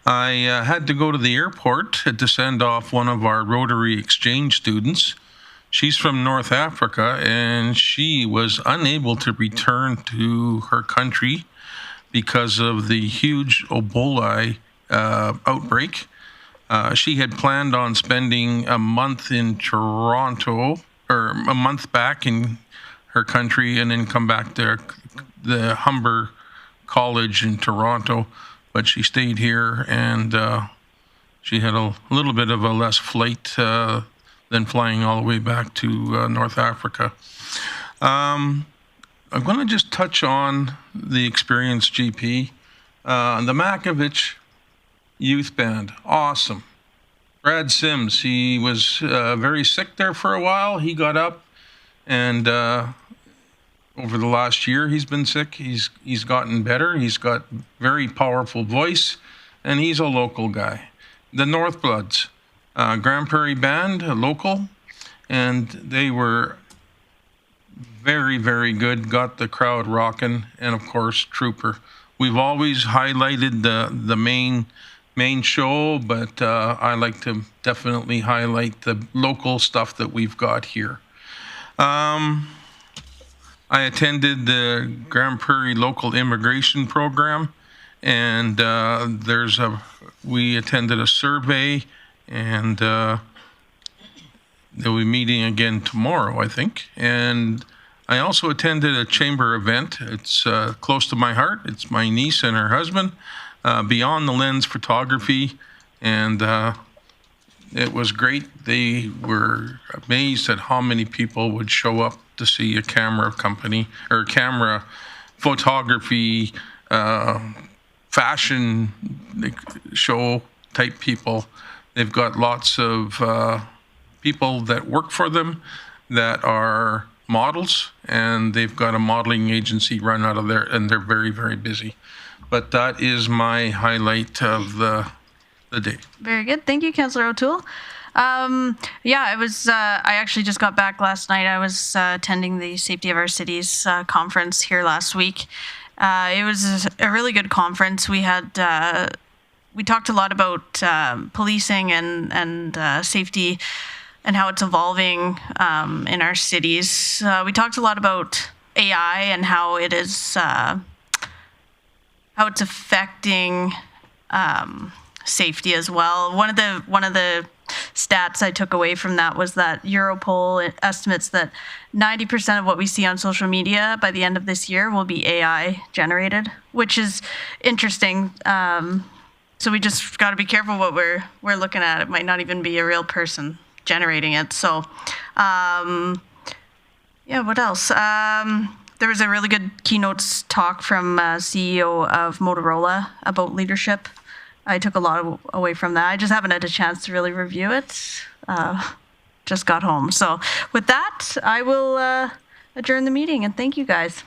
I had to go to the airport to send off one of our Rotary Exchange students. She's from North Africa, and she was unable to return to her country because of the huge Ebola outbreak. She had planned on spending a month in Toronto, or a month back in her country, and then come back to the Humber College in Toronto. But she stayed here, and she had a little bit of a less flight than flying all the way back to North Africa. I'm going to just touch on the Experienced GP. The Makovich Youth Band, awesome. Brad Sims, he was very sick there for a while. He got up, and over the last year he's been sick. He's gotten better. He's got very powerful voice, and he's a local guy. The Northbloods, Grande Prairie Band, local, and they were very, very good, got the crowd rocking, and of course, Trooper. We've always highlighted the main show, but I like to definitely highlight the local stuff that we've got here. I attended the Grande Prairie Local Immigration Program, and we attended a survey, and they'll be meeting again tomorrow, I think. And I also attended a chamber event. It's close to my heart. It's my niece and her husband, Beyond the Lens Photography, and it was great. They were amazed at how many people would show up to see a camera company or camera photography fashion show type people. They've got lots of people that work for them that are models, and they've got a modeling agency run out of there, and they're very, very busy. But that is my highlight of the the day. Very good. Thank you, Councillor O'Toole. I actually just got back last night. I was attending the Safety of Our Cities conference here last week. It was a really good conference. We talked a lot about policing and safety and how it's evolving in our cities. We talked a lot about AI and how it is how it's affecting safety as well. One of the stats I took away from that was that Europol estimates that 90% of what we see on social media by the end of this year will be AI generated, which is interesting. So we just got to be careful what we're looking at. It might not even be a real person generating it. So, what else? There was a really good keynotes talk from CEO of Motorola about leadership. I took a lot away from that. I just haven't had a chance to really review it. Just got home. So with that, I will adjourn the meeting, and thank you guys.